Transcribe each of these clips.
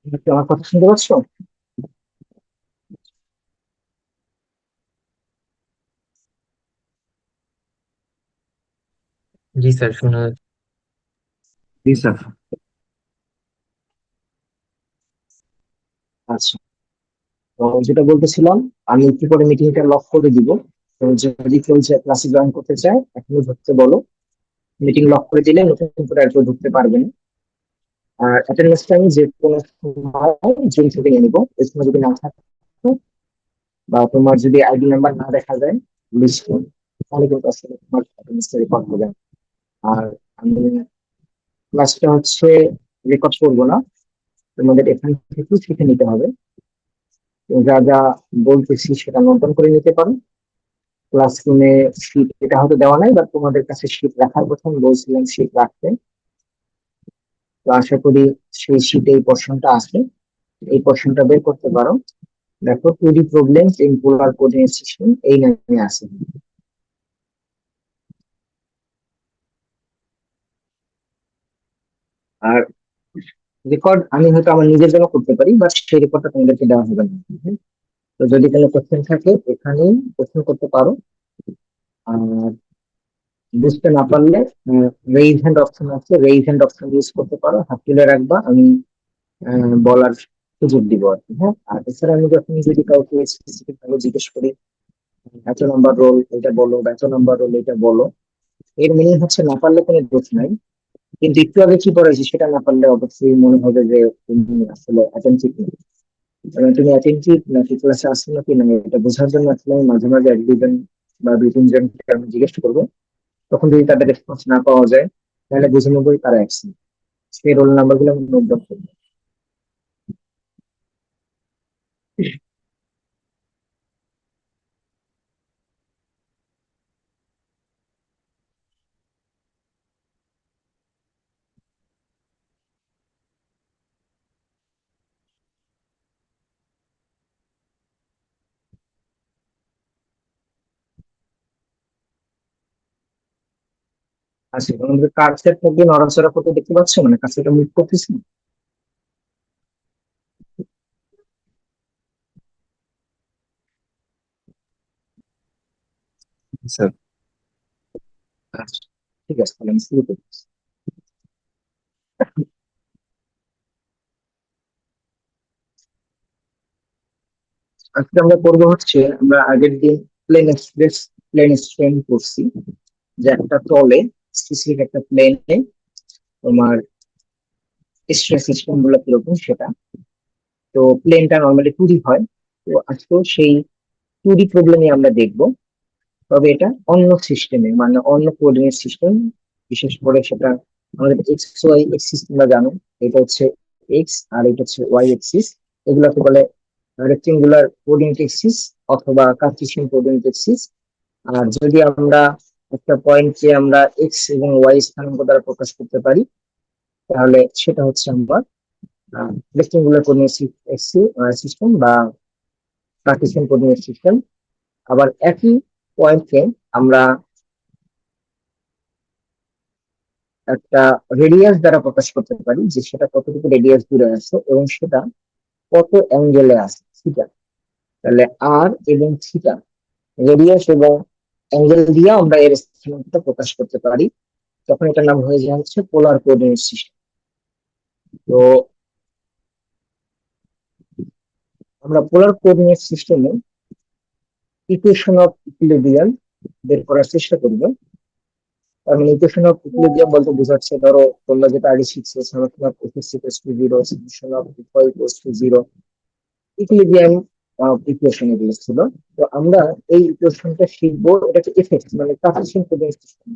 তুমি কি আমার কথা শুনতে পাচ্ছ? জি স্যার, শোনা যাচ্ছে। জি স্যার। আচ্ছা, তো যেটা বলতেছিলাম, আমি একটু পরে মিটিংটা লক করে দিব। তো যদি কেউ ক্লাসে জয়েন করতে চায় এখনই ধরতে বলো। মিটিং লক করে দিলে নতুন করে আর কেউ ঢুকতে পারবে না। আর অ্যাটেন্ডেন্সটা আমি যে কোনো সময় জুম থেকে নিয়ে নিবো। এর সময় যদি না থাকে বা তোমার যদি আইডি নাম্বার না দেখা যায় লিস্টে, তাহলে কিন্তু আসলে তোমার অ্যাটেন্ডেন্সটা রেকর্ড হবে না। আর আমি ক্লাসটা রেকর্ড করবো না, তোমাদের এখান থেকেও শিখে নিতে হবে। তো যা যা বলতেছি সেটা নোট ডাউন করে নিতে পারো। ক্লাসরুমে শীট এটা হয়তো দেওয়া নাই, বাট তোমাদের কাছে শীট রাখার কথা আমি বলছিলাম, শীট রাখতে। তো আশা করি সেই শীটে এই পোর্শনটা আছে, এই পোর্শনটা বের করতে পারো। দেখো, two D problems in polar coordinate system এই নামে আছে। আর রেকর্ড আমি হয়তো আমার নিজের জন্য করতে পারি, বাট সেই রেকর্ডটা তোমাদেরকে দেওয়া হবে না। হুম? তো যদি কোনো কোশ্চেন থাকে এখানেই কোশ্চেন করতে পারো। আর বুঝতে না পারলে রেইজ হ্যান্ড অপশন আছে, রেইজ হ্যান্ড অপশন ইউজ করতে পারো, হাত তুলে রাখবা, আমি বলার সুযোগ দিব আর কি। হ্যাঁ, আর এছাড়া আমি যখন যদি কাউকে স্পেসিফিক ভাবে জিজ্ঞেস করি এত নাম্বার রোল এটা বলো বা এত নাম্বার রোল এটা বলো, এর মিনিং হচ্ছে না পারলে কোনো দোষ নাই। কিন্তু একটু আগে কি পড়াইছি সেটা না পারলে অবশ্যই মনে হবে যে তুমি আসলে অ্যাটেন্টিভ না। কারণ তুমি অ্যাটেন্টিভ নাকি ক্লাসে আসছো নাকি না, এটা বোঝার জন্য আসলে আমি মাঝে মাঝে এক দুজন বা দুই তিনজনকে আমি জিজ্ঞেস করবো। তখন যদি তাদের রেসপন্স না পাওয়া যায়, তাহলে বুঝে নেবো তারা অ্যাবসেন্ট। সেই রোল নাম্বার গুলো আমি নোট ডাউন করবো। আচ্ছা, আমাদের কার্সের মধ্যে নড়াচড়া করতে দেখতে পাচ্ছ, মানে কার্সেটটা মুভ করতেছি। স্যার, আচ্ছা, ঠিক আছে, তাহলে আমি শুরু করতেছি। আজকে আমরা করবো আমরা আগের দিন প্লেন স্ট্রেন করছি, যে একটা তলে স্পেসিফিক একটা প্লেনে তোমার স্ট্রেস সিস্টেম গুলো কিরকম সেটা। তো প্লেনটা নর্মালি টু ডি হয়। তো আজকেও সেই টু ডি প্রবলেমই আমরা দেখবো, তবে এটা অন্য সিস্টেমে, মানে অন্য কোঅর্ডিনেট সিস্টেম। বিশেষ করে সেটা আমাদের এক্স ওয়াই এক্সিস, তোমরা জানো এটা হচ্ছে এক্স আর এটা হচ্ছে ওয়াই এক্সিস। এগুলোকে বলে রেক্টেঙ্গুলার কোঅর্ডিনেট এক্সিস অথবা কার্টেসিয়ান কোঅর্ডিনেট এক্সিস। আর যদি আমরা একটা পয়েন্টকে আমরা এক্স এবং ওয়াই স্থানাঙ্ক দ্বারা প্রকাশ করতে পারি, তাহলে সেটা হচ্ছে আমরা রেক্টেঙ্গুলার কোঅর্ডিনেট সিস্টেম বা কার্টেসিয়ান কোঅর্ডিনেট সিস্টেম। আবার একই পয়েন্টকে আমরা একটা রেডিয়াস দ্বারা প্রকাশ করতে পারি, যে সেটা কতটুকু রেডিয়াস দূরে আছে এবং সেটা কত অ্যাঙ্গেলে আছে, থিটা। তাহলে আর এবং থিটা, রেডিয়াস এবং অ্যাঙ্গেল দিয়ে আমরা এর স্থানাঙ্কটা প্রকাশ করতে পারি। তখন এটার নাম হয়ে যায় পোলার কোঅর্ডিনেট সিস্টেম। তো আমরা পোলার কোঅর্ডিনেট সিস্টেমে ইকুয়েশন অফ ইকুইলিব্রিয়াম বের করার চেষ্টা করব। তার মানে ইকুয়েশন অফ ইকুইলিব্রিয়াম বলতে বোঝাচ্ছে, ধরো তোমরা যেটা আগে শিখছো, summation of F equals to zero, summation of equal equals to zero, equilibrium equation এগুলো ছিল। তো আমরা এই ইকুয়েশনটা শিখবো, এটা হচ্ছে এফ এক্স মানে Cartesian coordinate system,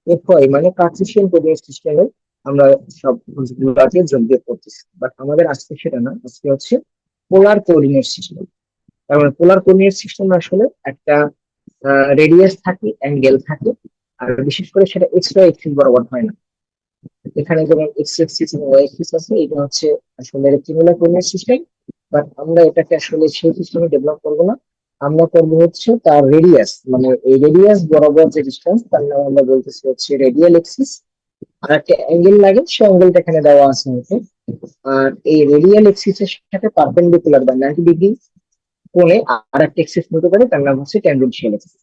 F Y মানে কার্টেসিয়ান কোঅর্ডিনেট সিস্টেমে আমরা সব গুলাকে যোগ দিয়ে করতেছি। বাট আমাদের আজকে সেটা না, আজকে পোলার কোঅর্ডিনেট সিস্টেম। তার মানে পোলার কোঅর্ডিনেট সিস্টেম আসলে একটা রেডিয়াস থাকে, অ্যাঙ্গেল থাকে। আর বিশেষ করে সেটা এক্স ওয়াই এক্সিস বরাবর হয় না। এখানে যেমন এক্স এক্সিস এবং ওয়াই এক্সিস আছে, এটা হচ্ছে আসলে রেক্টেঙ্গুলার কোঅর্ডিনেট সিস্টেম। বাট আমরা এটাকে আসলে সেই সিস্টেমে ডেভেলপ করবো না। আমরা করবো তার রেডিয়াস, মানে এই রেডিয়াস বরাবর যে ডিস্টেন্স, তার নাম আমরা বলতেছি রেডিয়াল এক্সিস। আর একটা অ্যাঙ্গেল লাগে, সে অ্যাঙ্গেলটা এখানে দেওয়া আছে আমাকে। আর এই রেডিয়াল এক্সিসের সাথে পারপেন্ডিকুলার বা 90 ডিগ্রি কোণে আর একটা এক্সিস নিতে পারে, তার নাম হচ্ছে ট্যানজেনশিয়াল এক্সিস।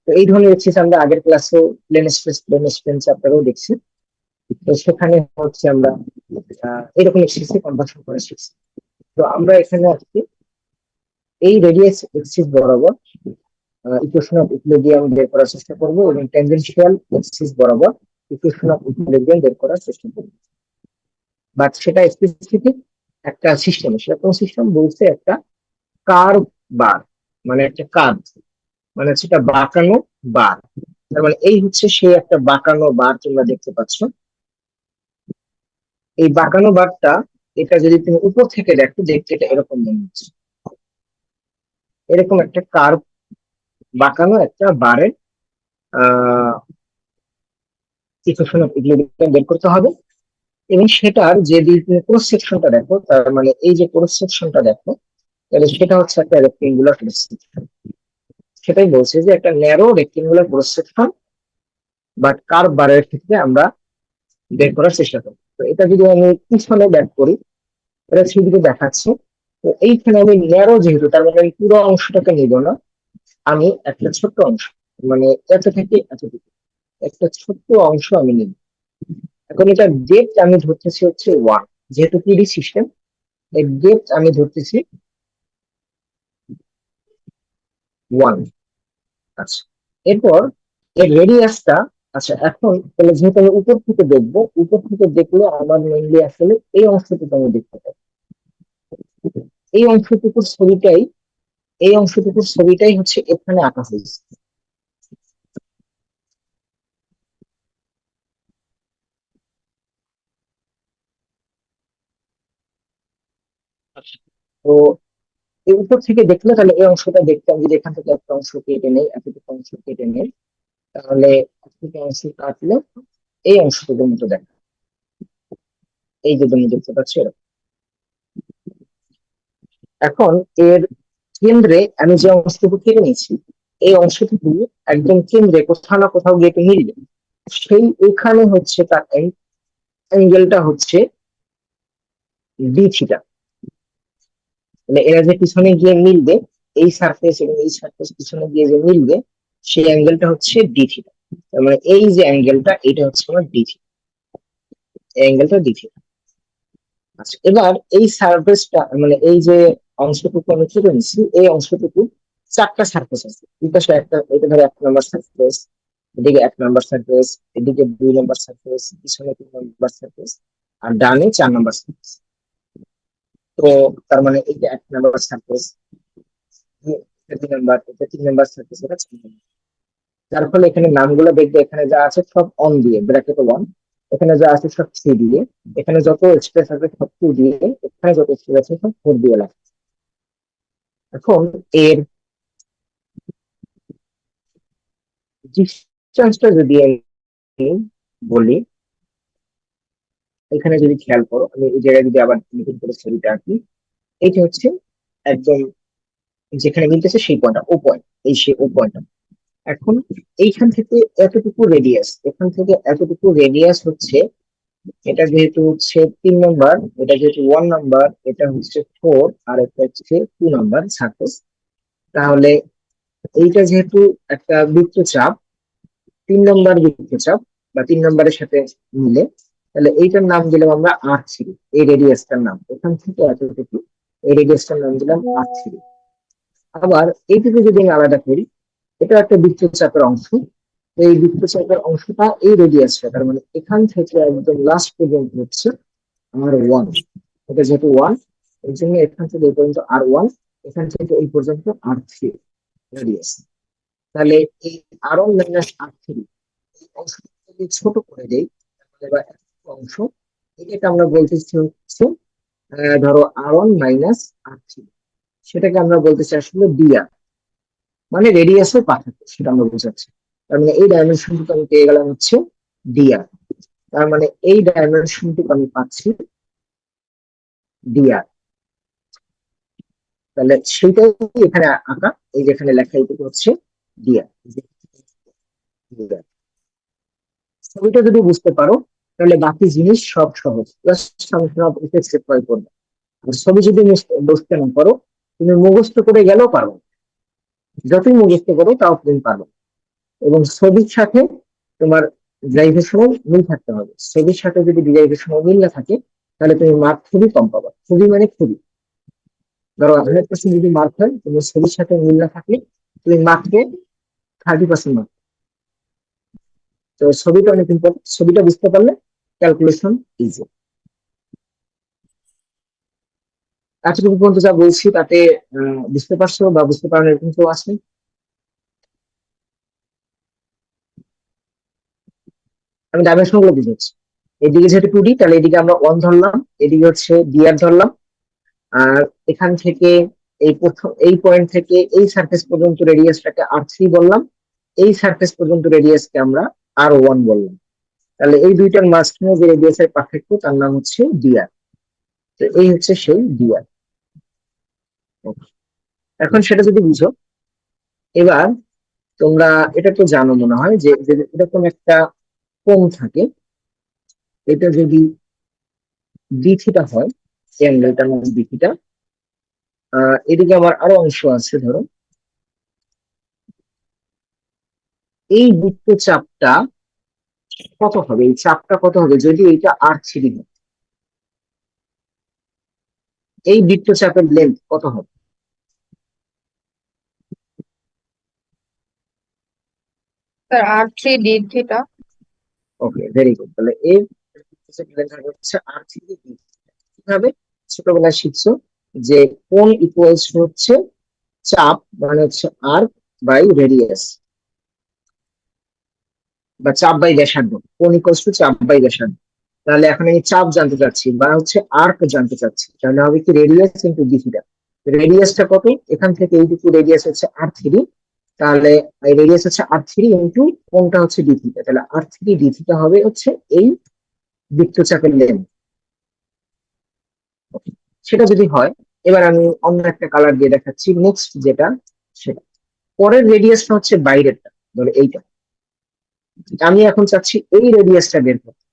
তো এই ধরনের এক্সিস আমরা আগের ক্লাসে প্লেন স্ট্রেন চ্যাপ্টারেও দেখছি। তো সেখানে হচ্ছে আমরা এরকম এক্সিসে কনভার্সন করে শিখছি। তো আমরা এখানে আজকে এই রেডিয়াস এক্সিস বরাবর ইকুয়েশন অফ ইকুইলিব্রিয়াম বের করার চেষ্টা করব এবং ট্যানজেনশিয়াল এক্সিস বরাবর ইকুয়েশন অফ ইকুইলিব্রিয়াম বের করার চেষ্টা করব। বাট সেটা স্পেসিফিক একটা সিস্টেম, সেটা কোন সিস্টেম বলছে, একটা কার্ভ বার, মানে একটা কার্ভ, মানে সেটা বাঁকানো বার। তার মানে এই হচ্ছে সেই একটা বাঁকানো বার তোমরা দেখতে পাচ্ছ। এই বাঁকানো বারটা, এটা যদি তুমি উপর থেকে দেখো, দেখতে এটা এরকম মনে হচ্ছে, এরকম একটা কার্ভ বাঁকানো একটা বারের আহ ইকুয়েশন অফ ইকুইলিব্রিয়াম বের করতে হবে। এবং সেটার যে ক্রস সেকশনটা দেখো, তার মানে এই যে ক্রস সেকশনটা দেখো, তাহলে সেটা হচ্ছে একটা রেক্টেঙ্গুলার ক্রস সেকশন। সেটাই বলছে যে একটা narrow rectangular cross section, but curve বারের ক্ষেত্রে আমরা বের করার চেষ্টা করি। তো এটা যদি আমি পিছনে ব্যাক করি, এটা ছবিতে দেখাচ্ছে। তো এইখানে আমি ন্যারো যেহেতু, তার মানে আমি পুরো অংশটাকে নিব না, আমি একটা ছোট্ট অংশ, মানে এত থেকে এতটুকু একটা ছোট্ট অংশ আমি নিব। এখন এটা ডেপথ আমি ধরতেছি হচ্ছে 1, যেহেতু পিডি সিস্টেম, এর ডেপথ আমি ধরতেছি 1। আচ্ছা, এরপর এর রেডিয়াসটা, আচ্ছা এখন তাহলে যেহেতু আমি উপর থেকে দেখবো, উপর থেকে দেখলে আমার মেইনলি আসলে এই অংশটুকু আমি দেখতে পাই। এই অংশটুকুর ছবিটাই, এই অংশটুকুর ছবিটাই হচ্ছে এখানে আঁকা হয়েছে। তো এই উপর থেকে দেখলে তাহলে এই অংশটা দেখতে, আমি যদি এখান থেকে একটা অংশ কেটে নেই, এতটুকু অংশ কেটে নেই, তাহলে এতটুকু অংশ কাটলে এই অংশটুকুর মতো দেখা, এই যে তুমি দেখতে পাচ্ছ এরকম। এখন এর কেন্দ্রে আমি যে অংশটুকু কেটে নিয়েছি, এই অংশটুকু একদম কেন্দ্রে কোথাও না কোথাও গিয়ে একটু মিলবে। সেই এখানে হচ্ছে তার অ্যাঙ্গেলটা হচ্ছে ডি থিটা। মানে এরা যে পিছনে গিয়ে মিলবে, এই সারফেস এবং এই সারফেস পিছনে গিয়ে যে মিলবে, সেই অ্যাঙ্গেলটা হচ্ছে ডি থিটা। তার মানে এই যে অ্যাঙ্গেলটা, এটা হচ্ছে আমার ডি থিটা, এই অ্যাঙ্গেলটা ডি থিটা। আচ্ছা, এবার এই সারফেসটা, মানে এই যে অংশটুকু আমি কেটে নিচ্ছি, এই অংশটুকু চারটা সারফেস আছে। এই পাশে একটা, এটা ধরো 1 নম্বর সারফেস, এদিকে 1 নম্বর সারফেস, এদিকে 2 নম্বর সারফেস, পিছনে 3 নম্বর সারফেস, আর ডানে 4 নম্বর সারফেস। তো তার মানে এই যে 1 নম্বর সারফেস, 2 নম্বর, এটা 3 নম্বর সারফেস, এটা 4 নম্বর। যার ফলে এখানে নামগুলো দেখবে, এখানে যা আছে সব অন দিয়ে, ব্র্যাকেটে 1, এখানে যা আছে সব 3 দিয়ে, এখানে যত স্পেস আছে সব 2 দিয়ে, এখানে যত স্পেস আছে সব 4 দিয়ে লেখা। এখন এর ডিস্টেন্সটা যদি আমি বলি, এখানে যদি খেয়াল করো, আমি এই জায়গায় যদি আবার নতুন করে ছবিটা আঁকি, এইটা হচ্ছে একদম যেখানে মিলতেছে সেই পয়েন্টটা, ও পয়েন্ট, এই সে ও পয়েন্ট। এখন এইখান থেকে এতটুকু রেডিয়াস, এখান থেকে এতটুকু রেডিয়াস হচ্ছে, এটা যেহেতু হচ্ছে 3 নম্বর, এটা যেহেতু 1 নম্বর, এটা হচ্ছে 4, আর এটা হচ্ছে 2 নম্বর সারফেস। তাহলে এইটা যেহেতু একটা বৃত্তচাপ, 3 নম্বর বৃত্তচাপ বা 3 নম্বরের সাথে মিলে, তাহলে এইটার নাম দিলাম আমরা R3। এই রেডিয়াসটার নাম, এখান থেকে এতটুকু, এই রেডিয়াসটার নাম দিলাম R3। আবার এইটুকু যদি আমি আলাদা করি, এটা একটা বৃত্তচাপের অংশ। এই বৃত্তচাপের অংশটা এই রেডিয়াসটা, তার মানে এখান থেকে একদম লাস্ট পর্যন্ত হচ্ছে R1। এটা যেহেতু 1, এর জন্য এখান থেকে এই পর্যন্ত R1, এখান থেকে এই পর্যন্ত R3 রেডিয়াস। তাহলে এই R1 - R3 এই অংশটা যদি ছোট করে দেই, তাহলে বা একটা অংশ, এটাকে আমরা বলতেছি হচ্ছে ধরো R1 - R3, সেটাকে আমরা বলতেছি আসলে ডিআর, মানে রেডিয়াসের পার্থক্য, সেটা আমরা বোঝাচ্ছি। তার মানে এই ডাইমেনশনটুকু আমি পেয়ে গেলাম হচ্ছে ডিআর। তার মানে এই ডাইমেনশনটুকু আমি পাচ্ছি ডিআর। তাহলে সেটাই এখানে আঁকা, এই যেখানে লেখা, এইটুকু হচ্ছে ডিআর। ছবিটা যদি বুঝতে পারো, তাহলে বাকি জিনিস সব সহজ, just function of F x প্রয়োগ করবে। আর ছবি যদি বুঝতে না পারো, তুমি মুখস্থ করে গেলেও পারো, যতই মুখস্থ করো তাও তুমি পারো। এবং ছবির সাথে তোমার ডেরিভেশনের মিল থাকতে হবে। ছবির সাথে যদি ডেরিভেশনের মিল না থাকে, তাহলে তুমি মার্ক খুবই কম পাবা। খুবই মানে খুবই, ধরো 100% যদি মার্ক হয়, তুমি ছবির সাথে মিল না থাকলে তুমি মার্ককে 30% মার্ক। তো ছবিটা অনেক ইম্পর্টেন্ট, ছবিটা বুঝতে পারলে ক্যালকুলেশন ইজি। এতটুকু পর্যন্ত যা বলছি তাতে বুঝতে পারছো বা বুঝতে পারো এরকম কেউ আছে? আমি ডাইমেনশন গুলো বুঝাচ্ছি। এদিকে যেহেতু 2D, তাহলে এদিকে আমরা 1 ধরলাম, এদিকে হচ্ছে ডিআর ধরলাম। আর এখান থেকে এই প্রথম এই পয়েন্ট থেকে এই সারফেস পর্যন্ত রেডিয়াসটাকে R3 বললাম, এই সারফেস পর্যন্ত রেডিয়াসকে আমরা R1 বললাম। তাহলে এই দুইটার মাঝখানে যে রেডিয়াসের পার্থক্য তার নাম হচ্ছে ডিআর। তো এই হচ্ছে সেই ডিআর। এখন সেটা যদি বুঝো, এবার তোমরা এটা তো জানো মনে হয় যে যে এরকম একটা কোণ থাকে, এটা যদি ডি থিটা হয়, অ্যাঙ্গেলটার নাম ডি থিটা। এদিকে আমার আরো অংশ আছে, ধরো এই বৃত্তচাপটা কত হবে, এই চাপটা কত হবে যদি এইটা R3 হয়, এই বৃত্তচাপের লেন্থ কত হবে? স্যার R3 d থিটা। Okay, very good. তাহলে এই বৃত্তচাপের লেন্থ হবে হচ্ছে R3 d। কিভাবে? ছোটবেলায় শিখছো যে কোণ ইকুয়ালস হচ্ছে চাপ, মানে হচ্ছে আর বাই রেডিয়াস, বা চাপ বাই ব্যাসার্ধ। কোণ ইকুয়ালস টু চাপ বাই ব্যাসার্ধ। তাহলে এখন আমি চাপ জানতে চাচ্ছি বা হচ্ছে আর্ক জানতে চাচ্ছি, তাহলে হবে কি রেডিয়াস ইন্টু ডি থিটা। রেডিয়াসটা কত? এখান থেকে এইটুকু রেডিয়াস হচ্ছে R3, তাহলে এই রেডিয়াস হচ্ছে R3 ইন্টু কোণটা হচ্ছে ডি থিটা, তাহলে R3 ডি থিটা হবে হচ্ছে এই বৃত্তচাপের লেন্থ। সেটা যদি হয়, এবার আমি অন্য একটা কালার দিয়ে দেখাচ্ছি, নেক্সট যেটা সেটা। পরের রেডিয়াসটা হচ্ছে বাইরেরটা, ধরো এইটা। আমি এখন চাচ্ছি এই রেডিয়াসটা বের করতে,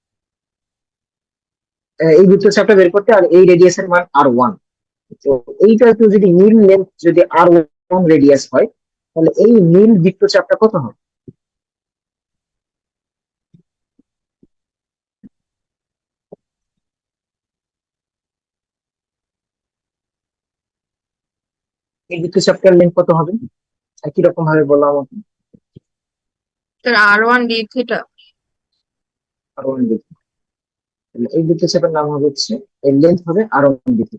এই বৃত্তচাপটা বের করতে, আর এই রেডিয়াসের মান R1। তো এইটা একটু যদি নীল লেন্থ যদি R1 রেডিয়াস হয়, তাহলে এই নীল বৃত্তচাপটা কত হবে? এই বৃত্তচাপটার লেন্থ কত হবে? একই রকম ভাবে বললাম আমাকে। Sir R1 d theta. R1 দিকে, তাহলে এই বৃত্তচাপের নাম হবে হচ্ছে, এর লেন্থ হবে R1 দিকে।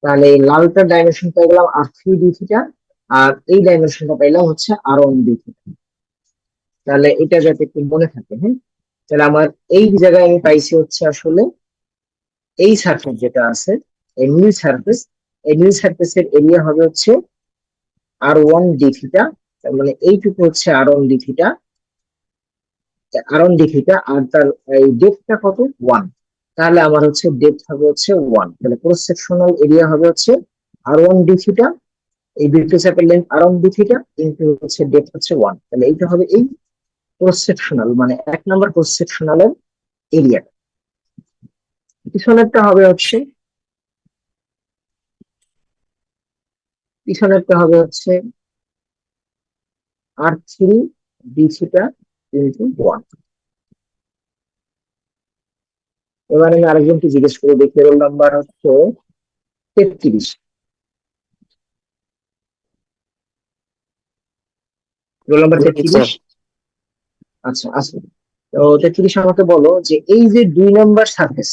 তাহলে এই লালটার ডাইমেনশন পাইলাম R3 ডি থিটা, আর এই ডাইমেনশনটা পাইলাম হচ্ছে R1 ডি থিটা। তাহলে এটা যাতে একটু মনে থাকে, হ্যাঁ। তাহলে আমার এই জায়গায় আমি পাইছি হচ্ছে আসলে এই সারফেস যেটা আছে, এই নীল সারফেস, এই নীল সারফেসের এরিয়া হবে হচ্ছে R1 ডি থিটা। তার মানে এইটুকু হচ্ছে R1 D theta, R1 D theta. আর তার এই ডেপথটা কত? 1। তাহলে আমার হচ্ছে ডেপথ হবে হচ্ছে 1। তাহলে ক্রস সেকশনাল এরিয়া হবে হচ্ছে R1 ডি থিটা, এই বৃত্তচাপের লেন্থ R1 ডি থিটা, কিন্তু হচ্ছে ডেপথ হচ্ছে 1। তাহলে এইটা হবে এই ক্রস সেকশনাল, মানে 1 নম্বর ক্রস সেকশনালের এরিয়া। পিছনেরটা হবে হচ্ছে, পিছনেরটা হবে হচ্ছে R3 ডি থিটা ইন্টু 1। এবার আমি আরেকজনকে জিজ্ঞেস করে দেখি, রোল নাম্বার হচ্ছে 33। Roll number 33। আচ্ছা আচ্ছা, তো 33 আমাকে বলো যে এই যে 2 নম্বর সারফেস,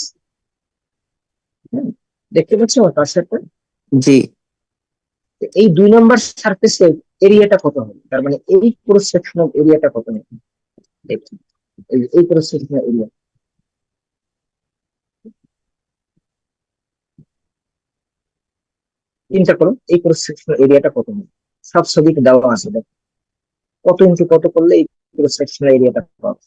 দেখতে পাচ্ছ আমার কার্সারটা? জি এই 2 নম্বর সারফেসের এরিয়াটা কত হবে? তার মানে এই ক্রস সেকশনাল এরিয়াটা কত হবে? দেখি, এই ক্রস সেকশনাল এরিয়া চিন্তা করো, এই ক্রস সেকশনাল এরিয়াটা কত হবে? সব ছবিতে দেওয়া আছে, দেখো কত ইন্টু কত করলে এই ক্রস সেকশনাল এরিয়াটা পাবো।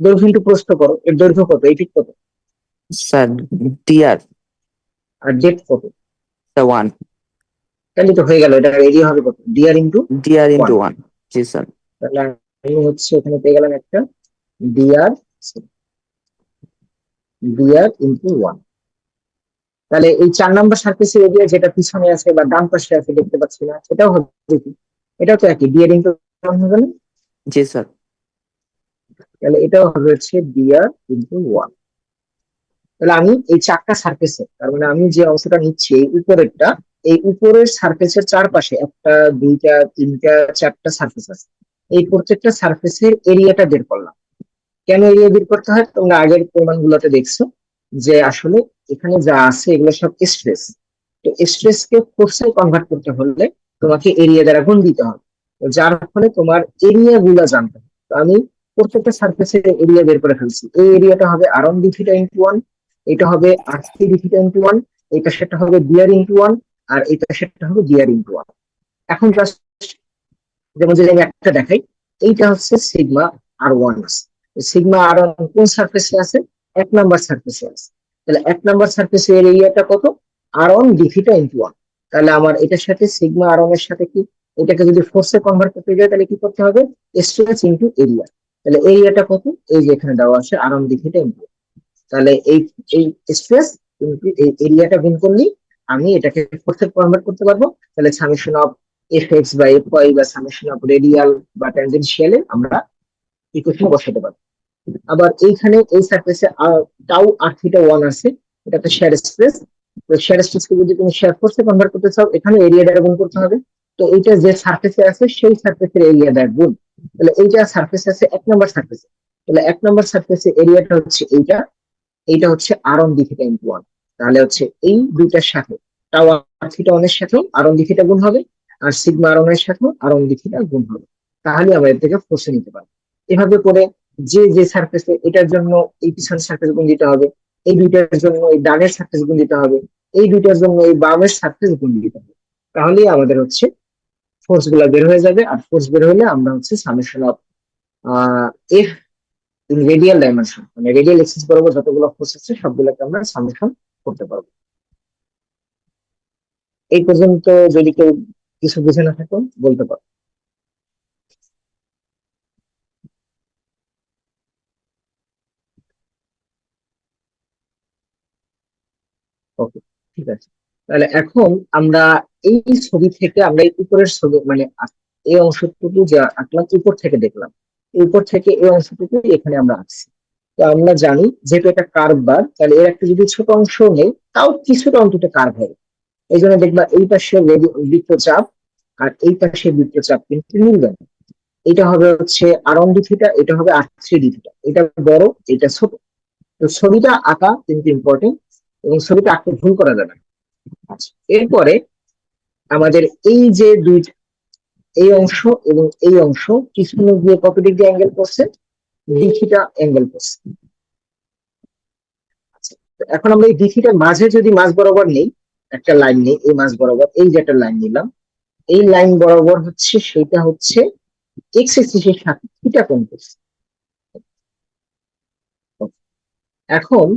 দৈর্ঘ্য ইন্টু প্রস্থ করো, এর দৈর্ঘ্য কত, এই ঠিক কত, স্যার ডিআর আর ডেপথ কত? স্যার 1 তাহলে তো হয়ে গেল, এটা এরিয়া হবে কত, ডিআর ইন্টু dr into 1। 1। জি স্যার। তাহলে আমি হচ্ছে এখানে পেয়ে গেলাম একটা ডিআর ডিআর ইন্টু 1। তাহলে এই 4 নাম্বার সার্ফেসের এরিয়া যেটা পিছনে আছে বা ডান পাশে আছে দেখতে পাচ্ছি না, সেটাও হবে কি, এটাও তো একই ডিআর ইন্টু 1 হবে না? জি স্যার। তাহলে এটাও হবে হচ্ছে ডিআর ইন্টু 1। তাহলে আমি এই 4টা সার্ফেসে, তার মানে আমি যে অংশটা নিচ্ছি এই উপরেরটা, এই উপরের সার্ফেসের চারপাশে একটা, দুইটা, তিনটা, 4টা সার্ফেস আছে। এই প্রত্যেকটা সার্ফেসের এরিয়াটা বের করলাম। কেন এরিয়া বের করতে হয়, তোমরা আগের প্রমাণগুলোতে দেখছো যে আসলে এখানে যা আছে এগুলো সব স্ট্রেস। তো স্ট্রেস কে ফোর্সে কনভার্ট করতে হলে তোমাকে এরিয়া দ্বারা গুণ দিতে হবে। তো যার ফলে তোমার এরিয়া গুলা জানতে হবে। তো আমি প্রত্যেকটা সার্ফেসের এরিয়া বের করে ফেলছি। এই এরিয়াটা হবে আর1 ডি থিটা ইন্টু 1, এটা হবে আর3 ডি থিটা ইন্টু 1, এটা সেটা হবে ডিআর ইন্টু 1, আর এটা সেটা হবে ডিআর ইন্টু 1। এখন জাস্ট যেমন যদি আমি একটা দেখাই, এইটা হচ্ছে সিগমা আর1 আছে। সিগমা আর1 কোন সার্ফেসে আছে, 1 নাম্বার সার্ফেসে আছে। তাহলে 1 নাম্বার সার্ফেসের এরিয়াটা কত, আর1 ডি থিটা ইন্টু 1। তাহলে আমার এটার সাথে সিগমা আর1 এর সাথে কি, এটাকে যদি ফোর্সে কনভার্ট করতে যায় তাহলে কি করতে হবে, স্ট্রেস ইন্টু এরিয়া। তাহলে এরিয়াটা কত, এই যে এখানে দেওয়া আছে আর1 ডি থিটা ইন্টু। তাহলে এই এই স্ট্রেস ইন্টু এই এরিয়াটা গুণ করলেই আমি এটাকে ফোর্সে কনভার্ট করতে পারবো। তাহলে সামেশন অফ এফ এক্স বা এফ ওয়াই বা সামেশন অফ রেডিয়াল বা ট্যানজেনশিয়ালে আমরা ইকুয়েশন বসাতে পারবো। আবার এইখানে এই সারফেসে টাউ আর থিটা 1 আছে, এটা তো শেয়ার স্পেস। তো শেয়ার স্পেসকে যদি তুমি শেয়ার ফোর্সে কনভার্ট করতে চাও, এখানে এরিয়া দ্বারা গুণ করতে হবে। তো এইটা যে সারফেসে আছে সেই সারফেসের এরিয়া দ্বারা গুণ। তাহলে এইটা সারফেস আছে 1 নাম্বার সারফেসে, তাহলে 1 নাম্বার সারফেসে এরিয়াটা হচ্ছে এইটা, এইটা হচ্ছে আর1 ডি থিটা ইন্টু 1। তাহলে হচ্ছে এই দুইটার সাথে টাও আর থিটা 1 এর সাথেও আর1 ডি থিটা গুণ হবে, আর সিগমা আর1 এর সাথেও আর1 ডি থিটা গুণ হবে। তাহলে আমরা এর থেকে ফোর্সে নিতে পারবো। এভাবে করে যে যে সারফেসে, এটার জন্য এই পিছনের সারফেস গুণ দিতে হবে, এই দুইটার জন্য এই ডানের সারফেস গুণ দিতে হবে, এই দুইটার জন্য এই বামের সারফেস গুণ দিতে হবে। তাহলেই আমাদের হচ্ছে ফোর্স গুলা বের হয়ে যাবে। আর ফোর্স বের হলে আমরা হচ্ছে summation of F in radial dimension, মানে রেডিয়াল এক্সিস বরাবর যতগুলো ফোর্স আছে সবগুলোকে আমরা সামেশন করতে পারবো। এই পর্যন্ত যদি কেউ কিছু বুঝে না থাকো বলতে পারো। ওকে, ঠিক আছে। তাহলে এখন আমরা এই ছবি থেকে, আমরা এই উপরের ছবি মানে এই অংশটুকু যে আঁকলাম উপর থেকে দেখলাম, এই উপর থেকে এই অংশটুকু এখানে আমরা আঁকছি। তো আমরা জানি যেহেতু এটা কার্ভ বার, তাহলে এর একটা যদি ছোট অংশ নেই তাও কিছুটা অন্তত কার্ভ হবে। এই জন্য দেখবা এই পাশে বৃত্তচাপ আর এই পাশে বৃত্তচাপ কিন্তু মিলবে না। এটা হবে হচ্ছে আর1 ডি থিটা, এটা হবে আর3 ডি থিটা, এটা বড় এটা ছোট। তো ছবিটা আঁকা কিন্তু ইম্পর্টেন্ট, এবং ছবিটা আঁকতে ভুল করা যাবে না। আচ্ছা, এরপরে আমাদের এই যে দুই, এই অংশ এবং এই অংশ পিছনে গিয়ে কত ডিগ্রি অ্যাঙ্গেল করছে, ডি থিটা অ্যাঙ্গেল করছে। আচ্ছা, তো এখন আমরা এই ডি থিটার মাঝে যদি মাঝ বরাবর নেই, একটা লাইন নেই, এই মাঝ বরাবর এই যে একটা লাইন নিলাম, এই লাইন বরাবর হচ্ছে সেটা হচ্ছে এক্স এক্সিসের সাথে থিটা কোণ করছে। এখন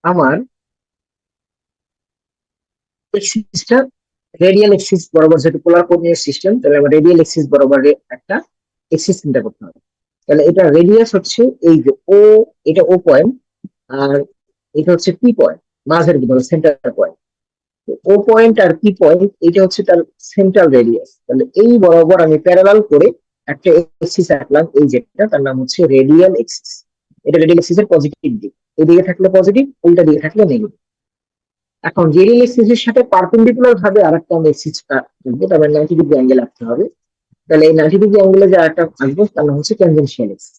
আমার এক্সিসটা রেডিয়াল এক্সিস বরাবর, যেহেতু পোলার কোঅর্ডিনেট সিস্টেম, তাহলে আমার রেডিয়াল এক্সিস বরাবর একটা এক্সিস চিন্তা করতে হবে। তাহলে এটা রেডিয়াস হচ্ছে এই যে ও, এটা ও পয়েন্ট, আর এটা হচ্ছে পি পয়েন্ট, মাঝের কি বলে সেন্টার পয়েন্ট। ও পয়েন্ট আর পি পয়েন্ট এটা হচ্ছে তার সেন্ট্রাল রেডিয়াস। তাহলে এই বরাবর আমি প্যারালাল করে একটা এক্সিস আঁকলাম, এই যেটা তার নাম হচ্ছে রেডিয়াল এক্সিস। এটা রেডিয়াল এক্সিস এর পজিটিভ দিক, এদিকে থাকলে পজিটিভ, উল্টা দিকে থাকলে নেগেটিভ। এখন রেডিয়াল এক্সিস এর সাথে পারপেন্ডিকুলার ভাবে আরেকটা আমি এক্সিস আঁকবো, তারপরে 90 ডিগ্রি অ্যাঙ্গেল আঁকতে হবে। তাহলে এই 90 ডিগ্রি অ্যাঙ্গেলে যে আরেকটা আঁকবো তার নাম হচ্ছে ট্যানজেনশিয়াল এক্সিস।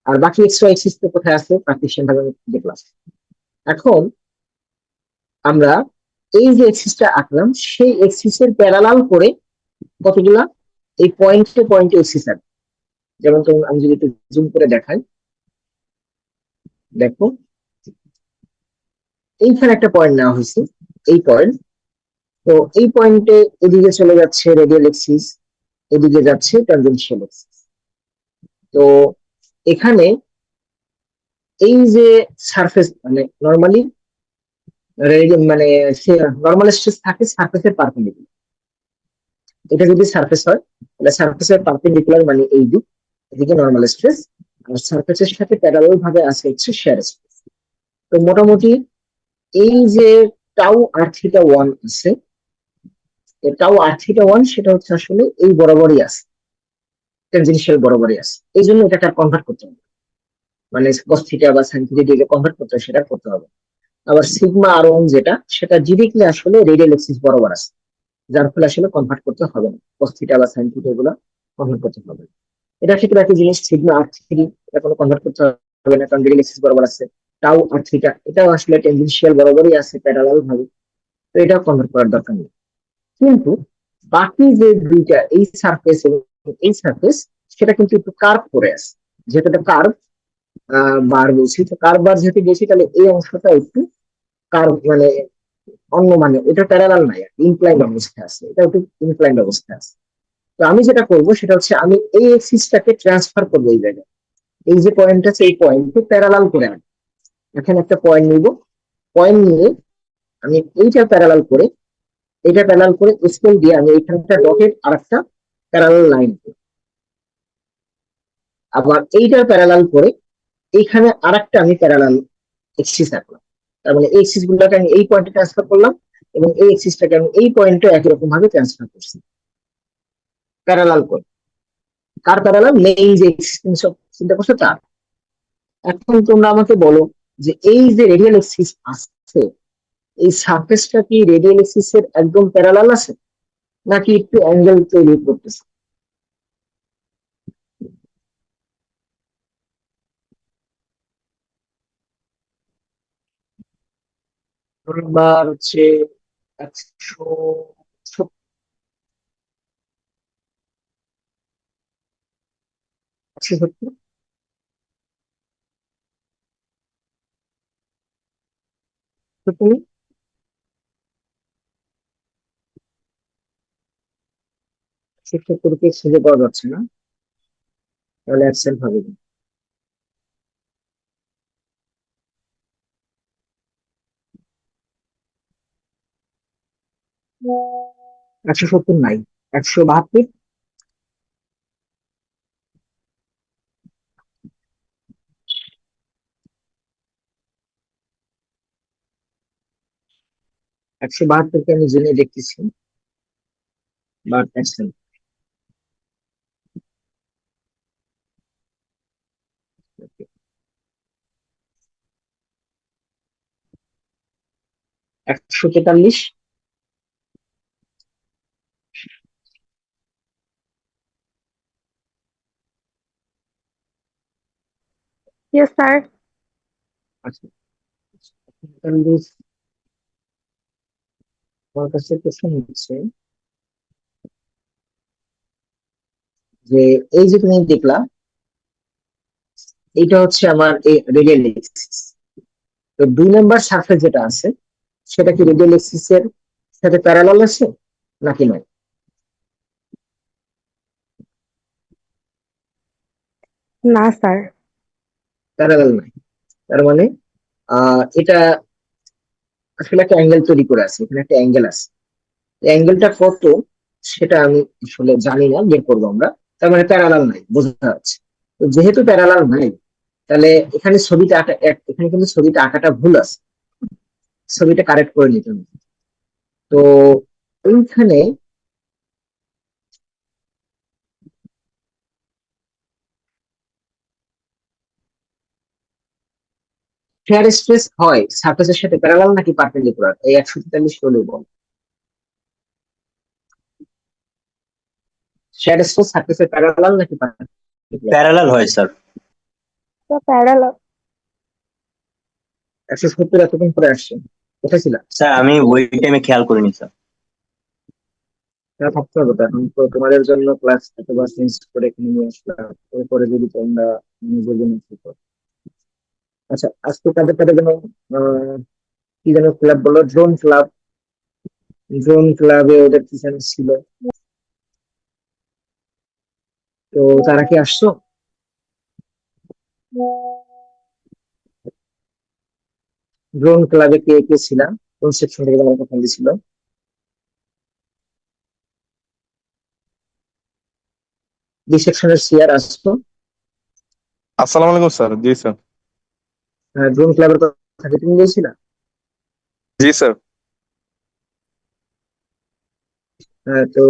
আর বাকি এক্স ওয়াই এক্সিস তো কোথায় আছে কার্টেসিয়ান ভাবে আমি দেখলাম। এখন আমরা এই যে এক্সিসটা আঁকলাম সেই এক্সিসের প্যারালাল করে কতগুলা এই পয়েন্টে পয়েন্টে এক্সিস আঁকবো। যেমন আমি যদি একটু জুম করে দেখাই, দেখো এইখানে একটা পয়েন্ট নেওয়া হয়েছে, এই পয়েন্ট। তো এই পয়েন্টে এদিকে চলে যাচ্ছে রেডিয়াল এক্সিস, এদিকে যাচ্ছে ট্যানজেনশিয়াল এক্সিস। তো এখানে এই যে সারফেস মানে নর্মালি মানে নর্মাল স্ট্রেস থাকে সারফেসের পারপেন্ডিকুলার। এটা যদি সারফেস হয় তাহলে সারফেসের পারপেন্ডিকুলার মানে এই দিক, এদিকে নর্মাল স্ট্রেস, আর সারফেসের সাথে প্যারালাল ভাবে আছে হচ্ছে শেয়ার স্ট্রেস। তো মোটামুটি এই যে টাউ আর থিটা ওয়ান আছে, টাউ আর থিটা ওয়ান সেটা হচ্ছে আসলে এই বরাবরই আছে, টেনজেনশিয়াল বরাবরই আছে, এই জন্য এটাকে কনভার্ট করতে হবে, মানে কস থিটা বা সাইন থিটা দিয়ে কনভার্ট করতে হবে, সেটা করতে হবে। আবার সিগমা আর ওয়ান যেটা, সেটা ডিরেক্টলি আসলে রেডিয়াল এক্সিস বরাবর আছে, যার ফলে আসলে কনভার্ট করতে হবে না, কস থিটা বা সাইন থিটা এগুলো কনভার্ট করতে হবে না। এটা ঠিক একই জিনিস, সিগমা আর থ্রি এটা কোনো কনভার্ট করতে হবে না, কারণ রেডিয়াল এক্সিস বরাবর আছে। টাউ আর থিটা এটাও আসলে টেনজেনশিয়াল বরাবরই আছে প্যারালাল ভাবে, তো এটাও কনভার্ট করার দরকার নেই। কিন্তু বাকি যে দুইটা, এই সারফেস এবং এই সারফেস, সেটা কিন্তু একটু কার্ভ করে আছে, যেহেতু এটা কার্ভ বার বলছি, তো কার্ভ বার যেহেতু বলছি, তাহলে এই অংশটা একটু কার্ভ মানে অন্য, মানে এটা প্যারালাল নাই, ইনক্লাইন্ড অবস্থায় আছে, এটা একটু ইনক্লাইন্ড অবস্থায় আছে। তো আমি যেটা করব সেটা হচ্ছে আমি এই এক্সিসটাকে ট্রান্সফার করবো এই জায়গায়, এই যে পয়েন্ট আছে এই পয়েন্টকে প্যারালাল করে আনবো। এখানে একটা পয়েন্ট নিব, পয়েন্ট নিয়ে আমি এইটা প্যারালাল করে, এটা প্যারালাল করে স্কেল দিয়ে আমি এইখানটা ডটের আর একটা প্যারালাল লাইন, আবার এইটার প্যারালাল করে এইখানে আরেকটা আমি প্যারালাল এক্সিস আঁকলাম। তার মানে এই এক্সিস গুলোকে আমি এই পয়েন্টে ট্রান্সফার করলাম, এবং এই এক্সিসটাকে আমি এই পয়েন্টে একই রকম ভাবে ট্রান্সফার করছি প্যারালাল করে। কার প্যারালাল? মেইন যে এক্সিস চিন্তা করছো তার। এখন তোমরা আমাকে বলো যে এই যে রেডিয়াল এক্সিস আছে, এই সারফেসটা কি রেডিয়াল এক্সিস এর একদম প্যারালাল আছে, নাকি একটু অ্যাঙ্গেল তৈরি করতেছে? এবার হচ্ছে 100, 170, তুমি 170 কে খুঁজে পাওয়া যাচ্ছে না, তাহলে অ্যাবসেন্ট হবে না। 170 নাই, 172, 172 কে আমি জেনে দেখতেছি, বাট অ্যাবসেন্ট। 143, Yes, sir. আচ্ছা 143, আমার কাছে প্রশ্ন হচ্ছে যে এই যে তুমি দেখলা, এইটা হচ্ছে আমার রেডিয়াল এক্সিস, তো 2 নম্বর সারফেস যেটা আছে সেটা কি রেডিয়াল এক্সিস এর সাথে প্যারালাল আছে নাকি নয়? না স্যার। প্যারালাল নাই, তার মানে এটা আসলে একটা অ্যাঙ্গেল তৈরি করে আছে, এখানে একটা অ্যাঙ্গেল আছে, অ্যাঙ্গেলটা কত সেটা আমি আসলে জানি না, বের করবো আমরা। তার মানে প্যারালাল নাই, বোঝা যাচ্ছে। তো যেহেতু প্যারালাল নাই, তাহলে এখানে ছবিটা আঁকা এখানে কিন্তু ছবিটা আঁকাটা ভুল আছে, ছবিটা কারেক্ট করে নিতে হবে। তো এইখানে ফেয়ার স্ট্রেস হয় সারফেসের সাথে প্যারালাল নাকি পারপেন্ডিকুলার, এই 143 হলেও বল। শেয়ার স্ট্রেস সারফেসের প্যারালাল নাকি পারপেন্ডিকুলার? প্যারালাল হয় স্যার। Sir parallel. 170 এতক্ষণ পরে আসছে, কোথায় ছিল? স্যার আমি ওই টাইমে খেয়াল করিনি স্যার। থাকতে হবে তো, এখন তো তোমাদের জন্য ক্লাস এতবার চেঞ্জ করে এখানে নিয়ে আসলাম, এরপরে যদি তোমরা নিজের জন্য কি করো। আচ্ছা আজকে তাদের তাদের জন্য আহ, কি যেন ক্লাব বলো, ড্রোন ক্লাব, ড্রোন ক্লাবে ওদের কি যেন ছিল, তো তারা কি আসছো? ড্রোন ক্লাবে কে কে ছিলাম, কোন সেকশন থেকে তোমার কথা দিছিল? বি সেকশনের সিআর আসতো। আসসালামু আলাইকুম স্যার। জি স্যার। ড্রোন ক্লাবের কথা কি তুমি বলছিলা? জি স্যার। তো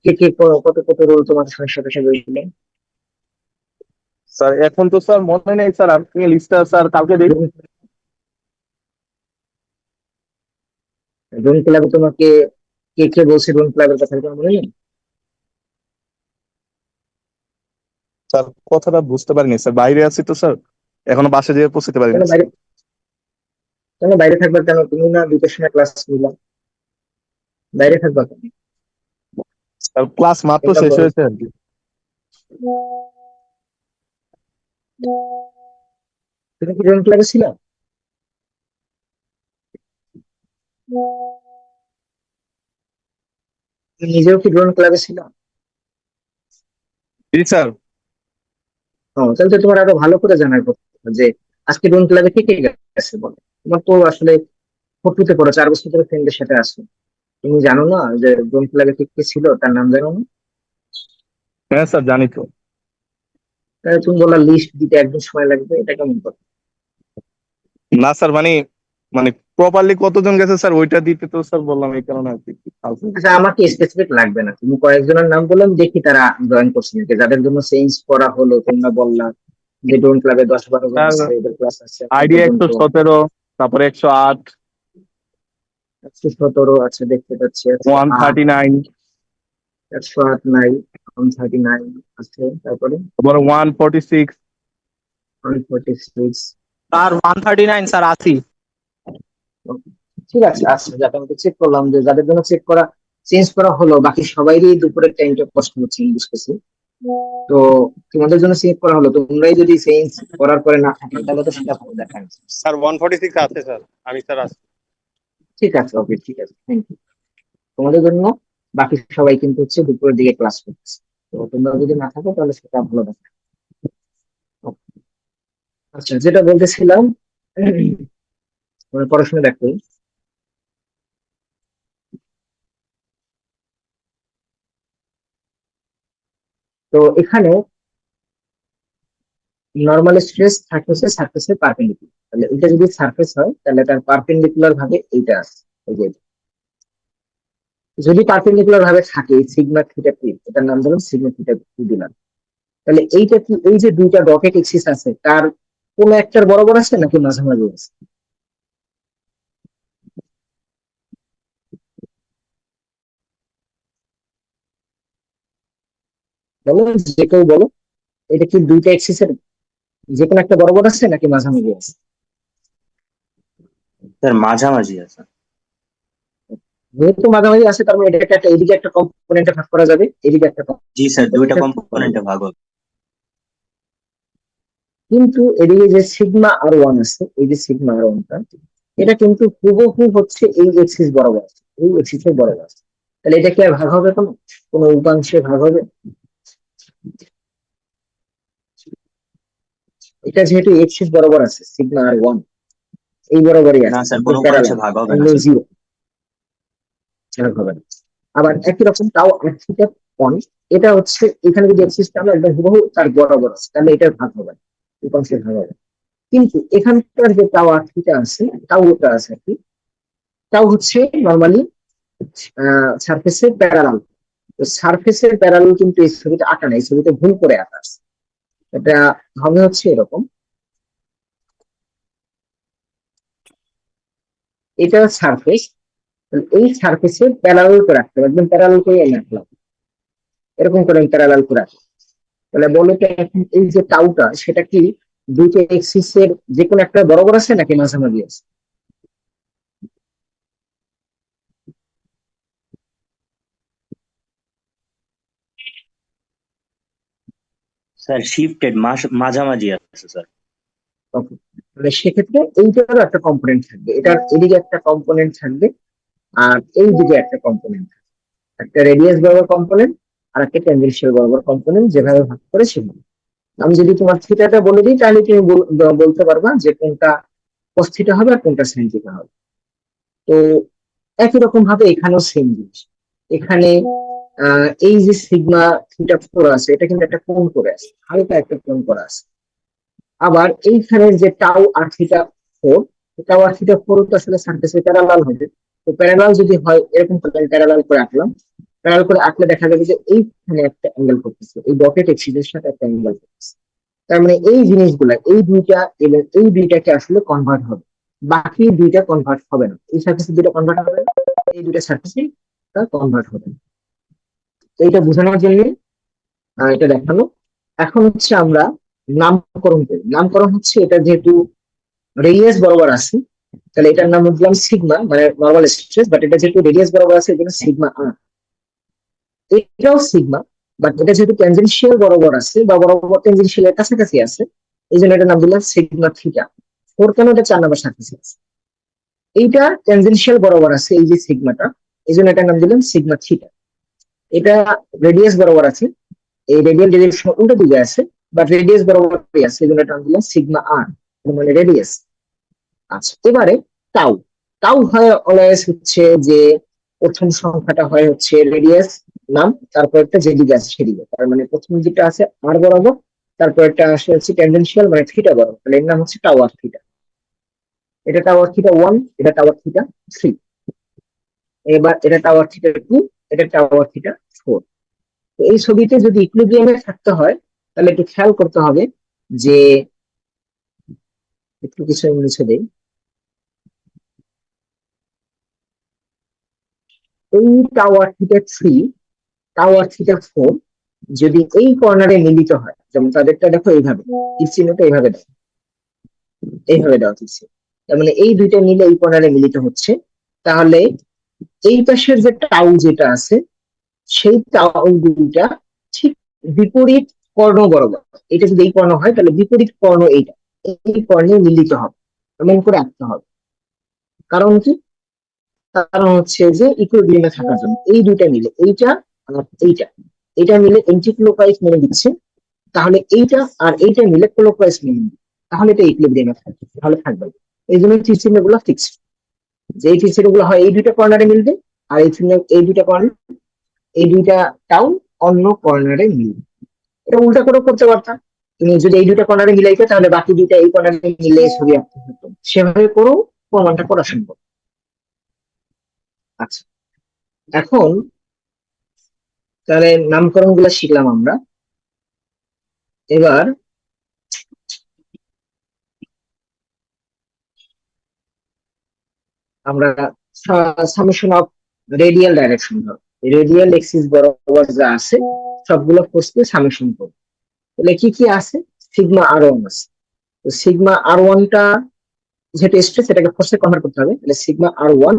কে কে কত কত রোল তোমার সাথে সাথে হয়েছিল? স্যার এখন তো স্যার মনে নেই স্যার, আপনি লিস্টটা স্যার কালকে দেখ। ড্রোন ক্লাবে তোমাকে কে কে বলছে ড্রোন ক্লাবের কথা, তোমার মনে নেই? স্যার কথাটা বুঝতে পারিনি স্যার, বাইরে আছি তো স্যার, এখনো বাসা যেয়ে পৌঁছতে পারিনি কেন বাইরে, স্যার। কেন বাইরে থাকবা কেন? তুমি না দুইটার সময় ক্লাস নিলা, বাইরে থাকবা কেন? স্যার ক্লাস মাত্র এটা শেষ বলো। হয়েছে আর কি। তুমি কি ড্রোন ক্লাবে ছিলা? তুমি নিজেও কি ড্রোন ক্লাবে ছিলা? জি স্যার। তাহলে তো তোমার আরো ভালো করে জানার কথা যে আজকে ড্রোন ক্লাবে কে কে গেছে বলে। তোমার তো আসলে ফটোতে পড়ো, 4 বছর ধরে ফ্রেন্ডের সাথে আছো, তুমি জানো না যে ড্রোন ক্লাবে কে কে ছিল, তার নাম জানো না? হ্যাঁ স্যার জানি তো। তাহলে তুমি বললা লিস্ট দিতে একদিন সময় লাগবে, এটা কেমন কথা? না স্যার মানে মানে প্রপারলি কতজন গেছে স্যার ওইটা দিতে তো স্যার বললাম, এই কারণে আর কি। আচ্ছা, আমাকে স্পেসিফিক লাগবে না, তুমি কয়েকজনের নাম বললাম দেখি তারা জয়েন করছে নাকি, যাদের জন্য চেঞ্জ করা হলো তোমরা বললা যে ড্রোন ক্লাবে 10-12 জন স্যার আছে, এদের ক্লাস আছে এখন আইডি পর্যন্ত। 117, তারপরে 108, 117, আচ্ছা দেখতে পাচ্ছি, 108, 139, 108 নাই, 139 আছে, তারপরে তারপরে 146। 146। স্যার 139 স্যার আশি। ঠিক আছে, আচ্ছা যাকে আমি চেক করলাম যে যাদের জন্য চেক করা চেঞ্জ করা হলো, বাকি সবাইরই দুপুরের টাইমটা কষ্ট হচ্ছে ইংলিশ ক্লাসে। তো তোমাদের জন্য চেক করা হলো, তোমরাই যদি চেঞ্জ করার পরে না থাকে তাহলে তো সেটা ভালো দেখায় না। স্যার 146 আছে স্যার, আমি স্যার আছি। ঠিক আছে, ওকে, ঠিক আছে, থ্যাংক ইউ। তোমাদের জন্য বাকি সবাই কিন্তু হচ্ছে দুপুরের দিকে ক্লাস করতেছে, তো তোমরা যদি না থাকো তাহলে সেটা ভালো দেখায়। Okay. আচ্ছা, যেটা বলতেছিলাম, পড়াশোনা দেখো। তো এখানে নর্মাল স্ট্রেস থাকতেছে সারফেসের পারপেন্ডিকুলার, তাহলে এটা যদি সারফেস হয় তাহলে তার পারপেন্ডিকুলার ভাবে এইটা আছে, এই যে এটা। যদি পারপেন্ডিকুলার ভাবে থাকে সিগমা থিটা পি, এটার নাম ধরুন সিগমা থিটা পি দিলাম, তাহলে এইটা কি, এই যে দুইটা ডটেড এক্সিস আছে তার কোন একটার বরাবর আছে নাকি মাঝামাঝি আছে? বলো, যে কেউ বলো, এটা কি দুইটা এক্সিসের যে কোনো একটা বরাবর আছে নাকি মাঝামাঝি আছে? স্যার মাঝামাঝি আছে। যেহেতু মাঝামাঝি আছে তার মানে এটাকে একটা, এদিকে একটা কম্পোনেন্টে ভাগ করা যাবে, এদিকে একটা জি স্যার, দুইটা component এ ভাগ করা কম্পোনেন্টে যাবে। ভাগ হবে। কিন্তু এদিকে যে সিগমা আর ওয়ান আছে, এই যে সিগমা আর ওয়ানটা, এটা কিন্তু হুবহু হচ্ছে এই এক্সিস বরাবর আছে, এই এক্সিসের বরাবর আছে, তাহলে এটা কি আর ভাগ হবে কোনো, কোনো উপাংশে ভাগ হবে? এটা যেহেতু এক্সিস বরাবর আছে সিগমা আর ওয়ান, এই বরাবরই না আছে, স্যার, একদম কোনো উপাংশে প্যারালাল, ভাগ হবে না অ্যাঙ্গেল স্যার। জিরো, ভাগ হবে না। আবার একই রকম তাও আর থিটা পয়েন্ট, এটা হচ্ছে এখানে যদি এক্সিসটা আমরা একদম হুবহু তার বরাবর আছে তাহলে এটার ভাগ হবে না, উপাংশের ভাগ হবে না। কিন্তু এখানকার যে তাও আর থিটা আছে, তাও ওটা আছে আর কি, তাও হচ্ছে নর্মালি সারফেসের প্যারালাল। তো সারফেসের প্যারালাল কিন্তু এই ছবিটা আঁকা নাই, এই ছবিতে ভুল করে আঁকা আছে। এটা হবে হচ্ছে এরকম, এটা সারফেস, এই সারফেসে প্যারালাল করে রাখতে হবে, একদম প্যারালাল করে আমি আঁকলাম, এরকম করে আমি প্যারালাল করে রাখলাম। তাহলে বলো তো এখন এই যে টাউটা সেটা কি দুইটা এক্সিসের যে কোনো একটা বরাবর আছে নাকি মাঝামাঝি আছে? স্যার শিফটেড, মাঝামাঝি আছে স্যার। Okay. তাহলে সেক্ষেত্রে এইটারও একটা কম্পোনেন্ট থাকবে, এটার এদিকে একটা কম্পোনেন্ট থাকবে আর এই দিকে একটা কম্পোনেন্ট, একটা রেডিয়াস বরাবর কম্পোনেন্ট আর একটা ট্যানজেনশিয়াল বরাবর কম্পোনেন্ট, যেভাবে ভাগ করে সেভাবে। আমি যদি তোমার থিটাটা বলে দিই তাহলে তুমি বলতে পারবা যে কোনটা cos থিটা হবে আর কোনটা sin থিটা হবে। তো একই রকম ভাবে এখানেও সেম জিনিস। এখানে এই যে সিগমা থিটা 4 আছে এটা কিন্তু একটা কোণ করে আছে, হালকা একটা কোণ করা আছে। আবার এইখানের যে টাউ আর থিটা 4, টাউ আর থিটা 4 তো আসলে সারফেসে প্যারালাল হবে। তো প্যারালাল যদি হয় এরকম প্যারালাল করে আঁকলাম, প্যারালাল করে আঁকলে দেখা যাবে যে এইখানে একটা অ্যাঙ্গেল করতেছে, এই ডটেড এক্সিসের সাথে একটা অ্যাঙ্গেল করতেছে। তার মানে এই জিনিসগুলা এই দুইটা এবং এই দুইটাকে আসলে কনভার্ট হবে, বাকি দুইটা কনভার্ট হবে না। এই সারফেসে দুইটা কনভার্ট হবে না, এই দুইটা সারফেসে তা কনভার্ট হবে না। তো এটা বোঝানোর জন্য এটা দেখানো। এখন হচ্ছে আমরা নামকরণ করি। নামকরণ হচ্ছে এটা যেহেতু রেডিয়াস বরাবর আছে, তাহলে এটার নাম দিলাম সিগমা, মানে নরমাল স্ট্রেস, বাট এটা যেহেতু রেডিয়াস বরাবর আছে এজন্য সিগমা আর। এটাও সিগমা, বাট এটা যেহেতু ট্যানজেনশিয়াল বরাবর আছে বা বরাবর ট্যানজেনশিয়ালের কাছাকাছি আছে, এই জন্য এটার নাম দিলাম সিগমা থিটা। 4 কেন? এটা 4 নাম্বার সারফেসে আছে। এইটা ট্যানজেনশিয়াল বরাবর আছে এই যে সিগমাটা, এই জন্য এটার নাম দিলাম সিগমা থিটা। এটা রেডিয়াস বরাবর আছে, এই রেডিয়াল ডিরেকশন উল্টো দিকে আছে, বাট রেডিয়াস বরাবরই আছে, এই জন্য এটা নাম দিলাম সিগমা আর, মানে রেডিয়াস। আচ্ছা, এবারে টাউ। টাউ হয় অলওয়েজ হচ্ছে যে প্রথম সংখ্যাটা হয় হচ্ছে রেডিয়াস নাম, তারপর একটা যেদিকে আছে সেদিকে, তার মানে প্রথম যেটা আছে আর বরাবর, তারপর একটা আসে হচ্ছে ট্যানজেনশিয়াল মানে থিটা বরাবর, তাহলে এর নাম হচ্ছে টাওয়ার থিটা। এটা টাওয়ার থিটা 1, এটা টাওয়ার থিটা 3, এবার এটা টাওয়ার থিটা 2, এটা টাওয়ার থিটা 4। তো এই ছবিতে যদি ইকুইলিব্রিয়ামে থাকতে হয় তাহলে একটু খেয়াল করতে হবে যে, একটু কিছু মুছে দেই, এই টাওয়ার থিটা 3, টাওয়ার থিটা 4 যদি এই কর্নারে মিলিত হয়, যেমন তাদেরটা দেখো এইভাবে, তীর চিহ্নটা এইভাবে দাও, এইভাবে দেওয়া হচ্ছে, তার মানে এই দুইটা মিলে এই কর্নারে মিলিত হচ্ছে, তাহলে এই পাশের যে টাউ যেটা আছে সেই টাউ দুইটা ঠিক বিপরীত কর্ণ বরাবর। এটা যদি এই কর্ণ হয় তাহলে বিপরীত কর্ণ এইটা, এই কর্ণে মিলিত হবে, এমন করে আঁকতে হবে। কারণ কি? কারণ হচ্ছে যে ইকুইলিব্রিয়ামে থাকার জন্য এই দুইটা মিলে, এইটা আর এইটা, এটা মিলে এন্টিক্লোকওয়াইজ মেনে দিচ্ছে, তাহলে এইটা আর এইটা মিলে ক্লোকওয়াইজ মেনে দিচ্ছে, তাহলে এটা ইকুইলিব্রিয়ামে থাকবে, তাহলে থাকবে। এই জন্য তীর চিহ্নগুলো ফিক্সড, যে এই তীর চিহ্নগুলো হয় এই দুইটা কর্নারে মিলবে, আর এই চিহ্ন এই দুইটা কর্নার, এই দুইটা টাউন অন্য কর্নারে মিলবে। এটা উল্টা করেও করতে পারতাম, তুমি যদি এই দুইটা কর্নারে মিলাইতে তাহলে বাকি দুইটা এই কর্নারে মিলে ছবি আঁকতে হতো, সেভাবে করেও প্রমাণটা করা সম্ভব। আচ্ছা, এখন তাহলে নামকরণ গুলা শিখলাম আমরা। এবার আমরা summation of radial direction, radial axis বরাবর যা আছে সবগুলো ফোর্সকে সামেশন করব। তাহলে কি কি আছে? সিগমা আর ওয়ান আছে, তো সিগমা আর ওয়ানটা যেহেতু স্ট্রেস এটাকে ফোর্সে কনভার্ট করতে হবে, তাহলে সিগমা আর ওয়ান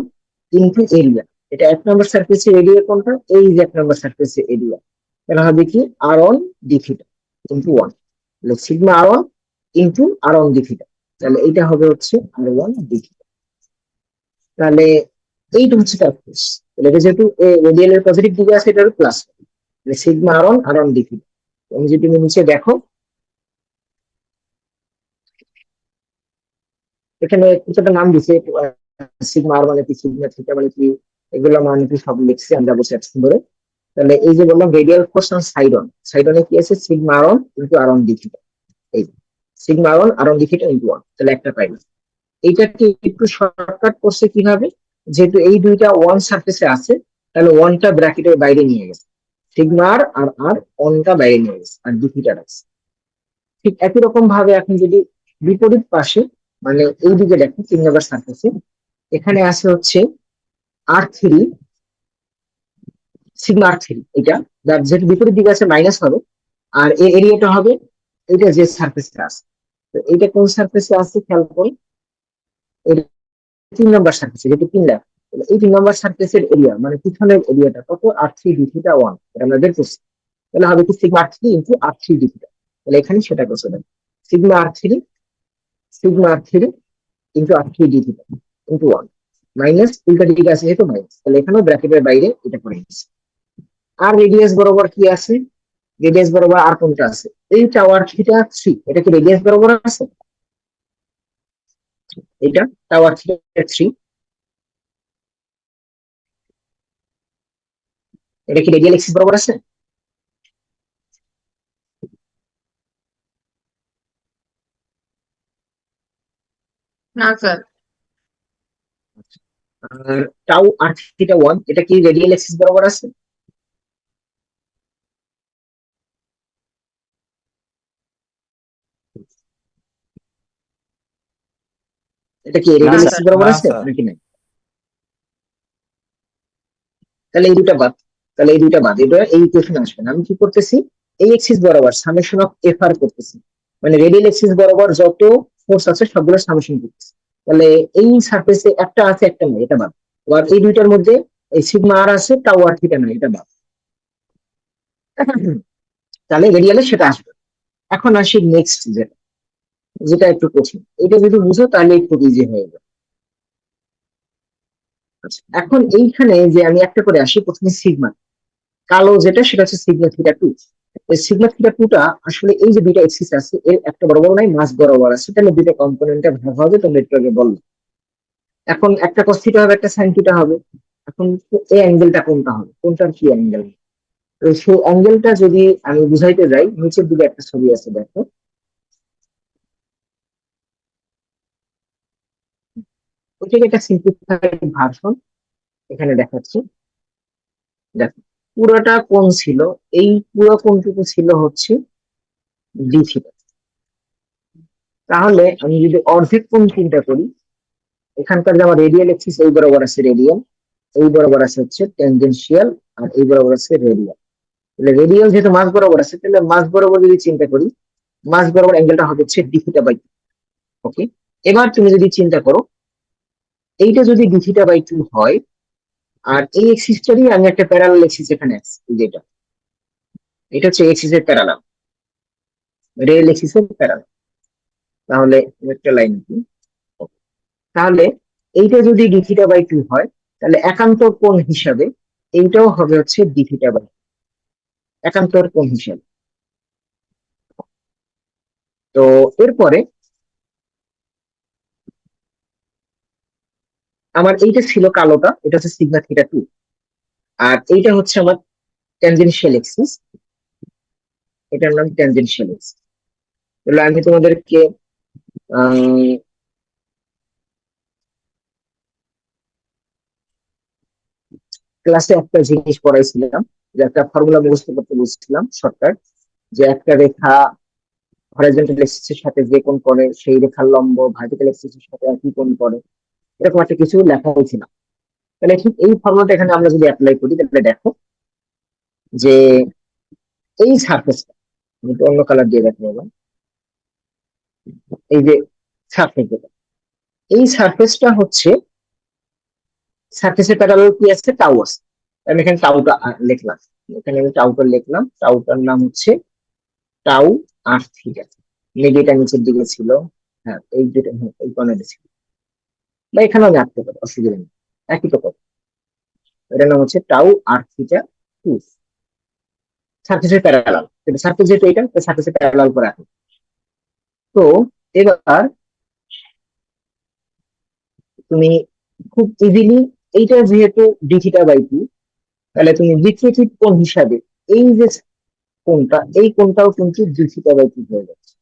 ইনটু এরিয়া, এটা 1 নম্বর সারফেসের এরিয়া কোনটা? এই যে 1 নম্বর সারফেসের এরিয়া, তাহলে হবে কি আর ওয়ান ডি থিটা ইনটু 1, তাহলে সিগমা আর ওয়ান ইনটু আর ওয়ান ডি থিটা, তাহলে এইটা হবে হচ্ছে আর ওয়ান ডি থিটা। তাহলে এইটা হচ্ছে তার ফোর্স, তাহলে এটা যেহেতু রেডিয়ালের পজিটিভ দিকে আছে, এটা হলো প্লাস, তাহলে সিগমা আর ওয়ান ডি থিটা। তুমি যদি তুমি নিচে দেখো এখানে কিছুটা নাম দিছে, সিগমা আর মানে কি, সিগমা থিটা মানে কি, এগুলো মানে কি সব লিখছি আমরা বসে একসাথে ধরে। তাহলে এই যে বললাম রেডিয়াল ফোর্স অন সাইডন, সাইডনে কি আছে? সিগমা আর ওয়ান ইনটু আর ওয়ান ডি থিটা, এই সিগমা আর ওয়ান ডি থিটা ইনটু 1, তাহলে একটা পাইলাম। এইটাকে একটু শর্টকাট করছে কিভাবে? যেহেতু এই দুইটা ওয়ান সারফেসে আছে, তাহলে ওয়ানটা ব্র্যাকেটের বাইরে নিয়ে গেছে, সিগমা আর আর ওয়ানটা বাইরে নিয়ে গেছে, আর ডি থিটা আছে। ঠিক একই রকম ভাবে এখন যদি বিপরীত পাশে মানে এই দিকে দেখো 3 নম্বর সারফেসে, এখানে আছে হচ্ছে R3, সিগমা R3, এটা যার যেহেতু বিপরীত দিকে আছে মাইনাস হবে, আর এই এরিয়াটা হবে এটা যে সারফেসে আছে। তো এটা কোন সারফেসে আছে খেয়াল করো, এটা 3 নম্বর সারফেসে, যেহেতু 3 লাখ, এই 3 নম্বর সারফেসের এরিয়া মানে পিছনের এরিয়াটা কত? R3 ডি থিটা 1, এটা আমরা বের করছি। তাহলে হবে কি sigma R3 into R3 D theta, তাহলে এখানে সেটা করছে না, sigma R3 into R3 D theta into 1, minus উল্টা দিকে আছে যেহেতু মাইনাস, তাহলে এখানেও ব্র্যাকেটের বাইরে এটা করে নিচ্ছে। আর রেডিয়াস বরাবর কি আছে? রেডিয়াস বরাবর আর কোনটা আছে? এই টাওয়ার থিটা 3, এটা কি রেডিয়াস বরাবর আছে? এটা টাওয়ার থিটা 3, এটা কি রেডিয়াল এক্সিস বরাবর আছে? না স্যার। আর টাউ আর থিটা 1, এটা কি রেডিয়াল এক্সিস বরাবর আছে? এটা কি না রেডিয়াল স্যার। এক্সিস বরাবর না আছে স্যার। নাকি নাই? তাহলে এই দুটা বাদ, তাহলে এই দুটা বাদ, এটা এই ইকুয়েশন আসবে না। আমি কি করতেছি, এই এক্সিস বরাবর সামেশন অফ এফ আর করতেছি, মানে রেডিয়াল এক্সিস বরাবর যত ফোর্স আছে সবগুলো সামেশন করতেছি। তাহলে এই সারফেসে একটা আছে একটা নাই, এটা বাদ। আবার এই দুইটার মধ্যে এই সিগমা আর আছে, টাও আর থিটা নাই, এটা বাদ। তাহলে রেডিয়ালে সেটা আসবে। এখন আসি নেক্সট, যেটা যেটা একটু কঠিন, এটা যদি বুঝো তাহলে একটু ইজি হয়ে যাবে। আচ্ছা, এখন এইখানে যে আমি একটা করে আসি, প্রথমে সিগমা কালো যেটা, সেটা হচ্ছে সিগমা থিটা 2। এই সিগমা থিটা 2 টা আসলে এই যে দুইটা এক্সিস আছে এর একটা বরাবর নাই, মাঝ বরাবর আছে, তাহলে দুইটা কম্পোনেন্টে ভাগ হবে, তোমরা একটু আগে বললে। এখন একটা cos থিটা হবে, একটা sin থিটা হবে। এখন এই অ্যাঙ্গেলটা কোনটা হবে, কোনটার কি অ্যাঙ্গেল? তো সেই অ্যাঙ্গেলটা যদি আমি বুঝাইতে যাই, নিচের দিকে একটা ছবি আছে দেখো, ওইটাকে একটা সিম্পলিফাইড ভার্সন এখানে দেখাচ্ছি। দেখো, পুরোটা কোণ ছিল, এই পুরো কোণটুকু ছিল হচ্ছে ডি থিটা। তাহলে আমি যদি অর্ধেক কোণ চিন্তা করি, এখানকার যে আমার রেডিয়াল এক্সিস এই বরাবর আছে রেডিয়াল, এই বরাবর আছে হচ্ছে ট্যানজেনশিয়াল, আর এই বরাবর আছে রেডিয়াল। তাহলে রেডিয়াল যেহেতু মাঝ বরাবর আছে, তাহলে মাঝ বরাবর যদি চিন্তা করি, মাঝ বরাবর অ্যাঙ্গেলটা হবে হচ্ছে ডি থিটা বাই 2। ওকে, এবার তুমি যদি চিন্তা করো, এইটা যদি ডি থিটা বাই 2 হয়, আর এই এক্সিসটারই আমি একটা প্যারালাল এক্সিস এখানে আছে, যেটা এটা হচ্ছে এক্সিসের প্যারালাল, রেল এক্সিসের প্যারালাল। তাহলে একটা লাইন কি, তাহলে এইটা যদি ডি থিটা বাই 2 হয়, তাহলে একান্তর কোণ হিসাবে এইটাও হবে হচ্ছে ডি থিটা বাই, একান্তর কোণ হিসাবে। তো এরপরে আমার এইটা ছিল কালোটা, এটা হচ্ছে সিগমা থিটা 2, আর এইটা হচ্ছে আমার ট্যানজেনশিয়াল এক্সিস, এটার নাম ট্যানজেনশিয়াল এক্সিস। তাহলে আমি তোমাদেরকে ক্লাসে একটা জিনিস পড়াইছিলাম, যে একটা ফর্মুলা মুখস্থ করতে বলছিলাম শর্টকাট, যে একটা রেখা হরাইজন্টাল এক্সিসের সাথে যে কোণ করে, সেই রেখার লম্ব ভার্টিক্যাল এক্সিসের সাথে একই কোণ করে, এরকম একটা কিছু লেখা হয়েছিল। তাহলে ঠিক এই ফর্মুলাটা এখানে আমরা যদি অ্যাপ্লাই করি, তাহলে দেখো যে এই সারফেসটা, আমি একটু অন্য কালার দিয়ে দেখো এবার, এই যে সারফেস, এই সারফেসটা হচ্ছে, সারফেসের প্যারালাল কি আছে, টাউ আছে। আমি এখানে টাউটা লিখলাম, এখানে আমি টাউটা লিখলাম, টাউটার নাম হচ্ছে টাউ আর থিটা। মেবি এটা নিচের দিকে ছিল, হ্যাঁ এই দুটো, হ্যাঁ এই কর্নারে ছিল, বা এখানেও আমি আঁকতে পারি, অসুবিধা নেই, একই তো কথা। এটার নাম হচ্ছে টাউ আর থিটা 2, সারফেসের প্যারালাল, সারফেস যেহেতু এটা, সারফেসের প্যারালাল করে আঁকো। তো এবার তুমি খুব ইজিলি, এইটা যেহেতু ডি থিটা বাই 2, তাহলে তুমি বিপরীত কোণ হিসাবে এই যে কোণটা, এই কোণটাও কিন্তু ডি থিটা বাই 2 হয়ে যাচ্ছে।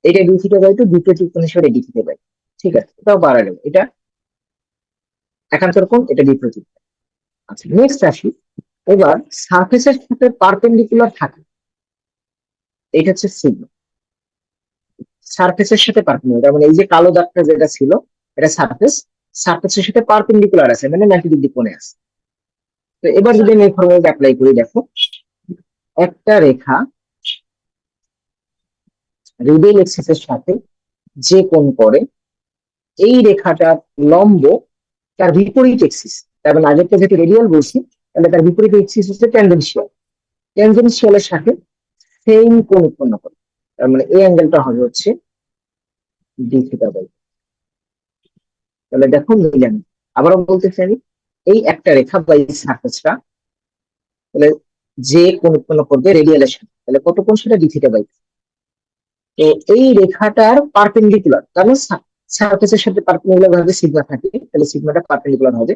এটা ডি থিটা বাই 2, বিপরীত কোণ হিসাবে ডি থিটা বাই 2, ঠিক আছে, এটাও পারা গেল। এটা একান্তর কোণ, এটা বিপরীত। আচ্ছা, নেক্সট আসি, এবার সারফেসের সাথে পারপেন্ডিকুলার থাকে, এটা হচ্ছে সিগমা। সারফেসের সাথে পারপেন্ডিকুলার, মানে এই যে কালো দাগটা যেটা ছিল, এটা সারফেস, সারফেসের সাথে পারপেন্ডিকুলার আছে, মানে 90 ডিগ্রি কোণে আছে। তো এবার যদি আমি এই ফর্মুলাটা অ্যাপ্লাই করি, দেখো একটা রেখা রেডিয়াল এক্সিসের সাথে যে কোণ করে, এই রেখাটার লম্ব তার বিপরীত এক্সিস, তার মানে আগেরটা যেহেতু রেডিয়াল বলছি, তাহলে তার বিপরীত এক্সিস হচ্ছে ট্যানজেনশিয়াল, ট্যানজেনশিয়ালের সাথে সেম কোণ উৎপন্ন করে। তার মানে এই অ্যাঙ্গেলটা হবে হচ্ছে ডি থিটা বাই। তাহলে দেখো মিলান, আবারও বলতে চাই, এই একটা রেখা বা এই সারফেসটা তাহলে যে কোণ উৎপন্ন করবে রেডিয়ালের সাথে, তাহলে কত কোণ সেটা ডি থিটা বাই টু। তো এই রেখাটার পারপেন্ডিকুলার, কারণ সারফেসের সাথে পারপেন্ডিকুলার ভাবে সিগমা থাকে, তাহলে সিগমাটা পারপেন্ডিকুলার হবে।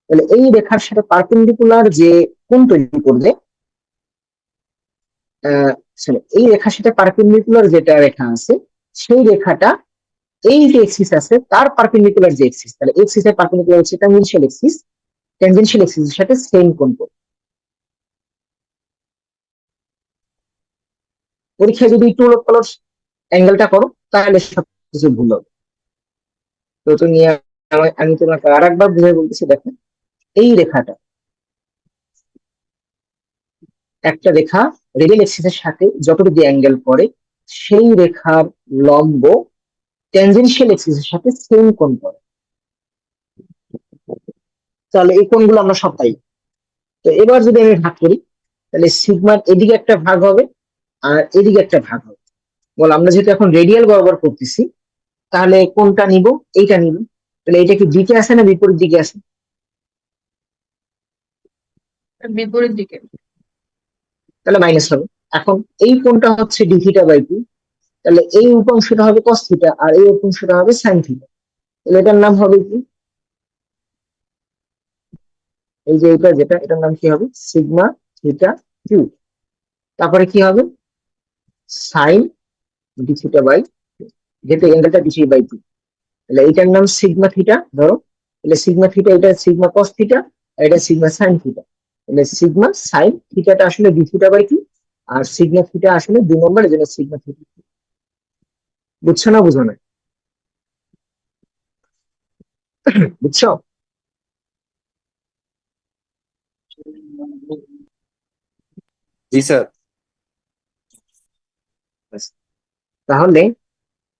তাহলে এই রেখার সাথে পারপেন্ডিকুলার যে কোণ তৈরি করবে, এই রেখার সাথে পারপেন্ডিকুলার যেটা রেখা আছে সেই রেখাটা এই যে এক্সিস আছে তার পারপেন্ডিকুলার যে এক্সিস, তাহলে এক্সিস এর পারপেন্ডিকুলার হচ্ছে ট্যানজেনশিয়াল এক্সিস, ট্যানজেনশিয়াল এক্সিসের সাথে সেম কোণ করবে। পরীক্ষায় যদি একটু উলট পালট অ্যাঙ্গেলটা করো তাহলে সবকিছু ভুল হবে। তো তুমি আমি তোমাকে আর একবার বুঝে বলতেছি, দেখো এই রেখাটা একটা রেখা রেডিয়াল এক্সিসের সাথে যতটুকু অ্যাঙ্গেল করে সেই রেখার লম্ব ট্যানজেনশিয়াল এক্সিসের সাথে সেম কোণ করে। তাহলে এই কোণগুলো আমরা সব পাই। তো এবার যদি আমি ভাগ করি তাহলে সিগমার এদিকে একটা ভাগ হবে আর এদিকে একটা ভাগ হবে। বল আমরা যেহেতু এখন রেডিয়াল বরাবর করতেছি তাহলে কোনটা নিব? এইটা নিব। তাহলে এটা কি দিকে আছে না বিপরীত দিকে আছে? বিপরীত দিকে। তাহলে মাইনাস হবে। এখন এই কোণটা হচ্ছে ডি থিটা বাই টু, তাহলে এই উপাংশটা হবে কস থিটা আর এই উপাংশটা হবে সাইন থিটা। তাহলে এটার নাম হবে কি? এই যে এটা যেটা, এটার নাম কি হবে? Sigma theta q. তারপরে কি হবে? সাইন ডি থিটা বাই, যেহেতু অ্যাঙ্গেলটা ডি থিটা বাই টু, তাহলে এইটার নাম সিগমা থিটা ধরো। তাহলে সিগমা থিটা, এটা সিগমা কস থিটা আর এটা সিগমা সাইন থিটা। তাহলে সিগমা সাইন থিটাটা আসলে ডি থিটা বাই টু আর সিগমা থিটা আসলে 2 নম্বর, এর জন্য সিগমা থিটা। বুঝছো না বুঝো না? বুঝছো? জি স্যার। তাহলে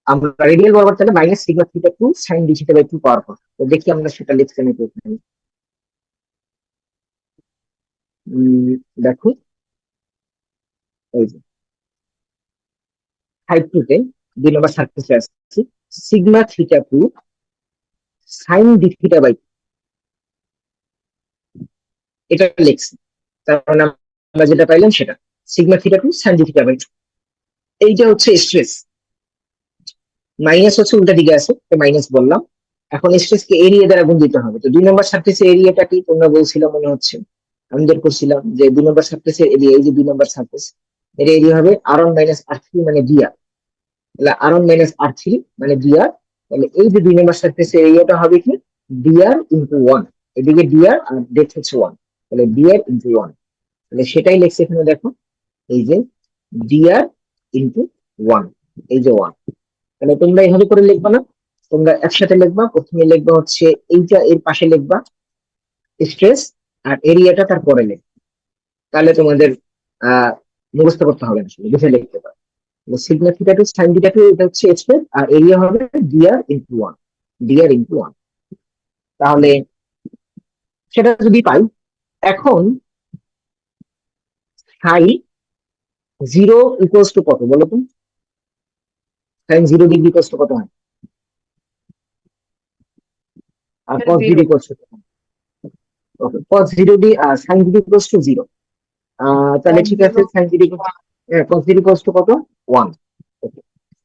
আমরা রেডিয়াল বরাবর তাহলে minus sigma theta two sine D theta by two power পর, তো দেখি আমরা সেটা লিখতে নেব এখানে। দেখো এই যে 5 তে 2 নম্বর সারফেসে আসছি, sigma theta two sine D theta by, এটা লিখছি। তার মানে আমরা যেটা পাইলাম সেটা sigma theta two sine D theta by two. এইটা হচ্ছে স্ট্রেস, মাইনাস হচ্ছে উল্টা দিকে আছে মাইনাস বললাম। এখন স্ট্রেসকে এরিয়া দ্বারা গুণ দিতে হবে। তো 2 নম্বর সারফেসের এরিয়াটা কি তোমরা বলছিলাম মনে হচ্ছে, আমি যেটা করছিলাম যে 2 নম্বর সারফেসের এরিয়া, এই যে 2 নম্বর সারফেস এর এরিয়া হবে r1 মাইনাস r3 মানে dr। তাহলে r1 মাইনাস r3 মানে dr। তাহলে এই যে 2 নম্বর সারফেসের এরিয়াটা হবে কি dr ইনটু 1, এদিকে dr আর ডেপথ হচ্ছে 1, তাহলে dr ইনটু 1। তাহলে সেটাই লিখছি এখানে, দেখো এই যে dr ইনটু 1, এই যে 1। তাহলে তোমরা এইভাবে করে লিখবা না, তোমরা একসাথে লিখবা। প্রথমে লিখবা হচ্ছে এইটা, এর পাশে লিখবা স্ট্রেস আর এরিয়াটা তারপরে লিখবা, তাহলে তোমাদের মুখস্থ করতে হবে না, আসলে বুঝে লিখতে পারো। Sigma theta two sine theta two এটা হচ্ছে স্ট্রেস আর এরিয়া হবে dr ইনটু 1, dr ইনটু 1। তাহলে সেটা যদি পাই, এখন সাই 0 ইকুয়ালস টু কত বলো তো? সাইন 0 ডিগ্রি ইকুয়ালস টু কত হয়? আর cos 0 ইকুয়ালস টু কত? Okay, cos 0 d r sin 0 equals to 0। তাহলে ঠিক আছে, sin 0 cos 0 ইকুয়ালস টু কত? 1। ওকে,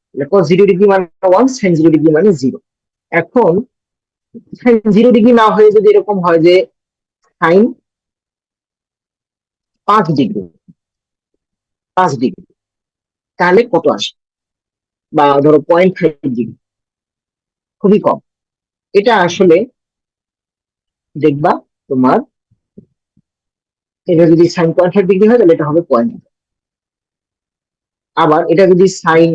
তাহলে cos 0 ডিগ্রি মানে 1, sin 0 ডিগ্রি মানে 0। এখন sin 0 ডিগ্রি না হয়ে যদি এরকম হয় যে sin 5 ডিগ্রি, 5 ডিগ্রি, তাহলে কত আসে? বা ধরো 0.5 ডিগ্রি, খুবই কম। এটা আসলে দেখবা তোমার, এটা যদি সাইন 0.5 ডিগ্রি হয় তাহলে এটা হবে 0.5। আবার এটা যদি সাইন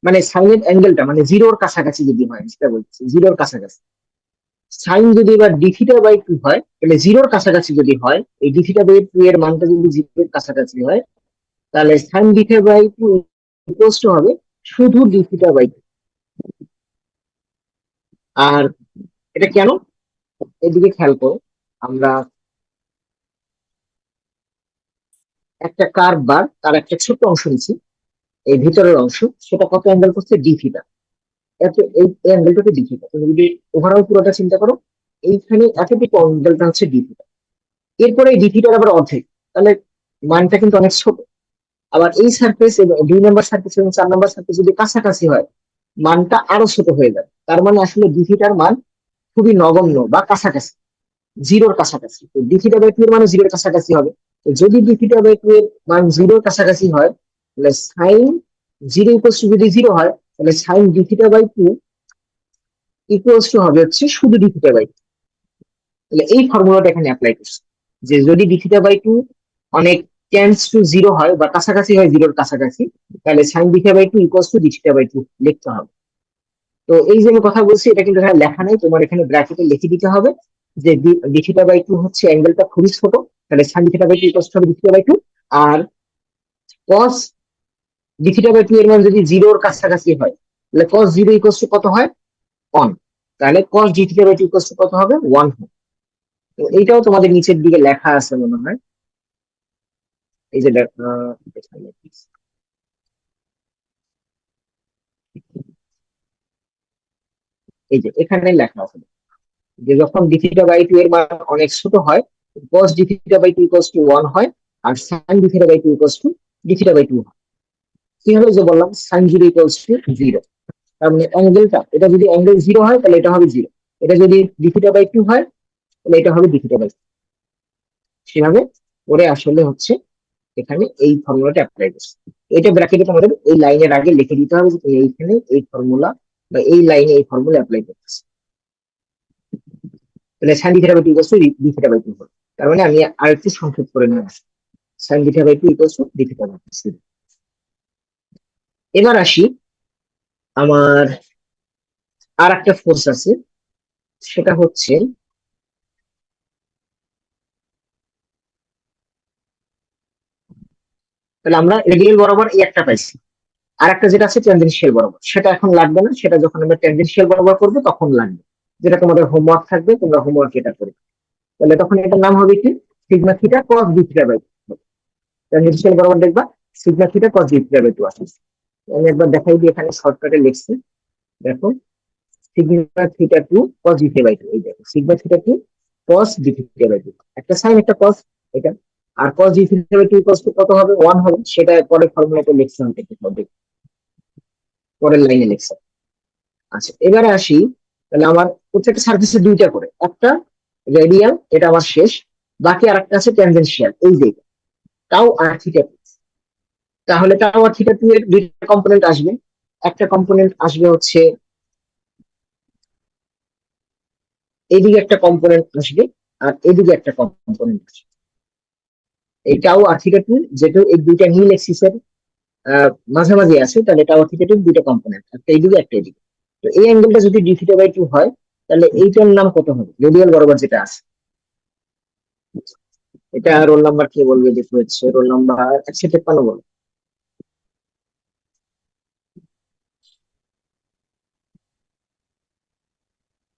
মানে সাইনের অ্যাঙ্গেলটা মানে জিরোর কাছাকাছি যদি হয়, সেটা বলছি জিরোর কাছাকাছি, সাইন যদি এবার ডি থিটা বাই টু হয় তাহলে জিরোর কাছাকাছি যদি হয়, এই ডি থিটা বাই টু এর মানটা যদি জিরোর কাছাকাছি হয় তাহলে sine D theta by two equals to হবে শুধু ডি থিটা বাই টু। আর এটা কেন? এদিকে খেয়াল করো, আমরা একটা কার্ভ বার তার একটা ছোট অংশ নিচ্ছি, এই ভিতরের অংশ, সেটা কত অ্যাঙ্গেল করছে? D theta. এত এই অ্যাঙ্গেলটাকে ডি থিটা। তুমি যদি ওভারঅল পুরোটা চিন্তা করো এইখানে এতটুকু অ্যাঙ্গেলটা হচ্ছে ডি থিটা। এরপরে এই ডি থিটার আবার অর্ধেক, তাহলে মানটা কিন্তু অনেক ছোট। আবার এই সারফেস এবং 2 নম্বর সারফেস এবং 4 নম্বর সারফেস যদি কাছাকাছি হয়, মানটা আরো ছোট হয়ে যাবে। তার মানে আসলে ডি থিটার মান খুবই নগণ্য বা কাছাকাছি, জিরোর কাছাকাছি। তো ডি থিটা বাই 2 এর মানে জিরোর কাছাকাছি হবে। তো যদি ডি থিটা বাই 2 এর মান জিরোর কাছাকাছি হয়, তাহলে সাইন জিরো ইকুয়ালস টু যদি জিরো হয়, তাহলে sine D theta by 2 equals to হবে হচ্ছে শুধু ডি থিটা বাই 2। তাহলে এই ফর্মুলাটা এখানে অ্যাপ্লাই করছে, যে যদি ডি থিটা বাই 2 অনেক টেন্স টু জিরো হয় বা কাছাকাছি হয় জিরোর কাছাকাছি, তাহলে sine D theta by 2 equals to d theta by 2 লিখতে হবে। তো এই যে আমি কথা বলছি এটা কিন্তু এখানে লেখা নেই, তোমার এখানে ব্র্যাকেটে লিখে দিতে হবে যে ডি থিটা বাই 2 হচ্ছে অ্যাঙ্গেলটা খুবই ছোট, তাহলে sine D theta by 2 equals to d theta by 2। আর cos ডি থিটা বাই 2 এর মান যদি জিরোর কাছাকাছি হয়, তাহলে cos 0 ইকুয়ালস টু কত হয় 1, তাহলে cos d theta by 2 equals to কত হবে 1 হবে। তো এইটাও তোমাদের নিচের দিকে লেখা আছে মনে হয়, এই যে এখানে এই যে এখানে লেখা আছে যে যখন ডি থিটা বাই 2 এর মান অনেক ছোট হয়, cos d theta by 2 equals to 1 হয়, আর sin d theta by 2 equals to d theta by 2 হয়। কি হলো যে বললাম sin 0 ইকুয়ালস টু 0। তার মানে অ্যাঙ্গেলটা, এটা যদি অ্যাঙ্গেল 0 হয় তাহলে এটা হবে 0, এটা যদি ডি থিটা বাই 2 হয় তাহলে এটা হবে ডি থিটা বাই 2। সেভাবে করে আসলে হচ্ছে এখানে এই ফর্মুলাটা অ্যাপ্লাই করছে। এটা ব্র্যাকেটে তোমাদের এই লাইনের আগে লিখে দিতে হবে যে তুমি এইখানে এই ফর্মুলা বা এই লাইনে এই ফর্মুলা অ্যাপ্লাই করতেছে। তাহলে sine D theta by 2 equals to d theta by 2 হবে। তার মানে আমি আরেকটু সংক্ষেপ করে নিয়ে আসি, sine D theta by 2 equals to d theta by 2। এবার আসি আমার আর একটা ফোর্স আছে, সেটা হচ্ছে তাহলে আমরা রেডিয়াল বরাবর এই একটা পাইছি, আর একটা যেটা আছে ট্যানজেনশিয়াল বরাবর, সেটা এখন লাগবে না, সেটা যখন আমরা ট্যানজেনশিয়াল বরাবর করবো তখন লাগবে, যেটা তোমাদের হোমওয়ার্ক থাকবে, তোমরা হোমওয়ার্ক এটা করবে। তাহলে তখন এটার নাম হবে কি sigma theta cos D theta by 2। Tangential বরাবর দেখবা sigma theta cos D theta by 2 আসছে। আমি একবার দেখাই দিই, এখানে শর্টকাটে লিখছি, দেখো sigma theta 2 cos D theta by 2, এই দেখো sigma theta 2 cos D theta by 2, একটা সাইন একটা কস এটা। আর cos D theta by 2 equals to কত হবে 1 হবে, সেটা পরে ফর্মুলাতে লিখছি আমি, পরের লাইনে লিখছি। আচ্ছা এবারে আসি, তাহলে আমার প্রত্যেকটা সার্ফেসে দুইটা করে, একটা রেডিয়াল এটা আমার শেষ, বাকি আরেকটা আছে ট্যানজেনশিয়াল, এই যে টাও আর থিটা 2। তাহলে টাও আর থিটা 2 এর দুইটা কম্পোনেন্ট আসবে, একটা কম্পোনেন্ট আসবে হচ্ছে এইদিকে একটা কম্পোনেন্ট আসবে, আর এদিকে একটা কম্পোনেন্ট আসবে। এই টাও আর থিটা 2 যেহেতু এই দুইটা নীল এক্সিসের মাঝামাঝি আছে, তাহলে টাও আর থিটা 2 দুইটা কম্পোনেন্ট, একটা এইদিকে একটা এদিকে। তো এই অ্যাঙ্গেলটা যদি ডি থিটা বাই 2 হয়, তাহলে এইটার নাম কত হবে রেডিয়াল বরাবর যেটা আছে। এটা রোল নাম্বার কে বলবে, দেখতে হচ্ছে রোল নাম্বার 153 বলো।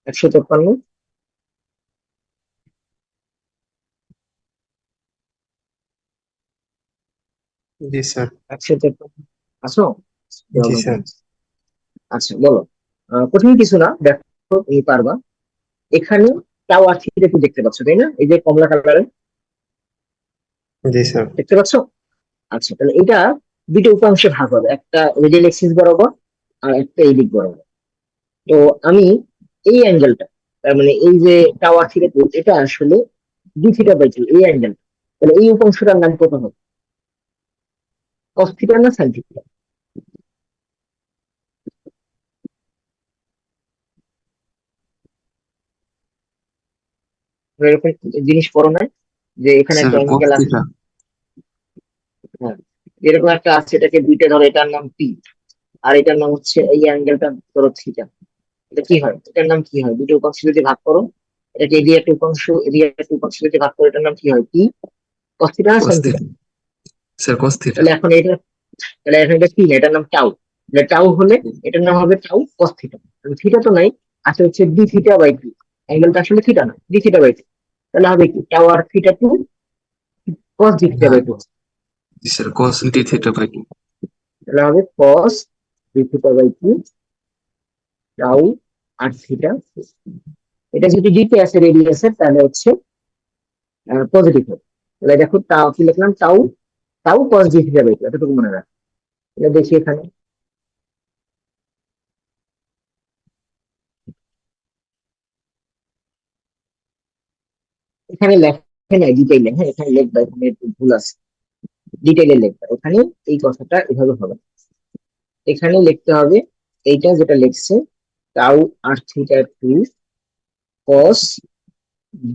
153। জি স্যার। 153 আছো? জি স্যার। আচ্ছা বলো, কঠিন কিছু না, দেখো তুমি পারবা। এখানে টাও আর থিটা 2 দেখতে পাচ্ছ তাই না, এই যে কমলা কালারের, জি স্যার। দেখতে পাচ্ছ? আচ্ছা তাহলে এটা দুইটা উপাংশে ভাগ হবে, একটা রেডিয়াল এক্সিস বরাবর আর একটা এই দিক বরাবর। তো আমি এই অ্যাঙ্গেলটা, তার মানে এই যে টাওয়ার থিটা 2 এটা আসলে ডি থিটা বাই 2 এই অ্যাঙ্গেল, তাহলে এই উপাংশটার নাম কত হবে, কস থিটা না সাইন থিটা? তোমরা এরকম জিনিস পড়ো না যে এখানে স্যার একটা কস অ্যাঙ্গেল আছে, থিটা। হ্যাঁ এরকম একটা আছে, এটাকে দুইটা ধরো, এটার নাম পি আর এটার নাম হচ্ছে এই অ্যাঙ্গেলটা ধরো থিটা। এটা কি হয়, এটার নাম কি হয়, দুটো উপাংশ যদি ভাগ করো, এটাকে এদিকে একটা উপাংশ এদিকে একটা উপাংশ যদি ভাগ করো, এটার নাম কি হয়, পি কস থিটা না কস sine theta? Theta. Sir cos theta. তাহলে এখন এটা, তাহলে এখন এটা কি না, এটার নাম টাউ, তাহলে টাউ হলে এটার নাম হবে টাউ কস থিটা। থিটা তো নাই, আছে হচ্ছে ডি থিটা বাই 2, অ্যাঙ্গেলটা আসলে থিটা না, ডি থিটা বাই 2, তাহলে হবে কি টাউ আর থিটা 2 কস ডি থিটা হ্যাঁ বাই 2, জি sir, cos D theta by 2। তাহলে হবে cos D theta by 2 tau R theta. এটা যদি ডিতে আছে রেডিয়াসের তাহলে হচ্ছে পজিটিভ হবে। তাহলে দেখো টাও কি লিখলাম, tau tau cos D theta by two, এতটুকু মনে রাখ। এটা দেখি এখানে এখানে লেখে নাই ডিটেইলে, হ্যাঁ এখানে লিখবা, এখানে একটু ভুল আছে, ডিটেইলে লিখবা। এখানে এই কথাটা এভাবে হবে, এখানে লিখতে হবে এইটা যেটা লিখছে tau R theta two cos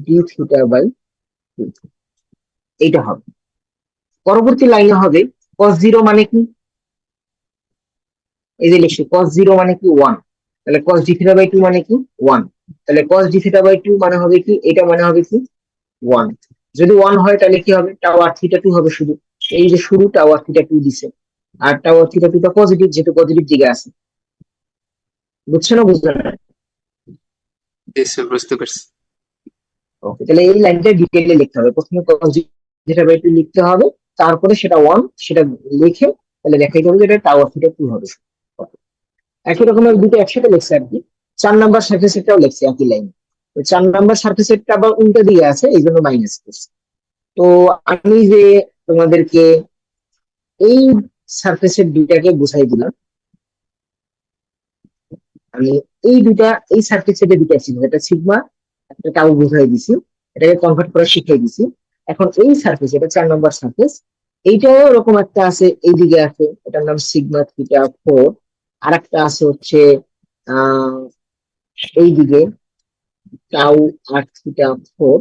D theta by two, এইটা হবে। পরবর্তী লাইনে হবে কস জিরো মানে কি, এই যে লিখছি কস জিরো মানে কি 1, তাহলে কস ডি থিটা বাই টু মানে কি 1, তাহলে কস ডি থিটা বাই টু মানে হবে কি, এটা মানে হবে কি 1। যদি 1 হয় তাহলে কি হবে, টাও আর থিটা টু হবে শুধু, এই যে শুরু টাও আর থিটা টু দিছে, আর টাও আর থিটা টু টা পজিটিভ, যেহেতু পজিটিভ দিকে আছে। বুঝছো না বুঝলে না? জি স্যার, বুঝতে পারছি। ওকে, তাহলে এই লাইনটা ডিটেইলে লিখতে হবে, প্রথমে cos যেটা বাই টু লিখতে হবে, তারপরে সেটা 1 সেটা লিখে তাহলে দেখাইতে হবে যে এটা টাও আর থিটা টু হবে। একই রকমের দুটো একসাথে লিখছে আর কি। 4 নাম্বার সারফেস এটাও লিখছে একই লাইন, তো 4 নাম্বার সারফেস এটা আবার উল্টো দিকে আছে, এই জন্য মাইনাস করছে। তো আমি যে তোমাদেরকে এই সারফেসের দুইটাকে বুঝাই দিলাম, আমি এই দুইটা এই সারফেসের যে দুইটা ছিল, এটা সিগমা একটা টাও বুঝাই দিছি, এটাকে কনভার্ট করে শিখিয়ে দিছি। এখন এই সারফেস, এটা 4 নম্বর সারফেস, এইটাও এরকম একটা আছে এই দিকে আছে, এটার নাম সিগমা থিটা 4, আর একটা আছে হচ্ছে আহ এই দিকে টাউ আর থিটা 4।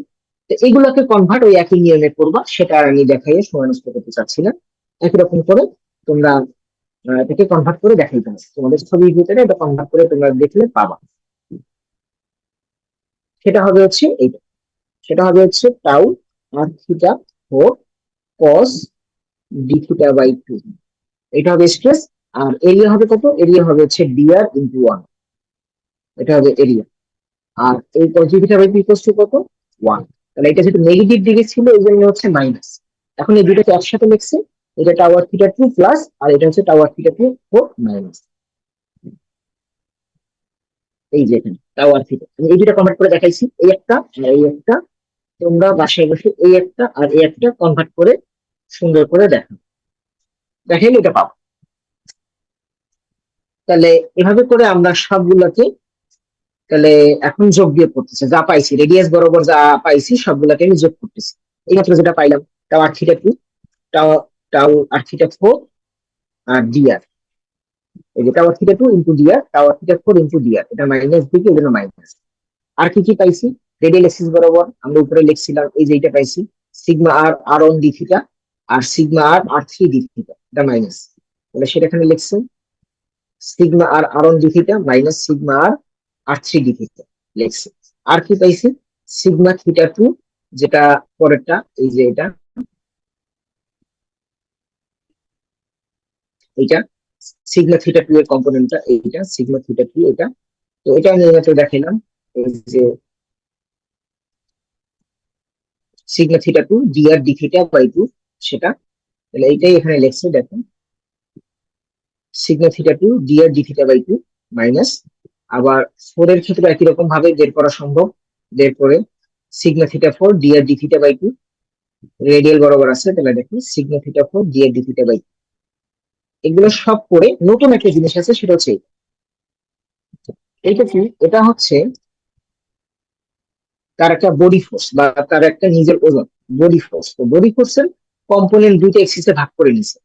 তো এগুলোকে কনভার্ট ওই একই নিয়মে করবা, সেটা আর আমি দেখাইয়ে সময় নষ্ট করতে চাচ্ছি না। একই রকম করে তোমরা এটাকে কনভার্ট করে দেখাইতে হবে, তোমাদের ছবির ভিতরে এটা কনভার্ট করে তোমরা দেখলে পাবা। সেটা হবে হচ্ছে এইটা, সেটা হবে হচ্ছে tau R theta 4 cos D theta by two, এটা হবে স্ট্রেস। আর এরিয়া হবে কত, এরিয়া হবে হচ্ছে ডিআর ইন্টু 1, এটা হবে এরিয়া। আর এই cos D theta by two equals to কত 1, তাহলে এটা যেহেতু নেগেটিভ দিকে ছিল এই জন্য হচ্ছে মাইনাস। এখন এই দুটোকে একসাথে লিখছে, এটা টাওয়ার থিটা 2 প্লাস, আর এটা হচ্ছে টাওয়ার থিটা 2 4 মাইনাস, এই যে এখানে টাওয়ার থিটা। আমি এই দুটো কনভার্ট করে দেখাইছি, এই একটা আর এই একটা, তোমরা বাসায় বসে এই একটা আর এই একটা কনভার্ট করে সুন্দর করে দেখো, দেখাইলে এটা পাবো। তাহলে এভাবে করে আমরা সবগুলোকে তাহলে এখন যোগ বিয়োগ করতেছি, যা পাইছি রেডিয়াস বরাবর যা পাইছি সবগুলোকে আমি যোগ করতেছি। এইমাত্র যেটা পাইলাম টাও আর থিটা 2, টাও টাও আর থিটা 4 আর ডিআর, এই যে টাও আর থিটা 2 ইনটু ডিআর, টাও আর থিটা 4 ইনটু ডিআর, এটা মাইনাস দিকে, এজন্য মাইনাস। আর কি কি পাইছি, রেডিয়াল এক্সিস বরাবর আমরা উপরে লিখছিলাম এই যে এটা পাইছি sigma r r one d theta, আর sigma r r three d theta, এটা মাইনাস, তাহলে সেটা এখানে লিখছেন sigma r r one d theta minus sigma r r three d theta লিখছে। আর কি পাইছি, সিগমা থিটা 2, যেটা পরেরটা এই যে এটা, এইটা সিগমা থিটা 2 এর কম্পোনেন্টটা, এইটা সিগমা থিটা 2 এটা। তো এটা আমি এইমাত্র দেখাইলাম, এই যে sigma theta 2 dr d theta by 2 সেটা, তাহলে এইটাই এখানে লিখছে দেখুন, sigma theta 2 dr d theta by 2 minus, আবার 4 এর ক্ষেত্রে একই রকম ভাবে বের করা সম্ভব, বের করে sigma theta 4 dr d theta by 2, radial বরাবর আছে, তাহলে দেখুন sigma theta 4 dr d theta by 2। এগুলো সব করে নতুন একটা জিনিস আছে, সেটা হচ্ছে এইটা কি, এটা হচ্ছে তার একটা বডি ফোর্স বা তার একটা নিজের ওজন, বডি ফোর্স। তো বডি ফোর্সের কম্পোনেন্ট দুইটা এক্সিসে ভাগ করে নিছে,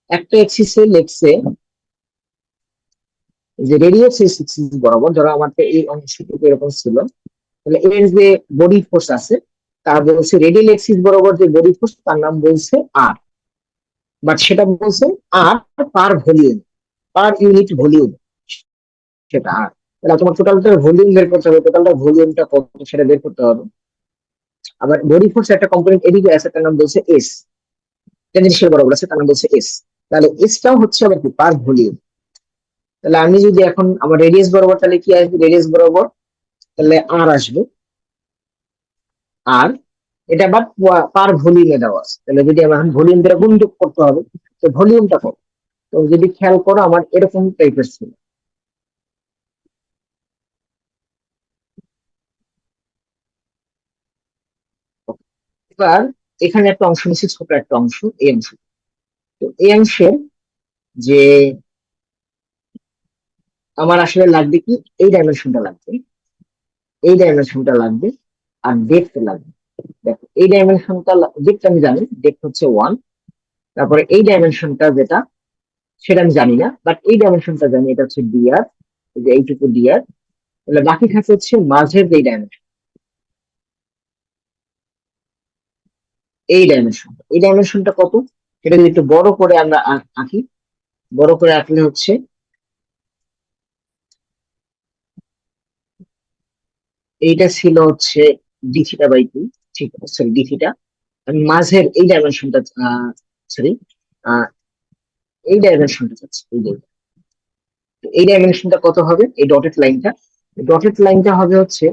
একটা এক্সিসে লেখছে যে রেডিয়াস এক্সিস বরাবর, ধরো আমার তো এই অংশটুকু এরকম ছিল, তাহলে এর যে বডি ফোর্স আছে তা বলছে রেডিয়াল এক্সিস বরাবর যে বডি ফোর্স তার নাম বলছে আর, বাট সেটা বলছে আর পার ভলিউম, পার ইউনিট ভলিউম, সেটা আর। তাহলে তোমার টোটালটার ভলিউম বের করতে হবে, টোটালটার ভলিউমটা কত সেটা বের করতে হবে। আবার বডি ফোর্স একটা কম্পোনেন্ট এদিকে আছে, তার নাম বলছে এস, টেনজেনশিয়াল বরাবর আছে, তার নাম বলছে এস। তাহলে এসটাও হচ্ছে আবার কি পার ভলিউম। তাহলে আমি যদি এখন আমার রেডিয়াস বরাবর, তাহলে কি আসবে রেডিয়াস বরাবর, তাহলে আর আসবে, আর এটা আবার পার ভলিউমে দেওয়া আছে। তাহলে যদি আমার ভলিউম দ্বারা গুণ করতে হবে, তো ভলিউমটা কত, তো যদি খেয়াল করো আমার এরকম টাইপের ছিল, এবার এখানে একটা অংশ নিচ্ছে, ছোট একটা অংশ, এই অংশ। তো এই অংশের যে আমার আসলে লাগবে কি, এই ডাইমেনশনটা লাগবে, এই ডাইমেনশনটা লাগবে, আর ডেপথ লাগবে। দেখো এই ডাইমেনশনটা, ডেপথ আমি জানি, ডেপথ হচ্ছে 1। তারপরে এই ডাইমেনশনটা যেটা, সেটা আমি জানি না, বাট এই ডাইমেনশনটা জানি, এটা হচ্ছে ডিআর, এই যে এইটুকু ডিআর। তাহলে বাকি থাকে হচ্ছে মাঝের যে ডাইমেনশন, এই ডাইমেনশনটা। এই ডাইমেনশনটা কত, সেটা যদি একটু বড় করে আমরা আঁকি, বড় করে আঁকলে হচ্ছে এইটা ছিল হচ্ছে ডি থিটা বাই 2, ঠিক আছে, সরি ডি থিটা। আমি মাঝের এই ডাইমেনশনটা, সরি এই ডাইমেনশনটা চাচ্ছি, এই ডাইমেনশনটা কত হবে, এই ডটেড লাইনটা, ডটেড লাইনটা হবে হচ্ছে,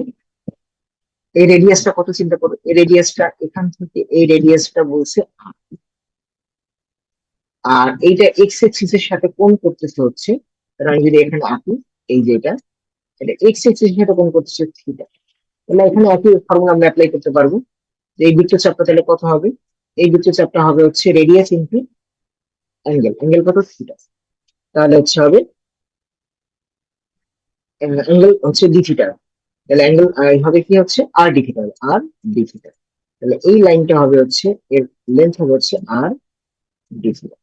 এই রেডিয়াসটা কত চিন্তা করো, এই রেডিয়াসটা এখান থেকে এই রেডিয়াসটা বলছে r, আর এইটা এক্স এক্সিস এর সাথে কোণ করতেছে হচ্ছে, তাহলে আমি যদি এখানে আঁকি, এই যে এটা এক্স এক্সিস এর সাথে কোণ করতেছে থিটা। তাহলে এখানে একই ফর্মুলা আমরা অ্যাপ্লাই করতে পারবো, যে এই বৃত্তচাপটা তাহলে কত হবে, এই বৃত্তচাপটা হবে হচ্ছে রেডিয়াস ইনটু অ্যাঙ্গেল, অ্যাঙ্গেল কত থিটা, তাহলে হচ্ছে হবে অ্যাঙ্গেল হচ্ছে ডি থিটা। তাহলে অ্যাঙ্গেল হবে কি হচ্ছে আর ডি থিটা, আর ডি থিটা। তাহলে এই লাইনটা হবে হচ্ছে, এর লেন্থ হবে হচ্ছে আর ডি থিটা।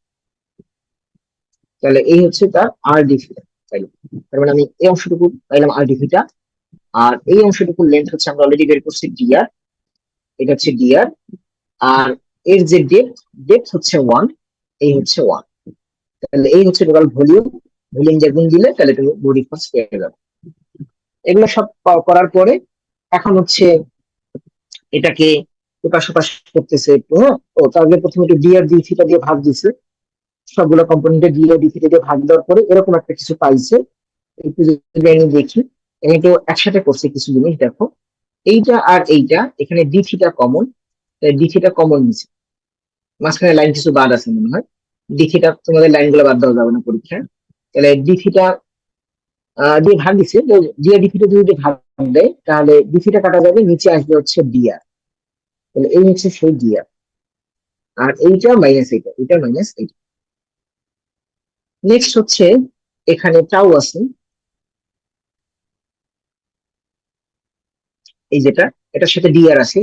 তাহলে এই হচ্ছে তার আর ডি থিটা। তার মানে আমি এই অংশটুকু পাইলাম আর ডি থিটা, আর এই অংশটুকুর লেন্থ হচ্ছে আমরা অলরেডি বের করছি ডিআর, এটা হচ্ছে ডিআর, আর এর যে ডেপথ, ডেপথ হচ্ছে 1, এই হচ্ছে 1। তাহলে এই হচ্ছে টোটাল ভলিউম, ভলিউম দিয়ে গুণ দিলে তাহলে তুমি বডি ফোর্স পেয়ে যাবে। এগুলো সব করার পরে এখন হচ্ছে এটাকে প্রকাশ করতেছে একটু, হ্যাঁ। ও তাহলে প্রথমে একটু ডিআর ডি থিটা দিয়ে ভাগ দিছে, সবগুলো কম্পোনেন্টে ডিআর ডি থিটা দিয়ে ভাগ দেওয়ার পরে এরকম একটা কিছু পাইছে। একটু যদি আমি দেখি, এখানে তো একসাথে করছে কিছু জিনিস, দেখো এইটা আর এইটা, এখানে D theta common, D theta common নিচ্ছে, মাঝখানে লাইন কিছু বাদ আছে মনে হয়, ডি থিটা, তোমাদের লাইনগুলো বাদ দেওয়া যাবে না পরীক্ষায়। তাহলে ডি থিটা দিয়ে ভাগ দিচ্ছে, ডিআর ডি থিটা যদি ভাগ দেয় তাহলে ডি থিটা কাটা যাবে, নিচে আসবে হচ্ছে ডিআর। তাহলে এই হচ্ছে সেই ডিআর, আর এইটা মাইনাস এইটা, এটা মাইনাস এইটা। নেক্সট হচ্ছে এখানে টাউ আছে, এই যেটা, এটার সাথে ডিআর আছে।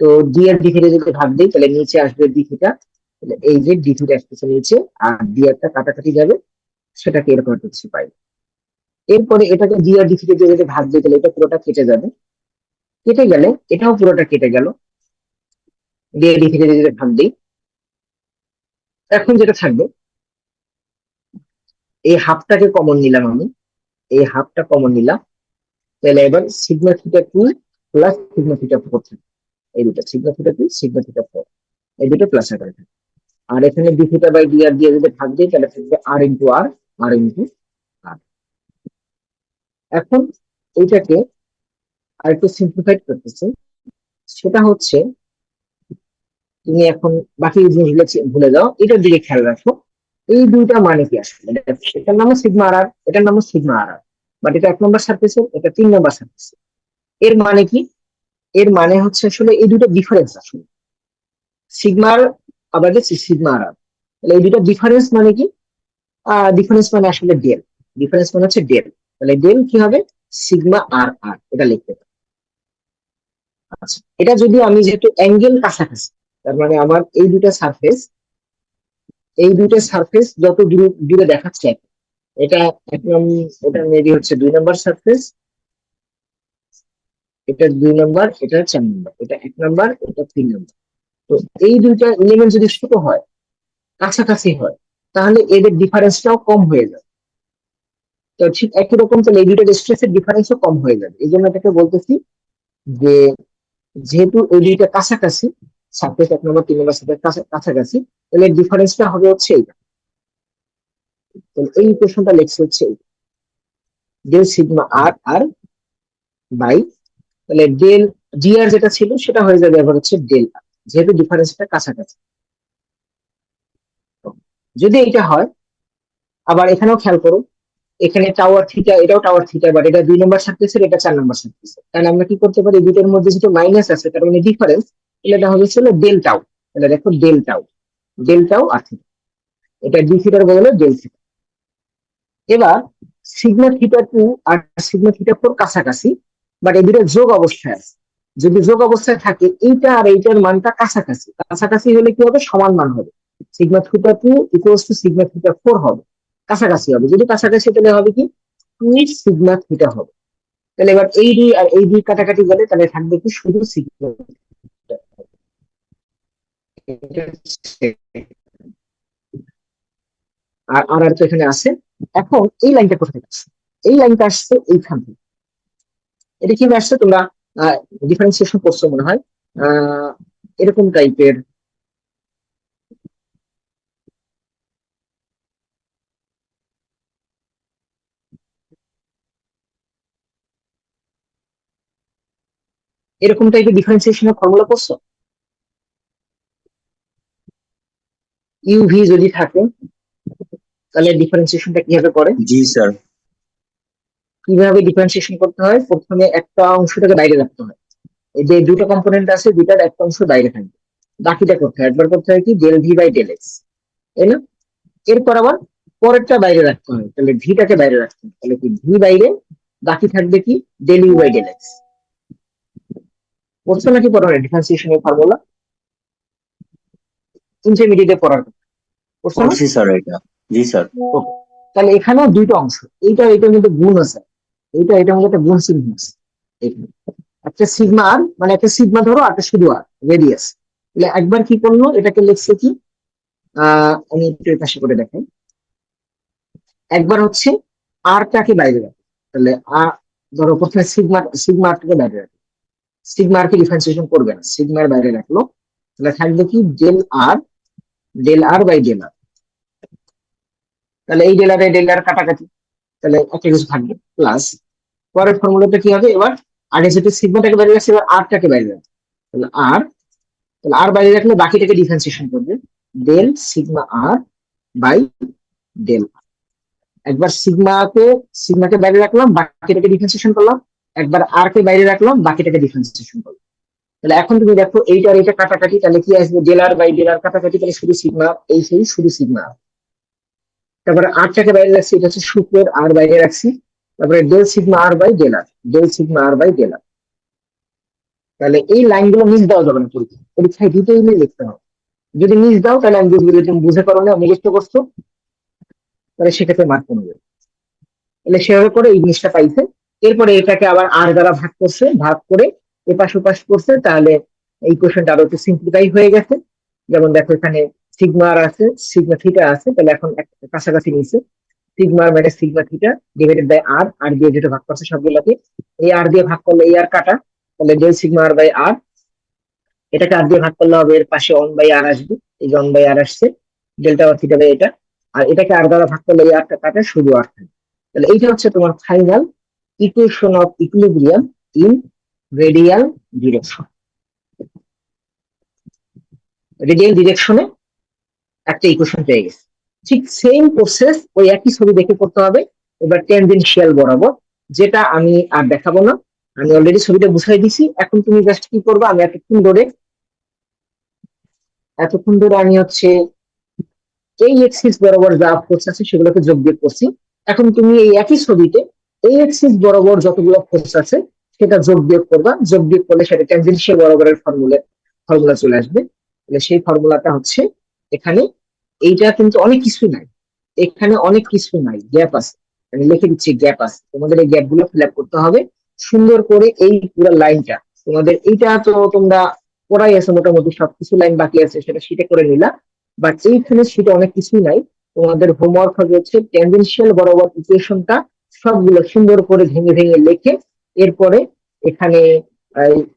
তো ডিআর ডি থিটা যদি ভাগ দিই তাহলে নিচে আসবে ডি থিটা, তাহলে এই যে ডি থিটা আসতেছে নিচে, আর ডিআরটা কাটাকাটি যাবে, সেটাকে এরকম একটা কিছু পাই। এরপরে এটাকে ডিআর ডি থিটা দিয়ে যদি ভাগ দিই তাহলে এটা পুরোটা কেটে যাবে, কেটে গেলে এটাও পুরোটা কেটে গেল, ডিআর ডি থিটা দিয়ে যদি ভাগ দিই, এখন যেটা থাকবে, এই হাফটাকে কমন নিলাম আমি, এই হাফটা কমন নিলাম, তাহলে এবার sigma theta 2 plus sigma theta 4 থাকে, এই দুটো সিগমা থিটা 2 সিগমা থিটা 4, এই দুটো প্লাস আকারে থাকে। আর এখানে ডি থিটা বাই ডিআর দিয়ে যদি ভাগ দিই তাহলে থাকবে আর ইন্টু আর, আর ইন্টু আর। এখন এইটাকে আরেকটু সিম্পলিফাইড করতেছে, সেটা হচ্ছে তুমি এখন বাকি জিনিসগুলো ভুলে যাও, এটার দিকে খেয়াল রাখো, এই দুইটা মানে কি আসলে, এটার নাম সিগমা আর, এটার নাম সিগমা আর, বাট এটা 1 নম্বর সারফেসের, এটা 3 নম্বর সারফেস। এর মানে কি, এর মানে হচ্ছে আসলে এই দুটো ডিফারেন্স আসলে সিগমার, আবার যে সিগমা আর, তাহলে এই দুটো ডিফারেন্স মানে কি, ডিফারেন্স মানে আসলে ডেল, ডিফারেন্স মানে হচ্ছে ডেল। তাহলে ডেল কি হবে, সিগমা আর আর, এটা লিখতে পারি। আচ্ছা, এটা যদি আমি যেহেতু অ্যাঙ্গেল কাছাকাছি, তার মানে আমার এই দুটো সারফেস, এই দুটো সারফেস যত দূরে দেখাচ্ছে, এটা একদম, এটা মেবি হচ্ছে 2 নম্বর সারফেস, এটা 2 নম্বর, এটা 4 নম্বর, এটা 1 নম্বর, এটা 3 নম্বর। তো এই দুইটা এলিমেন্ট যদি ছোট হয়, কাছাকাছি হয়, তাহলে এদের ডিফারেন্সটাও কম হয়ে যাবে। তো ঠিক একই রকম তাহলে এই দুইটা স্ট্রেসের ডিফারেন্সও কম হয়ে যাবে, এই জন্য এটাকে বলতেছি যে যেহেতু এই দুইটা কাছাকাছি, সারফেস 1 নম্বর 3 নম্বর সারফেস কাছাকাছি, তাহলে ডিফারেন্সটা হবে হচ্ছে এইটা। তাহলে এই ইকুয়েশনটা লেখছে হচ্ছে del sigma r r by, তাহলে ডেল ডিআর যেটা ছিল সেটা হয়ে যাবে এবার হচ্ছে ডেল আর, যেহেতু ডিফারেন্সটা কাছাকাছি। যদি এটা হয়, আবার এখানেও খেয়াল করো, এখানে টাওয়ার থিটা, এটাও টাওয়ার থিটা, বাট এটা 2 নম্বর সারফেসের, এটা 4 নম্বর সারফেসের। তাহলে আমরা কি করতে পারি, দুটোর মধ্যে যেটা মাইনাস আছে তার মানে ডিফারেন্স, তাহলে এটা হবে ছিল ডেল টাউ। তাহলে দেখো ডেল টাউ আর থিটা, এটা ডি থিটার বদলে ডেল থিটা। এবার সিগমা থিটা টু আর সিগমা থিটা ফোর কাছাকাছি, বাট এই দুটো যোগ অবস্থায় আছে। যদি যোগ অবস্থায় থাকে এইটা আর এইটার মানটা কাছাকাছি, কাছাকাছি হলে কি হবে, সমান মান হবে। Sigma theta two equals to sigma theta four হবে, কাছাকাছি হবে। যদি কাছাকাছি তাহলে হবে কি, টু সিগমা থিটা হবে। তাহলে এবার এই দুই আর এই দুই কাটাকাটি গেলে তাহলে থাকবে কি, শুধু সিগমা থিটা। আর আর আর তো এখানে আছে। এখন এই লাইনটা কোথা থেকে আসছে? এই লাইনটা আসছে এইখান থেকে। এটা কি আসছে, তোমরা ডিফারেন্সিয়েশন করছো মনে হয়, আহ এরকম টাইপের। এরকম টাইপের ডিফারেন্সিয়েশনের ফর্মুলা করছো? ইউভি যদি থাকে তাহলে ডিফারেন্সিয়েশনটা কিভাবে করে? জি স্যার। কিভাবে ডিফারেন্সিয়েশন করতে হয়? প্রথমে একটা অংশটাকে বাইরে রাখতে হয়। এই যে দুটো কম্পোনেন্ট আছে, দুটার একটা অংশ বাইরে থাকবে, বাকিটা করতে হয়, একবার করতে হয় কি, del v by del x, তাই না? এরপর আবার পরেরটা বাইরে রাখতে হয়, তাহলে ভিটাকে বাইরে রাখতে হয়, তাহলে কি ভি বাইরে, বাকি থাকবে কি, del u by del x. পড়ছো নাকি পড়ো না ডিফারেন্সিয়েশনের ফর্মুলা? ইন্টারমিডিয়েটে পড়ার কথা, পড়ছো না? পড়ছি স্যার এটা। জি স্যার। Okay. তাহলে এখানেও দুইটা অংশ, এইটা এটার মধ্যে গুণ আছে, এইটা এটার মধ্যে একটা গুণ চিহ্ন আছে এখানে। একটা সিগমা আর, মানে একটা সিগমা ধরো আর একটা শুধু আর রেডিয়াস। তাহলে একবার কি করলো, এটাকে লিখছে কি, আমি একটু এর পাশে করে দেখাই। একবার হচ্ছে আরটাকে বাইরে রাখো, তাহলে আর ধরো প্রথমে সিগমা সিগমা আরটাকে বাইরে রাখো, সিগমা আর কে ডিফারেন্সিয়েশন করবে না, সিগমার বাইরে রাখলো। তাহলে থাকবে কি, del R by del R. তাহলে এই ডেল আর কাটাকাটি, তাহলে একটা কিছু থাকবে প্লাস। পরের ফর্মুলাটা কি হবে এবার, আগে যেটা সিগমাটাকে বাইরে রাখছে এবার আরটাকে বাইরে রাখবে। তাহলে আর বাইরে রাখলে বাকিটাকে ডিফারেন্সিয়েশন করবে, del sigma R by del. একবার সিগমাকে বাইরে রাখলাম, বাকিটাকে ডিফারেন্সিয়েশন করলাম। একবার আর কে বাইরে রাখলাম, বাকিটাকে ডিফারেন্সিয়েশন করলাম। তাহলে এখন তুমি দেখো এইটা আর এটা কাটাকাটি, তাহলে কি আসবে, ডেল আর বাই ডেল আর কাটাকাটি, তাহলে শুধু সিগমা, এই সেই শুধু সিগমা। তারপরে আরটাকে বাইরে রাখছি, এটা হচ্ছে শুক্রের আর বাইরে রাখছি। তারপরে del sigma R by del R, del sigma R by del R. তাহলে এই লাইনগুলো মিস দেওয়া যাবে না, পরীক্ষায় ডিটেইলে লিখতে হবে। যদি মিস দাও তাহলে আমি বুঝবো যে তুমি বুঝে পারো না, মুখস্থ করছো, তাহলে সেক্ষেত্রে মার্ক কমে যাবে। তাহলে সেভাবে করে এই জিনিসটা পাইছে। এরপরে এটাকে আবার আর দ্বারা ভাগ করছে, ভাগ করে এপাশ ওপাশ করছে, তাহলে এই কোশ্চেনটা আরো একটু সিম্পলিফাই হয়ে গেছে। যেমন দেখো এখানে সিগমা আর আছে, সিগমা থিটা আছে, তাহলে এখন কাছাকাছি নিয়েছে, sigma minus sigma theta divided by R, R দিয়ে যেটা ভাগ করছে সবগুলোকে, এই আর দিয়ে ভাগ করলে এই আর কাটা, তাহলে ডেল সিগমা আর বাই আর। এটাকে আর দিয়ে ভাগ করলে হবে, এর পাশে ওয়ান বাই আর আসবে, এই যে ওয়ান বাই আর আসছে, ডেল্টা আর থিটা বাই এটা। আর এটাকে আর দ্বারা ভাগ করলে এই আরটা কাটা, শুধু আর থাকবে। তাহলে এইটা হচ্ছে তোমার final equation of equilibrium in radial direction. Radial ডিরেকশনে একটা ইকুয়েশন পেয়ে গেছে। ঠিক সেম প্রসেস ওই একই ছবি দেখে করতে হবে, এবার টেনজেনশিয়াল বরাবর, যেটা আমি আর দেখাবো না, আমি অলরেডি ছবিটা বুঝাই দিছি। এখন তুমি জাস্ট কি করবে, আমি এতক্ষণ ধরে আমি হচ্ছে এই এক্সিস বরাবর যা ফোর্স আছে সেগুলোকে যোগ বিয়োগ করছি। এখন তুমি এই একই ছবিতে এই এক্সিস বরাবর যতগুলো ফোর্স আছে সেটা যোগ বিয়োগ করবা, যোগ বিয়োগ করলে সেটা ট্যানজেনশিয়াল বরাবরের ফর্মুলা চলে আসবে। তাহলে সেই ফর্মুলাটা হচ্ছে এখানে, এইটা কিন্তু অনেক কিছু নাই, এখানে অনেক কিছু নাই, গ্যাপ আছে, আমি লিখে দিচ্ছি গ্যাপ আছে, তোমাদের এই গ্যাপ গুলো ফিল আপ করতে হবে সুন্দর করে। এই পুরো লাইনটা তোমাদের, এইটা তো তোমরা পড়াই আছে মোটামুটি, সবকিছু লাইন বাকি আছে সেটা শীটে করে নিলা, বাট এইখানে শীটে অনেক কিছুই নাই। তোমাদের হোমওয়ার্ক হবে হচ্ছে ট্যানজেনশিয়াল বরাবর ইকুয়েশনটা সবগুলো সুন্দর করে ভেঙে ভেঙে লিখে, এরপরে এখানে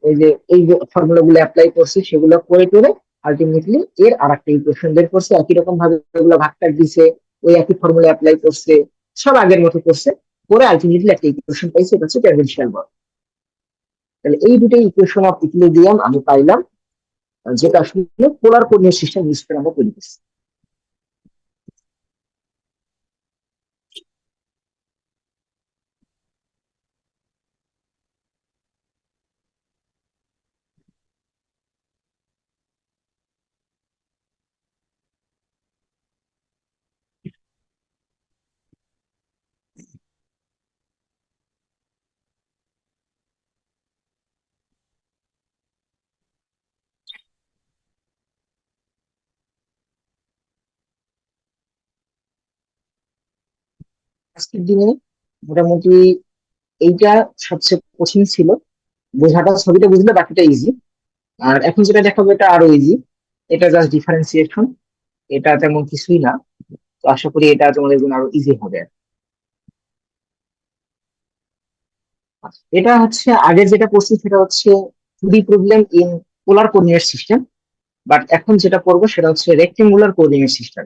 এই যে এই ফর্মুলা গুলো অ্যাপ্লাই করছি সেগুলো করে করে আলটিমেটলি এর আর একটা ইকুয়েশন বের করছে, একই রকম ভাবে এগুলো ভাগটাগ দিছে, ওই একই ফর্মুলা অ্যাপ্লাই করছে, সব আগের মতো করছে, করে আলটিমেটলি একটা ইকুয়েশন পাইছে, এটা হচ্ছে ট্যানজেনশিয়াল বল। তাহলে এই দুটো ইকুয়েশন অফ ইকুইলিব্রিয়াম আমি পাইলাম, যেটা আসলে পোলার কোঅর্ডিনেট সিস্টেম ইউজ করে আমরা তৈরি করছি। আজকের দিনে মোটামুটি এইটা সবচেয়ে কঠিন ছিল, বোঝাটা ছবিটা বুঝলে বাকিটা ইজি। আর এখন যেটা দেখাবো এটা আরো ইজি, এটা জাস্ট ডিফারেন্সিয়েশন, এটা তেমন কিছুই না। তো আশা করি এটা তোমাদের জন্য আরো ইজি হবে। আচ্ছা, এটা হচ্ছে আগে যেটা করছি সেটা হচ্ছে 2D problem in polar coordinate system, but এখন যেটা করবো সেটা হচ্ছে রেক্টেঙ্গুলার কোঅর্ডিনেট সিস্টেম।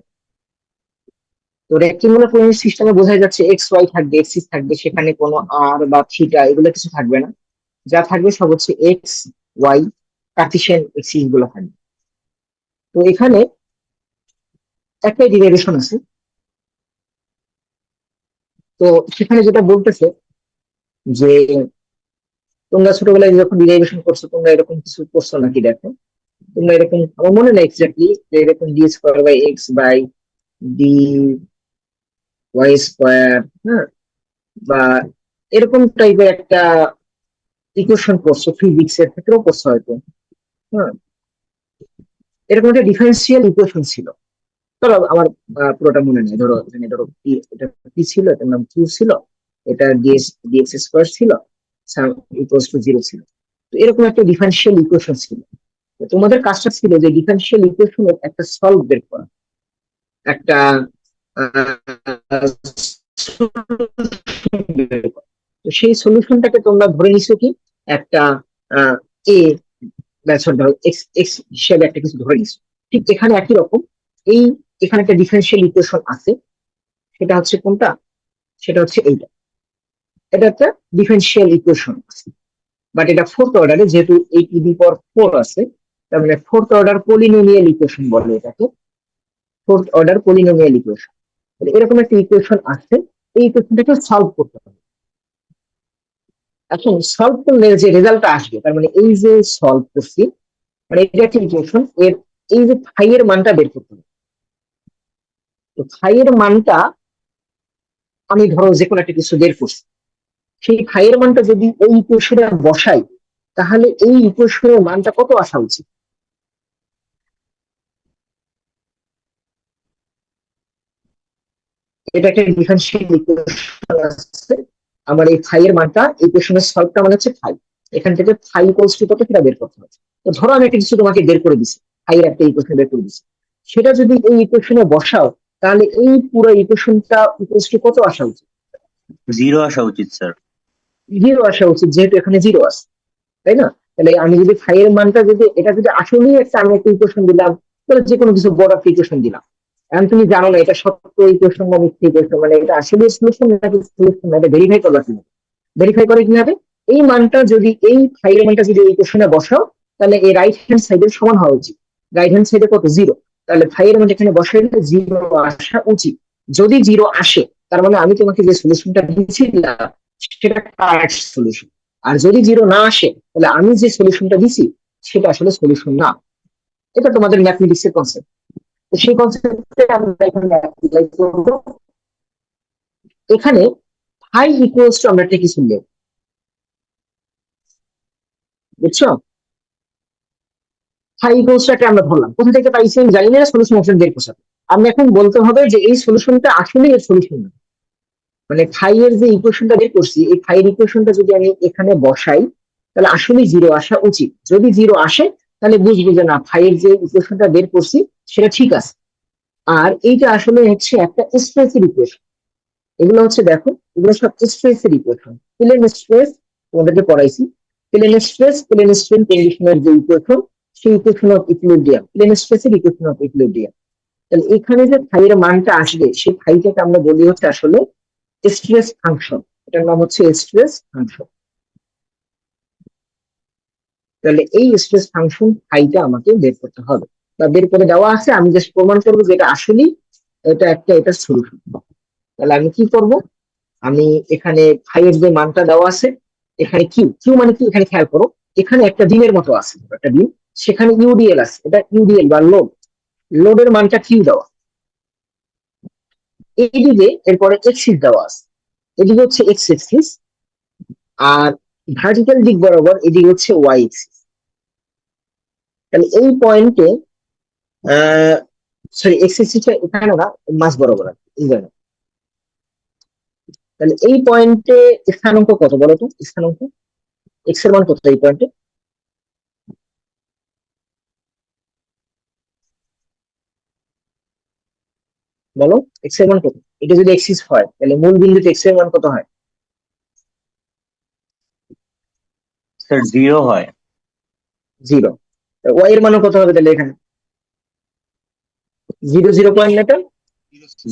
তো রেক্টেঙ্গুলার কোঅর্ডিনেট সিস্টেমে বোঝা যাচ্ছে এক্স ওয়াই থাকবে, এক্সিস থাকবে, সেখানে কোনো আর বা থিটা এগুলো কিছু থাকবে না। যা থাকবে সব হচ্ছে এক্স ওয়াই, কার্টেসিয়ান এক্সিস গুলো থাকবে। তো এখানে একটাই ডিরাইভেশন আছে। তো সেখানে যেটা বলতেছে যে তোমরা ছোটবেলায় যখন ডিরাইভেশন করছো তোমরা এরকম কিছু করছো নাকি, দেখো তোমরা এরকম, আমার মনে নেই এক্স্যাক্টলি, যে এরকম d square by x by d y square, হ্যাঁ, বা এরকম টাইপের একটা ইকুয়েশন করছো, ফিজিক্স এর ক্ষেত্রেও করছো হয়তো। হ্যাঁ, এরকম একটা ডিফারেন্সিয়াল ইকুয়েশন ছিল। ধরো আমার পুরোটা মনে নেই, ধরো এখানে ধরো এটা কি ছিল, এটার নাম কিউ ছিল, এটা ডিএক্স স্কোয়ার ছিল, ইকুয়ালস টু 0 ছিল। তো এরকম একটা ডিফারেন্সিয়াল ইকুয়েশন ছিল। তো তোমাদের কাজটা ছিল যে ডিফারেন্সিয়াল ইকুয়েশনের একটা সলভ বের করা, একটা solution বের করা। তো সেই সলিউশনটাকে তোমরা ধরে নিছো কি একটা এ, ধরো এক্স এক্স হিসেবে একটা কিছু ধরে নিছো। ঠিক এখানে একই রকম, এই এখানে একটা ডিফারেন্সিয়াল ইকুয়েশন আছে, সেটা হচ্ছে কোনটা, সেটা হচ্ছে এইটা। এটা একটা ডিফারেন্সিয়াল ইকুয়েশন আছে, বাট এটা ফোর্থ অর্ডারে, যেহেতু এই টু দি পাওয়ার 4 আছে, তার মানে ফোর্থ অর্ডার পলিনোমিয়াল ইকুয়েশন বলে এটাকে, ফোর্থ অর্ডার পলিনোমিয়াল ইকুয়েশন। এরকম একটা ইকুয়েশন আছে, এই ইকুয়েশনটাকে সলভ করতে হবে। এখন সলভ করলে যে রেজাল্টটা আসবে, তার মানে এই যে সলভ করছি, মানে এটা একটা ইকুয়েশন, এর এই যে ফাই এর মানটা বের করতে হবে। তো ফাই এর মানটা আমি ধরো যে কোনো একটা কিছু বের করছি, সেই ফাই এর মানটা যদি এই ইকুয়েশনে বসাই, তাহলে এই ইকুয়েশনের মানটা কত আসা উচিত? এটা একটা ডিফারেন্সিয়াল ইকুয়েশন আছে, আমার এই ফাই এর মানটা, ইকুয়েশনের সলভটা মানে হচ্ছে ফাই, এখান থেকে ফাই ইকুয়ালস টু কত সেটা বের করতে হবে। তো ধরো আমি একটা কিছু তোমাকে বের করে দিছি, ফাই এর একটা ইকুয়েশন বের করে দিছি, সেটা যদি এই ইকুয়েশনে বসাও, তাহলে এই পুরো ইকুয়েশনটা ইকুয়ালস টু কত আসা উচিত? 0 আসা উচিত স্যার। 0 আসা উচিত, যেহেতু এখানে 0 আছে, তাই না? তাহলে আমি যদি ফাই এর মানটা যদি, এটা যদি আসলেই একটা, আমি একটা ইকুয়েশন দিলাম, তাহলে যে কোনো কিছু বড় একটা ইকুয়েশন দিলাম, এখন তুমি জানো না এটা সত্য ইকুয়েশন না মিথ্যা ইকুয়েশন, মানে এটা আসলে সলিউশন নাকি সলিউশন না, এটা ভেরিফাই করবা কিভাবে? ভেরিফাই করে কিভাবে? এই মানটা যদি, এই ফাই এর মানটা যদি এই ইকুয়েশনে বসাও, তাহলে এই রাইট হ্যান্ড সাইডের সমান হওয়া উচিত। রাইট হ্যান্ড সাইডে কত? 0। তাহলে ফাই এর মানটা এখানে বসাইলে 0 আসা উচিত। যদি 0 আসে, তার মানে আমি তোমাকে যে সলিউশনটা দিয়েছিলাম সেটা কারেক্ট সলিউশন। আর যদি 0 না আসে, তাহলে আমি যে সলিউশনটা দিছি সেটা আসলে সলিউশন না। এটা তোমাদের ম্যাথমেটিক্স এর কনসেপ্ট। তো সেই কনসেপ্টে আমরা এখানে অ্যাপ্লাই করব। এখানে ফাই ইকুয়ালস টু আমরা একটা কিছু নেব, বুঝছো? ফাই ইকুয়ালস টু আমরা ধরলাম, কোথা থেকে পাইছি আমি জানি না, সলিউশন অপশন বের করতে হবে। আমি এখন বলতে হবে যে এই সলিউশনটা আসলে এর সলিউশন না, মানে ফাই এর যে ইকুয়েশনটা বের করছি, এই ফাই এর ইকুয়েশনটা যদি আমি এখানে বসাই, তাহলে আসলে 0 আসা উচিত। যদি 0 আসে, তাহলে বুঝবো যে না, ফাই এর যে ইকুয়েশনটা বের করছি সেটা ঠিক আছে। আর এইটা আসলে হচ্ছে একটা স্ট্রেসের ইকুয়েশন। এগুলো হচ্ছে দেখো, এগুলো সব স্ট্রেসের ইকুয়েশন। প্লেন স্ট্রেস তোমাদেরকে পড়াইছি, প্লেন স্ট্রেস, প্লেন স্ট্রেন কন্ডিশনের যে ইকুয়েশন, সেই ইকুয়েশন অফ ইকুইলিব্রিয়াম, প্লেন স্ট্রেসের ইকুয়েশন অফ ইকুইলিব্রিয়াম। তাহলে এখানে যে ফাই এর মানটা আসবে, সেই ফাইটাকে আমরা বলি হচ্ছে আসলে স্ট্রেস ফাংশন, এটার নাম হচ্ছে স্ট্রেস ফাংশন। তাহলে এই স্ট্রেস ফাংশন ফাইটা আমাকে বের করতে হবে, বা বের করে দেওয়া আছে, আমি জাস্ট প্রমাণ করবো যে এটা আসলেই এটা একটা, এটা সলিউশন। তাহলে আমি কি করব, আমি এখানে ফাই এর যে মানটা দেওয়া আছে, এখানে কিউ, কিউ মানে কি এখানে খেয়াল করো, এখানে একটা ডিমের মতো আছে, একটা ডিম, সেখানে ইউডিএল আছে, এটা ইউডিএল বা লোড, লোডের মানটা কিউ দেওয়া, এইদিকে এরপরে এক্সিস দেওয়া আছে, এদিকে হচ্ছে এক্স এক্সিস, আর ভার্টিক্যাল দিক বরাবর এদিকে হচ্ছে ওয়াই এক্সিস। তাহলে এই পয়েন্টে, সরি এক্স এক্সিসটা এখানে না, মাঝ বরাবর আছে, এই জায়গায়। তাহলে এই পয়েন্টে স্থানাঙ্ক কত বলো তো? স্থানাঙ্ক এক্স এর মান কত এই পয়েন্টে? বলো এক্স এর মান কত? এটা যদি এক্সিস হয় তাহলে মূল বিন্দুতে এক্স এর মান কত হয়? স্যার 0 হয়। 0। ওয়াই এর মানও কত হবে তাহলে এখানে? 0 পয়েন্ট না এটা?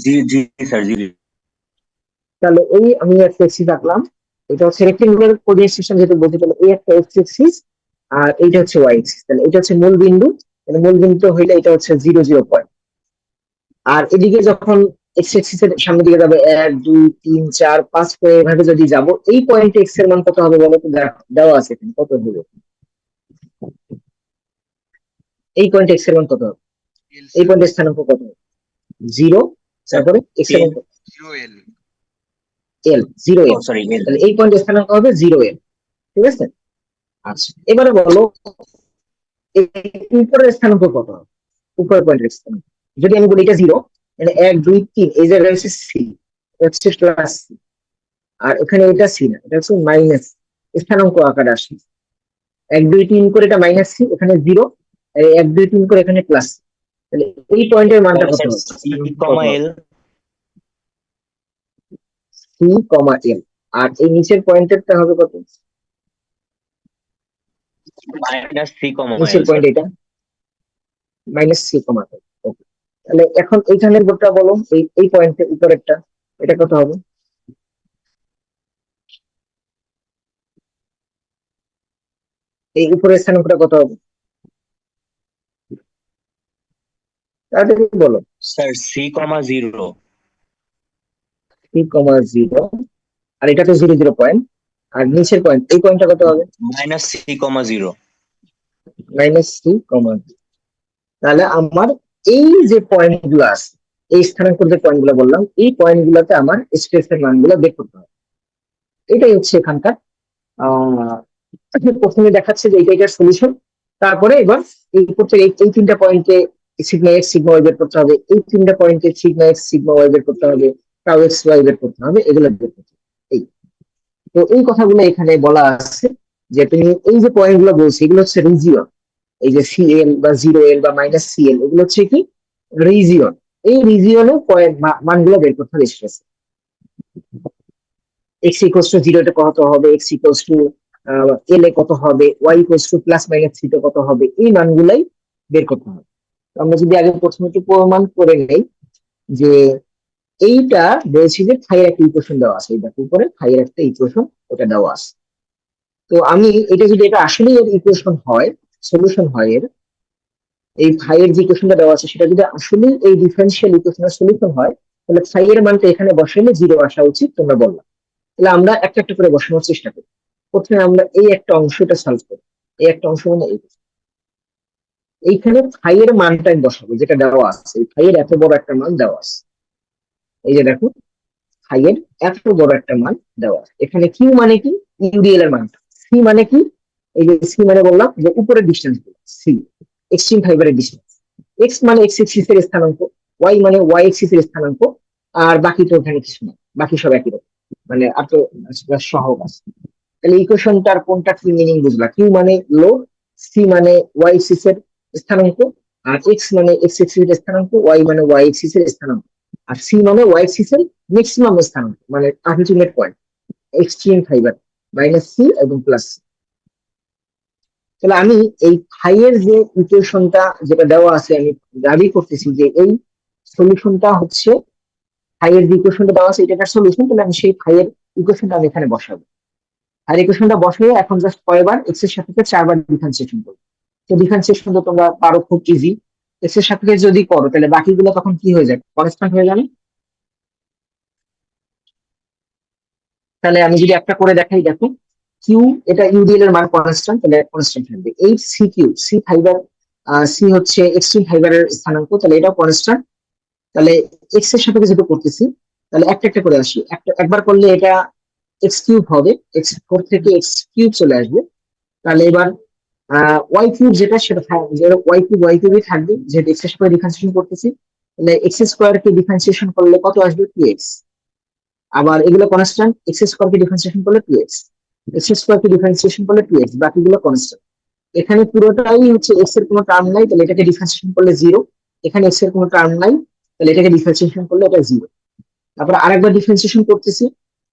জি জি স্যার 0। তাহলে এই আমি একটা এক্সিস আঁকলাম, এটা হচ্ছে রেক্টেঙ্গুলার কোঅর্ডিনেট সিস্টেম যেহেতু বলতে, তাহলে এই একটা এক্স এক্সিস আর এইটা হচ্ছে ওয়াই এক্সিস। তাহলে এটা হচ্ছে মূল বিন্দু, তাহলে মূল বিন্দু হইলে এটা হচ্ছে 0 পয়েন্ট। আর এদিকে যখন এক্স এক্সিস এর সামনের দিকে যাবে 1 2 3 4 5 করে এভাবে যদি যাব, এই পয়েন্টে এক্স এর মান কত হবে বলো তো? দেওয়া আছে এখানে কত হবে? এই পয়েন্টে এক্স এর মান কত হবে? এই পয়েন্টের স্থানাঙ্ক কত হবে? 0। তারপরে এক্স এর মান কত? এল 0 ও এল। Sorry L. তাহলে এই পয়েন্টের স্থানাঙ্ক হবে 0 এল। ঠিক আছে? আচ্ছা এবারে বলো এই উপরের স্থানাঙ্ক কত হবে? উপরের পয়েন্টের স্থানাঙ্ক যদি আমি বলি এটা 0, মানে 1 2 3 এই জায়গায় হচ্ছে সি, হচ্ছে প্লাস সি, আর এখানে এটা সি না, এটা হচ্ছে মাইনাস, স্থানাঙ্ক আকারে আসে 1 2 3 করে এটা মাইনাস সি, এখানে 0, 1 2 3 করে এখানে প্লাস। তাহলে এই পয়েন্টের মানটা কত স্যার হবে? C comma L c comma এল। আর এই নিচের পয়েন্টেরটা হবে কত? মাইনাস সি কমা নিচের এল স্যার। পয়েন্ট এটা মাইনাস সি কমা এল। ওকে, তাহলে এখন এইখানের বোর্ডটা বলো, এই পয়েন্টে উপরেরটা এটা কত হবে? এই উপরের স্থানাঙ্কটা কত হবে? তাড়াতাড়ি বলো। Sir c comma 0। 3,0, আর এটা তো 0 পয়েন্ট, আর নিচের পয়েন্ট এই পয়েন্টটা কত হবে? Minus c comma 0। -3,0। তাহলে আমার এই যে পয়েন্ট গুলো আছে, এই স্থানাঙ্ক যে পয়েন্ট গুলো বললাম, এই পয়েন্ট গুলোতে আমার স্পেসের মানগুলো বের করতে হবে। এটাই হচ্ছে এখানকার প্রথমে দেখাচ্ছে যে এটার সলিউশন। তারপরে এবার এই প্রত্যেক এই তিনটা পয়েন্টে সিগমা এক্স সিগমা ওয়াই বের করতে হবে, এই তিনটা পয়েন্টে সিগমা এক্স সিগমা ওয়াই বের করতে হবে, টাউ এক্স ওয়াই বের করতে হবে, এগুলো বের করতে হবে। এই তো এই কথাগুলো এখানে বলা আছে যে তুমি এই যে পয়েন্ট গুলো বলছি এগুলো হচ্ছে রিজিয়ন। এই যে সিএল বা 0 এল বা মাইনাস সিএল এগুলো হচ্ছে কি রিজিয়ন। এই রিজিয়নে পয়েন্ট মানগুলো বের করতে হবে স্পেসে। এক্স ইকুয়ালস টু 0 তে কত হবে, এক্স ইকুয়ালস টু এল এ কত হবে, y equals to plus minus 3 তে কত হবে, এই মানগুলাই বের করতে হবে। তো আমরা যদি আগে প্রথমে একটু প্রমাণ করে নেই যে এইটা বলছি যে ফাইয়ের একটা ইকুয়েশন দেওয়া আছে, এই দেখো উপরে ফাইয়ের একটা ইকুয়েশন ওটা দেওয়া আছে। তো আমি এটা যদি এটা আসলে এর ইকুয়েশন হয়, সলিউশন হয় এর, এই ফাইয়ের যে ইকুয়েশনটা দেওয়া আছে সেটা যদি আসলে এই ডিফারেন্সিয়াল ইকুয়েশনের সলিউশন হয়, তাহলে ফাইয়ের মানটা এখানে বসাইলে 0 আসা উচিত তোমরা বললাম। তাহলে আমরা একটা একটা করে বসানোর চেষ্টা করি। প্রথমে আমরা এই একটা অংশটা সলভ করি, এই একটা অংশ মানে এইখানে ফাইয়ের মানটা আমি বসাবো যেটা দেওয়া আছে, এই ফাইয়ের এত বড় একটা মান দেওয়া আছে। এই যে দেখো ফাইয়ের এত বড় একটা মান দেওয়া আছে। এখানে কিউ মানে কি? ইউডিএল এর মানটা। সি মানে কি? এই যে সি মানে বললাম যে উপরের ডিসটেন্স গুলো, সি এক্সট্রিম ফাইবারের ডিসটেন্স। এক্স মানে এক্স এক্সিস এর স্থানাঙ্ক, ওয়াই মানে ওয়াই এক্সিস এর স্থানাঙ্ক, আর বাকি তো এখানে কিছু না, বাকি সব একই রকম, মানে আর তো সহগ আছে। তাহলে ইকুয়েশনটার কোনটা কি মিনিং বুঝলা? কিউ মানে লোড, সি মানে ওয়াই এক্সিস এর স্থানাঙ্ক, আর এক্স মানে এক্স এক্সিস এর স্থানাঙ্ক, ওয়াই মানে ওয়াই এক্সিস এর স্থানাঙ্ক, আর সি মানে ওয়াই এক্সিস এর ম্যাক্সিমাম স্থানাঙ্ক, মানে ultimate point extreme fibre minus c এবং প্লাস সি। তাহলে আমি এই ফাইয়ের যে ইকুয়েশনটা যেটা দেওয়া আছে আমি দাবি করতেছি যে এই সলিউশনটা হচ্ছে ফাইয়ের যে ইকুয়েশনটা দেওয়া আছে এটা সলিউশন। তাহলে আমি সেই ফাইয়ের ইকুয়েশনটা আমি এখানে বসাবো, আর ইকুয়েশনটা বসিয়ে এখন জাস্ট কয়বার এক্স এর সাপেক্ষে 4 বার ডিফারেন্সিয়েশন করবো। তো ডিফারেন্সিয়েশন তো তোমরা পারো খুব ইজি, এক্স এর সাপেক্ষে যদি করো তাহলে বাকিগুলো তখন কি হয়ে যায়? কনস্ট্যান্ট হয়ে যাবে। তাহলে আমি যদি একটা করে দেখাই, দেখো কিউ এটা ইউডিএল এর মান কনস্ট্যান্ট, তাহলে কনস্ট্যান্ট থাকবে। এই c q c fibre, c হচ্ছে এক্সট্রিম ফাইবারের স্থানাঙ্ক, তাহলে এটাও কনস্ট্যান্ট। তাহলে এক্স এর সাপেক্ষে যেটা করতেছি, তাহলে একটা একটা করে আসি, একবার করলে এটা এক্স কিউব হবে, এক্স 4 থেকে এক্স কিউব চলে আসবে। তাহলে এবার ওয়াই কিউব যেটা সেটা ওয়াই কিউবই থাকবে, যেহেতু এক্স এর সাথে ডিফারেন্সিয়েশন করতেছি। তাহলে এক্স স্কোয়ার কে ডিফারেন্সিয়েশন করলে কত আসবে? 2x। 2x মানে 2 y কিউব y কিউবই থাকবে, যেহেতু এক্স এর সাথে ডিফারেন্সিয়েশন করতেছি। তাহলে এক্স স্কোয়ার কে ডিফারেন্সিয়েশন করলে কত আসবে? 2x। আবার এগুলো কনস্ট্যান্ট, এক্স স্কোয়ার কে ডিফারেন্সিয়েশন করলে 2x, এক্স স্কোয়ার কে ডিফারেন্সিয়েশন করলে 2x, বাকিগুলো কনস্ট্যান্ট। এখানে পুরোটাই হচ্ছে এক্স এর কোনো টার্ম নাই, তাহলে এটাকে ডিফারেন্সিয়েশন করলে 0। এখানে এক্স এর কোনো টার্ম নাই, তাহলে এটাকে ডিফারেন্সিয়েশন করলে এটা 0। তারপর আরেকবার ডিফারেন্সিয়েশন করতেছি,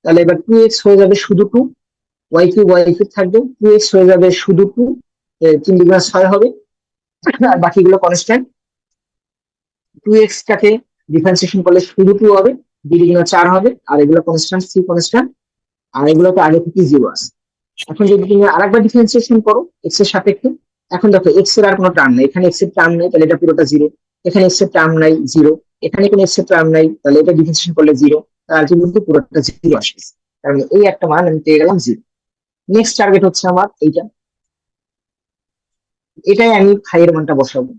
তাহলে এবার 2x হয়ে যাবে শুধু 2, y কিউব থাকবে, 2x হয়ে যাবে শুধু 2, 3 দুগুণে 6 হবে, আর বাকিগুলো কনস্ট্যান্ট। 2x টাকে ডিফারেন্সিয়েশন করলে শুধু 2 হবে, 2 দুগুণে 4 হবে, আর এগুলো কনস্ট্যান্ট, c কনস্ট্যান্ট, আর এগুলো তো আগে থেকে 0 আছে। এখন যদি তুমি আরেকবার ডিফারেন্সিয়েশন করো x এর সাপেক্ষে, এখন দেখো x এর আর কোনো টার্ম নেই, এখানে x এর টার্ম নেই, তাহলে এটা পুরোটা 0, এখানে x এর টার্ম নাই 0, এখানে কোনো x এর টার্ম নাই, তাহলে এটা ডিফারেন্সিয়েশন করলে 0, তার আলটিমেটলি পুরোটা 0 আসবে, কারণ এই একটা মান আমি পেয়ে গেলাম 0। নেক্সট টার্গেট হচ্ছে আমার এইটা, এটাই আমি ফাই এর মানটা বসাবো।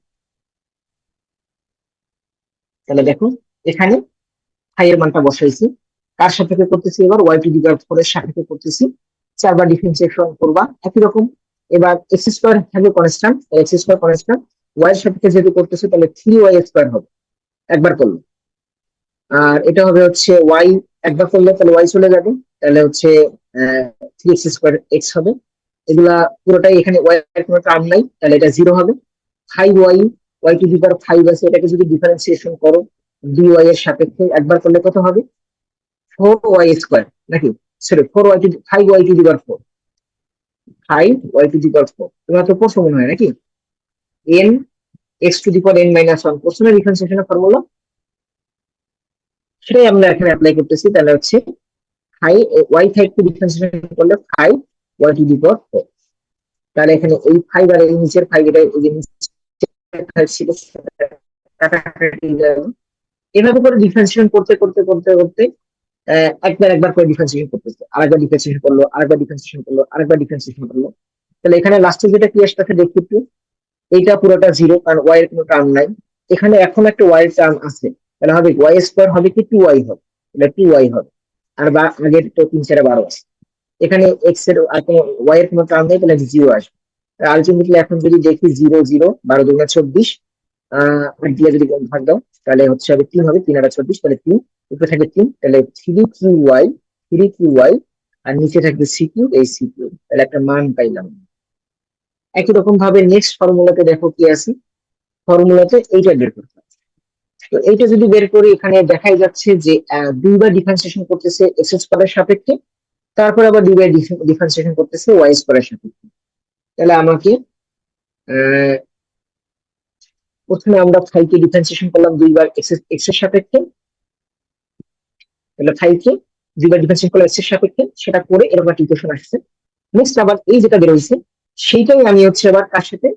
তাহলে দেখো এখানে ফাই এর মানটা বসাইছি, কার সাপেক্ষে করতেছি, এবার ওয়াই টু দি পাওয়ার 4 এর সাপেক্ষে করতেছি, চারবার ডিফারেন্সিয়েশন করবা একই রকম। এবার এক্স স্কোয়ার থাকবে constant, x square constant, y এর সাপেক্ষে যেহেতু করতেছি তাহলে 3y স্কোয়ার হবে একবার করলে, আর এটা হবে হচ্ছে ওয়াই একবার করলে তাহলে ওয়াই চলে যাবে, তাহলে হচ্ছে 3x স্কোয়ার এক্স হবে। এগুলা পুরোটাই এখানে ওয়াই এর কোনো টার্ম নাই, তাহলে এটা 0 হবে। 5y, ওয়াই টু দি পাওয়ার 5 আছে, এটাকে যদি ডিফারেন্সিয়েশন করো dy এর সাপেক্ষে একবার করলে কত হবে, 4y স্কোয়ার, নাকি sorry 4y to 5y to the power 4, 5y to the power 4, তোমরা তো পড়ছো মনে হয় নাকি, n x to the power n minus 1 পড়ছো না ডিফারেন্সিয়েশনের ফর্মুলা, সেটাই আমরা এখানে অ্যাপ্লাই করতেছি। তাহলে হচ্ছে 5y কে ডিফারেন্সিয়েশন করলে 5y টু দি পাওয়ার 4, তাহলে এখানে এই 5 আর এই নিচের 5, এটা এই যে নিচের 5 ছিল কাটাকাটি গেল। এভাবে করে ডিফারেন্সিয়েশন করতে করতে করতে করতে একবার করে ডিফারেন্সিয়েশন করতেছে, আরেকবার ডিফারেন্সিয়েশন করলো, আরেকবার ডিফারেন্সিয়েশন করলো, আরেকবার ডিফারেন্সিয়েশন করলো, তাহলে এখানে লাস্টে যেটা কি আসতেছে দেখি একটু, এইটা পুরোটা 0, কারণ ওয়াই এর কোনো টার্ম নাই, এখানে এখন একটা ওয়াই এর টার্ম আছে, তাহলে হবে ওয়াই স্কোয়ার হবে কি 2y হবে, তাহলে 2y হবে, আর বা আগের তো 3 4 12 আছে, এখানে এক্স এর আর কোনো ওয়াই এর কোনো টার্ম নেই, তাহলে 0 আসবে। আলটিমেটলি এখন যদি দেখি 0 0 12 দুগুণে 24, আর দিয়ে যদি ভাগ দাও তাহলে হচ্ছে হবে 3 হবে, 3 আর 24, তাহলে 3 উপরে থাকবে 3, তাহলে 3qy, আর নিচে থাকবে c কিউব, এই c কিউব, তাহলে একটা মান পাইলাম। একই রকম ভাবে নেক্সট ফর্মুলাতে দেখো কি আছে, ফর্মুলাতে এইটা বের করতে হবে। তো এইটা যদি বের করি, এখানে দেখাই যাচ্ছে যে দুইবার ডিফারেন্সিয়েশন করতেছে এক্স স্কোয়ারের সাপেক্ষে, তারপর আবার দুইবার ডিফারেন্সিয়েশন করতেছে ওয়াই স্কোয়ারের সাপেক্ষে। তাহলে আমাকে প্রথমে আমরা 5 কে ডিফারেন্সিয়েশন করলাম দুইবার এক্স এর সাপেক্ষে, তাহলে 5 কে দুইবার ডিফারেন্সিয়েশন করলে এক্স এর সাপেক্ষে, সেটা করে এরকম একটা ইকুয়েশন আসছে। নেক্সট আবার এই যেটা বের হয়েছে সেইটাই আমি হচ্ছে আবার কার সাথে,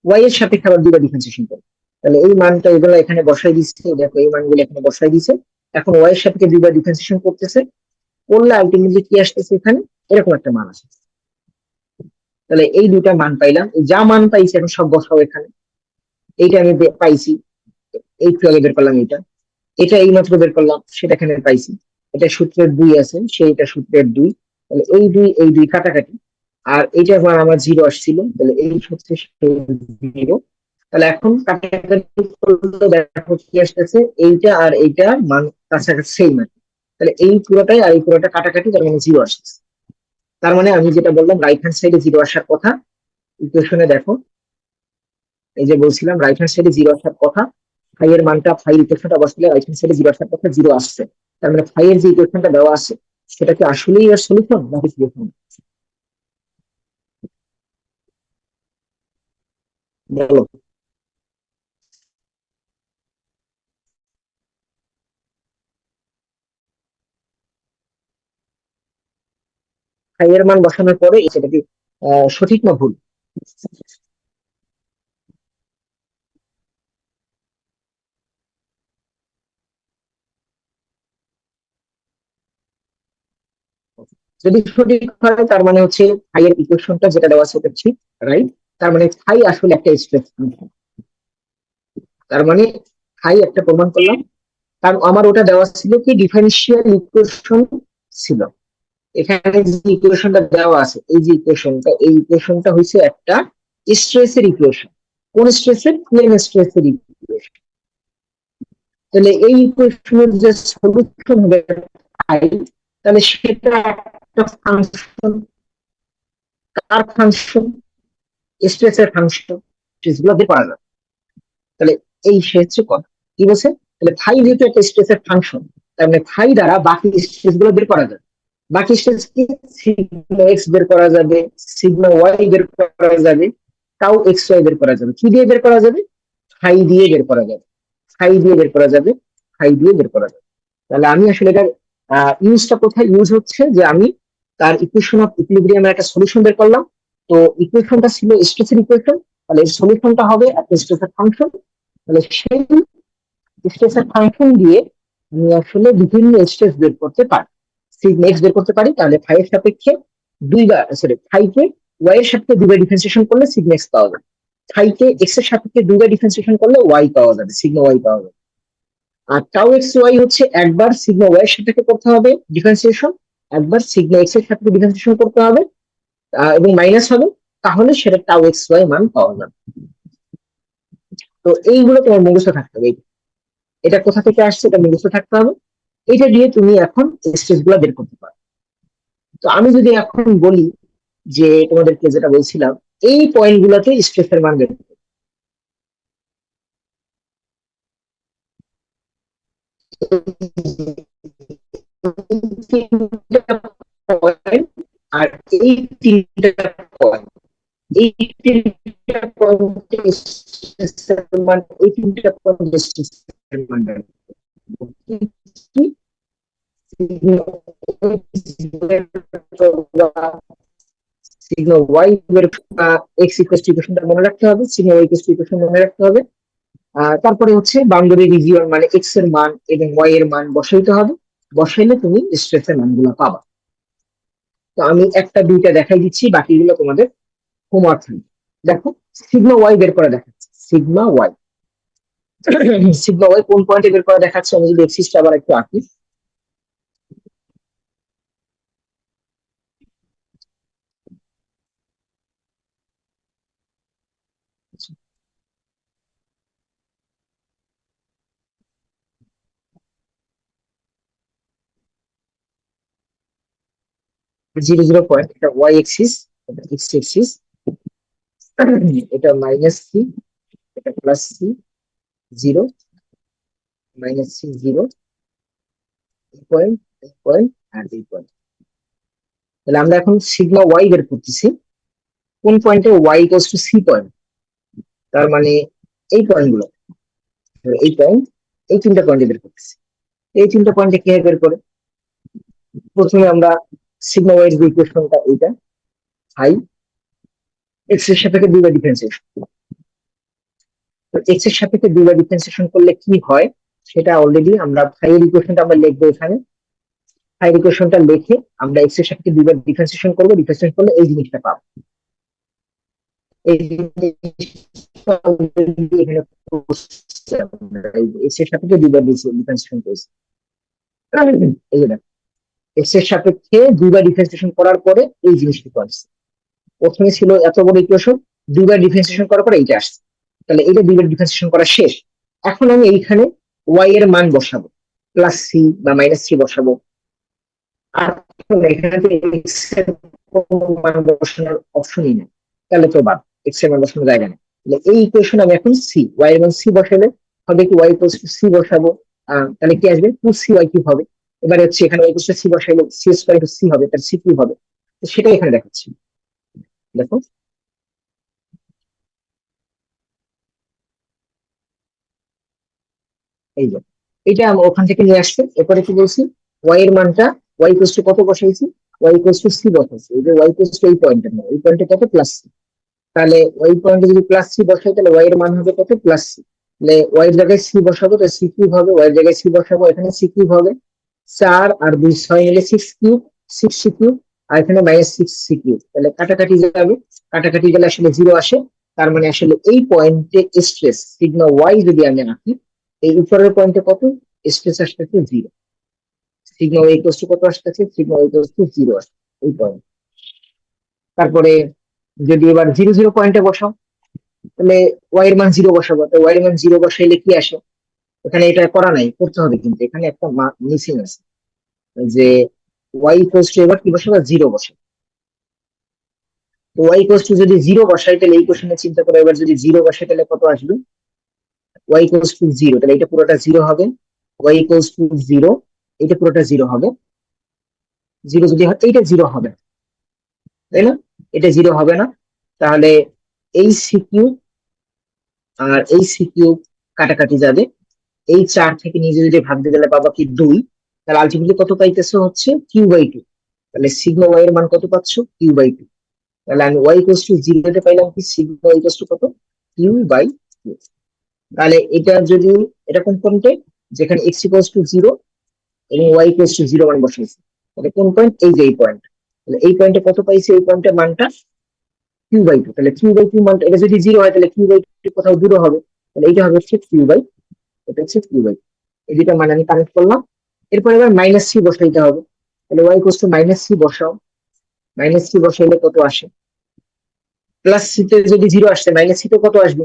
ওয়াই এর সাপেক্ষে আবার দুইবার ডিফারেন্সিয়েশন করব, তাহলে এই মানটা এগুলো এখানে বসাই দিচ্ছে, দেখো এই মানগুলো এখানে বসাই দিছে, এখন ওয়াই এর সাপেক্ষে দুইবার ডিফারেন্সিয়েশন করতেছে, করলে আলটিমেটলি কি আসতেছে, এখানে এরকম একটা মান আসছে। তাহলে এই দুইটা মান পাইলাম, যা মান পাইছি এখন সব বসাও এখানে, এইটা আমি পাইছি, এই আগে বের করলাম, এটা এই মাত্র বের করলাম, সেটা এখানে পাইছি, এটা সূত্রের 2 আছে, সেইটা সূত্রের 2, তাহলে এই দুই কাটাকাটি, আর এইটা আমার 0 আসছিল, তাহলে এই হচ্ছে 0, তাহলে এখন কাটাকাটি করলে দেখো কি আসতেছে, এইটা আর এইটা মান কাছাকাছি সেম আছে, তাহলে এই পুরোটাই আর এই পুরোটা কাটাকাটি, তার মানে 0 আসছে। তার মানে আমি যেটা বললাম রাইট হ্যান্ড সাইডে 0 আসার কথা, ইকুয়েশনে দেখো এই যে বলছিলাম রাইট হ্যান্ড সাইডে 0 আসার কথা, ফাই এর মানটা ফাই ইকুয়েশনটা বসলে রাইট হ্যান্ড সাইডে 0 আসার কথা, 0 আসছে, তার মানে ফাই এর যে ইকুয়েশনটা দেওয়া আছে সেটা কি আসলেই এর সলিউশন নাকি সলিউশন? বলো। ফাই এর মান বসানোর পরে সেটা কি সঠিক না ভুল? যদি সঠিক হয় তার মানে হচ্ছে ফাই এর ইকুয়েশনটা যেটা দেওয়া আছে ওটা ঠিক, রাইট, তার মানে ফাই আসলে একটা স্ট্রেস ফাংশন, তার মানে ফাই একটা প্রমাণ করলাম, কারণ আমার ওটা দেওয়া ছিল কি ডিফারেন্সিয়াল ইকুয়েশন ছিল, এখানে যে ইকুয়েশনটা দেওয়া আছে এই যে ইকুয়েশনটা, এই ইকুয়েশনটা হচ্ছে একটা স্ট্রেসের ইকুয়েশন, কোন স্ট্রেসের, প্লেন স্ট্রেসের ইকুয়েশন, তাহলে এই ইকুয়েশনের যে সলিউশন হবে ফাই, তাহলে সেটা একটা ফাংশন। কার ফাংশন? স্ট্রেসের ফাংশন। স্ট্রেসগুলো বের করা যাবে। তাহলে এই সে হচ্ছে কথা কি বলছে, তাহলে ফাই যেহেতু একটা স্ট্রেসের ফাংশন, তার মানে ফাই দ্বারা বাকি স্ট্রেসগুলো বের করা যাবে। বাকি স্ট্রেস কি? সিগমা এক্স বের করা যাবে, সিগমা ওয়াই বের করা যাবে, টাউ এক্স ওয়াই বের করা যাবে। কি দিয়ে বের করা যাবে? ফাই দিয়ে বের করা যাবে, ফাই দিয়ে বের করা যাবে, ফাই দিয়ে বের করা যাবে। তাহলে আমি আসলে এটার ইউজটা কোথায় ইউজ হচ্ছে, যে আমি তার ইকুয়েশন অফ ইকুইলিব্রিয়ামের একটা সলিউশন বের করলাম। তো ইকুয়েশনটা ছিল স্ট্রেসের ইকুয়েশন, তাহলে এর সলিউশনটা হবে একটা স্ট্রেসের ফাংশন। তাহলে সেই স্ট্রেসের ফাংশন দিয়ে আমি আসলে বিভিন্ন স্ট্রেস বের করতে পারি, সিগমা এক্স বের করতে পারি। তাহলে ফাই এর সাপেক্ষে দুইবার, সরি, ফাই কে ওয়াই এর সাপেক্ষে দুইবার ডিফারেন্সিয়েশন করলে সিগমা এক্স পাওয়া যাবে, ফাই কে এক্স এর সাপেক্ষে দুইবার ডিফারেন্সিয়েশন করলে ওয়াই পাওয়া যাবে, সিগমা ওয়াই পাওয়া যাবে। আর টাউ এক্স ওয়াই হচ্ছে একবার সিগমা ওয়াই এর সাপেক্ষে করতে হবে ডিফারেন্সিয়েশন, একবার সিগমা এক্স এর সাপেক্ষে ডিফারেন্সিয়েশন করতে হবে, এবং মাইনাস হবে, তাহলে সেটা টাউ এক্স ওয়াই মান পাওয়া যাবে। তো এইগুলো তোমার মুখস্থ থাকতে হবে। এটা কোথা থেকে আসছে এটা মুখস্থ থাকতে হবে। এটা দিয়ে তুমি এখন স্ট্রেস গুলা বের করতে পারো। তো আমি যদি এখন বলি যে তোমাদেরকে যেটা বলছিলাম, এই পয়েন্ট গুলাতে স্ট্রেসের মান বের করতে, আর এই তিনটা পয়েন্ট, এই তিনটা পয়েন্টে স্ট্রেসের মান, এই তিনটা পয়েন্টে স্ট্রেসের মান বের করতে। কি? সিগমা ওয়াই এর এক্স ইকুয়াল টু ইকুয়েশনটা মনে রাখতে হবে, sigma y equal to equation মনে রাখতে হবে। তারপরে হচ্ছে বাউন্ডারি রিজিয়ন মানে এক্স এর মান এবং ওয়াই এর মান বসাইতে হবে, বসাইলে তুমি স্ট্রেসের মানগুলো পাবা। তো আমি একটা দুইটা দেখাই দিচ্ছি, বাকিগুলো তোমাদের হোমওয়ার্ক থাকবে। দেখো, সিগমা ওয়াই বের করে দেখাচ্ছে, সিগমা ওয়াই সিগমা ওয়াই কোন পয়েন্টে বের করে দেখাচ্ছে, আমি যদি এক্সিসটা আবার একটু আঁকি। জিরো জিরো পয়েন্ট, এটা ওয়াই এক্সিস, এটা এক্স এক্সিস, এটা মাইনাস সি, এটা plus c, zero, minus c, zero, এই পয়েন্ট, এই পয়েন্ট, আর এই পয়েন্ট। তাহলে আমরা এখন সিগমা ওয়াই বের করতেছি কোন পয়েন্টে, y equals to c point, তার মানে এই পয়েন্ট গুলো, এই পয়েন্ট, এই তিনটা পয়েন্টে বের করতেছি। এই তিনটা পয়েন্টে কিভাবে বের করে? প্রথমে আমরা সিগমা ওয়াই এর ইকুয়েশনটা এইটা, হাই এক্স এর সাপেক্ষে দুইবার ডিফারেন্সিয়েশন। তো এক্স এর সাপেক্ষে দুইবার ডিফারেন্সিয়েশন করলে কি হয় সেটা অলরেডি আমরা ফাই এর ইকুয়েশনটা আমরা লিখবো এখানে। ফাই ইকুয়েশনটা লিখে আমরা এক্স এর সাপেক্ষে দুইবার ডিফারেন্সিয়েশন করবো, ডিফারেন্সিয়েশন করলে এই জিনিসটা পাবো। এই জিনিসটা already এখানে এক্স এর সাপেক্ষে দুইবার ডিফারেন্সিয়েশন করেছি। এই যে এক্স এর সাপেক্ষে দুইবার ডিফারেন্সিয়েশন করার পরে এই জিনিসটা আসছে। প্রথমে ছিল এত বড় ইকুয়েশন, দুইবার ডিফারেন্সিয়েশন করার পরে এইটা আসছে। তাহলে এটা দুইবার ডিফারেন্সিয়েশন করা শেষ। এখন আমি এইখানে ওয়াই এর মান বসাবো, প্লাস সি বা মাইনাস সি বসাবো। আর এখানে তো এক্স এর কোনো মান বসানোর অপশনই নেই, তাহলে তো বাদ, এক্স এর মান বসানোর জায়গা নেই। তাহলে এই ইকুয়েশন আমি এখন সি, ওয়াই এর মান সি বসালে হবে কি, ওয়াই ইকুয়ালস টু সি বসাবো, তাহলে কি আসবে, টু সি ওয়াই কিউব হবে। এবারে হচ্ছে এখানে ওয়াই ইকুয়ালস টু সি বসাইলে সি স্কয়ার ইনটু সি হবে, তার সি কিউব হবে। তো সেটাই এখানে দেখাচ্ছি, দেখো। এই যে এটা আমরা ওখান থেকে নিয়ে আসছে। এরপরে কি বলছি, ওয়াই এর মানটা, ওয়াই ইকুয়ালস টু কত বসাইছি, ওয়াই ইকুয়ালস টু সি বসাইছি। এই যে ওয়াই ইকুয়ালস টু এই পয়েন্টের না, এই পয়েন্টে কত, প্লাস সি। তাহলে ওই পয়েন্টে যদি প্লাস সি বসাই তাহলে ওয়াই এর মান হবে কত, প্লাস সি। তাহলে ওয়াই এর জায়গায় সি বসাবো, তো সি কিউব হবে, ওয়াই এর জায়গায় সি বসাবো, এখানে সি কিউব হবে। 4 আর 2 6 মিলে 6 কিউব, 6 সি কিউব, আর এখানে মাইনাস 6 সি কিউব। তাহলে কাটাকাটি যাবে, কাটাকাটি গেলে আসলে জিরো আসে। তার মানে আসলে এই পয়েন্টে স্ট্রেস সিগমা ওয়াই যদি আমি আঁকি, এই উপরের পয়েন্টে কত স্ট্রেস আসতেছে, zero. Sigma y equals to কত আসতেছে, sigma y equals to zero আসছে এই পয়েন্ট। তারপরে যদি এবার জিরো জিরো পয়েন্টে বসাও, তাহলে ওয়াই এর মান জিরো বসাবো। তো ওয়াই এর মান জিরো বসাইলে কি আসে, এখানে এটা করা নাই, করতে হবে, কিন্তু এখানে একটা মিসিং আছে। যে ওয়াই ইকুয়ালস টু এবার কি বসাবো, জিরো বসে। তো ওয়াই ইকুয়ালস টু যদি জিরো বসাই তাহলে এই কোশ্চেনে চিন্তা করো, এবার যদি জিরো বসাই তাহলে কত আসবে, ওয়াই ইকুয়ালস টু জিরো, তাহলে এটা পুরোটা জিরো হবে। ওয়াই ইকুয়ালস টু জিরো, এটা পুরোটা জিরো হবে। জিরো যদি হয় এইটা জিরো হবে না, তাই না? এটা জিরো হবে না। তাহলে এই সিকিউ আর এই সিকিউ কাটাকাটি যাবে। এই 4 থেকে নিজে যদি ভাগ দিয়ে দিলে পাবা কি 2। তাহলে আলটিমেটলি কত পাইতেছো হচ্ছে কিউ বাই 2। তাহলে সিগমা ওয়াই এর মান কত পাচ্ছ, কিউ বাই 2। তাহলে আমি ওয়াই ইকুয়ালস টু জিরো তে পাইলাম কি, সিগমা ওয়াই ইকুয়ালস টু কত, কিউ বাই 2। তাহলে এটা যদি এরকম কোনটে যেখানে এক্স ইকুয়ালস টু জিরো এবং ওয়াই ইকুয়ালস টু জিরো মান বসাইছি, তাহলে কোন পয়েন্ট, এই যে এই পয়েন্ট। তাহলে এই পয়েন্টে কত পাইছি, এই পয়েন্টের মানটা কিউ বাই 2। তাহলে কিউ বাই 2 মানটা, এটা যদি জিরো হয় তাহলে কিউ বাই 2 কোথাও দূরে হবে, তাহলে এইটা হবে হচ্ছে কিউ বাই, এটা হচ্ছে কিউ বাই। এই দুটো মান আমি কানেক্ট করলাম। এরপর এবার মাইনাস সি বসাইতে হবে। তাহলে y equals to minus c বসাও। মাইনাস সি বসাইলে কত আসে, প্লাস সি তে যদি জিরো আসছে মাইনাস সি তে কত আসবে,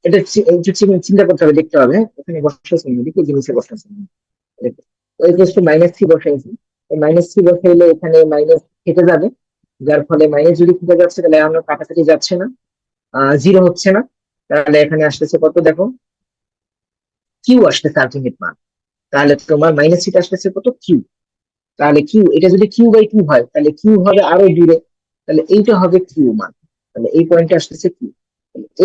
এটা একটু চিন্তা করতে হবে, দেখতে হবে। এখানে বসাইছি এদিকে জিনিসে বসাইছি, ওই ইকুয়ালস টু মাইনাস সি বসাইছি। মাইনাস সি বসাইলে এখানে মাইনাস কেটে যাবে, যার ফলে মাইনাস যদি কেটে যাচ্ছে তাহলে আমরা কাটাকাটি যাচ্ছে না, জিরো হচ্ছে না। তাহলে এখানে আসতেছে কত দেখো, কিউ আসতেছে আলটিমেট মান। তাহলে তোমার মাইনাস সিটা আসতেছে কত, কিউ। তাহলে কিউ, এটা যদি কিউ বাই 2 হয় তাহলে কিউ হবে আরো দূরে, তাহলে এইটা হবে কিউ মান। তাহলে এই পয়েন্টে আসতেছে কিউ।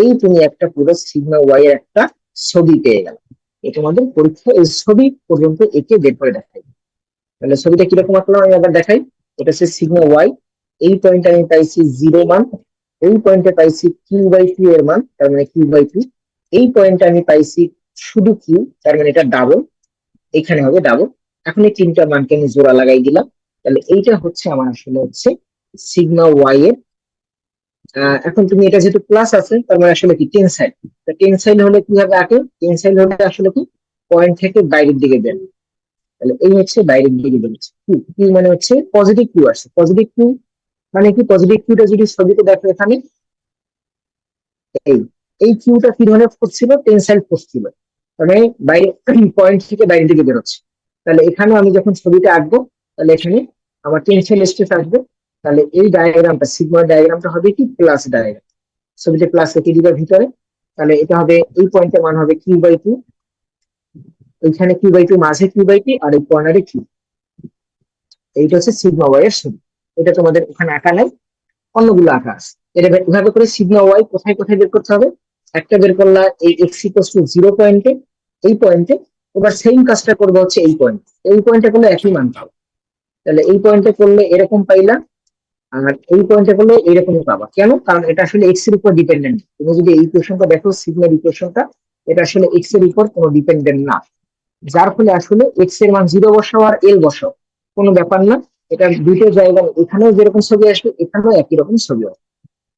এই তুমি একটা পুরো সিগমা ওয়াই এর একটা ছবি পেয়ে গেল। এই তোমাদের পরীক্ষা এই ছবি পর্যন্ত একে বের করে দেখাই। তাহলে ছবিটা কিরকম আঁকলাম আমি আবার দেখাই। এটা হচ্ছে সিগমা ওয়াই, এই পয়েন্টে আমি পাইছি জিরো মান, এই পয়েন্টে পাইছি কিউ বাই 2 এর মান, তার মানে কিউ বাই 2। এই পয়েন্টে আমি পাইছি শুধু কিউ, তার মানে এটা ডাবল, এখানে হবে ডাবল। এখন এই তিনটা মানকে আমি জোড়া লাগাই দিলাম। তাহলে এইটা হচ্ছে আমার আসলে হচ্ছে সিগমা ওয়াই এর। এখন তুমি এটা যেহেতু প্লাস আছে তার মানে আসলে কি টেনসাইল। টেনসাইল হলে কিভাবে আঁকে, টেনসাইল হলে আসলে কি পয়েন্ট থেকে বাইরের দিকে বের। তাহলে এই হচ্ছে বাইরের দিকে বেরোচ্ছে কিউ। কিউ মানে হচ্ছে পজিটিভ কিউ আসছে। পজিটিভ কিউ মানে কি, পজিটিভ কিউটা যদি ছবিতে দেখো এখানে, এই এই কিউটা কি ধরনের ফোর্স ছিল, টেনসাইল ফোর্স ছিল, মানে বাইরে পয়েন্ট থেকে বাইরের দিকে বেরোচ্ছে। তাহলে এখানে আমি যখন ছবিটা আঁকবো তাহলে এখানে আমার টেনসাইল স্ট্রেস আসবে। তাহলে এই ডায়াগ্রামটা, সিগমা ডায়াগ্রামটা হবে কি প্লাস ডায়াগ্রাম, ছবিতে প্লাস রেখে দিবে ভিতরে। তাহলে এটা হবে, এই পয়েন্টের মান হবে কিউ বাই 2, এইখানে কিউ বাই 2 মাঝে কিউ বাই 2 আর এই কর্নারে কিউ। এইটা হচ্ছে সিগমা ওয়াই এর ছবি। এটা তোমাদের ওখানে আঁকা নাই, অন্যগুলো আঁকা আছে। এটা এভাবে করে সিগমা ওয়াই কোথায় কোথায় বের করতে হবে, একটা বের করলা এই এক্স ইকুয়ালস টু জিরো পয়েন্টে, এই পয়েন্টে। এবার সেম কাজটা করবো হচ্ছে এই পয়েন্ট, এই পয়েন্টে করলে একই মান পাবো। তাহলে এই পয়েন্টে করলে এরকম পাইলা, আর এই পয়েন্টে করলে এইরকমই পাবা। কেন, কারণ এটা আসলে এক্স এর উপর ডিপেন্ডেন্ট। তুমি যদি এই ইকুয়েশনটা দেখো, সিগমার ইকুয়েশনটা, এটা আসলে এক্স এর উপর কোনো ডিপেন্ডেন্ট না। যার ফলে আসলে এক্স এর মান জিরো বসাও আর এল বসাও কোনো ব্যাপার না। এটা দুটো জায়গায়, এখানেও যেরকম ছবি আসবে এখানেও একই রকম ছবি আসবে।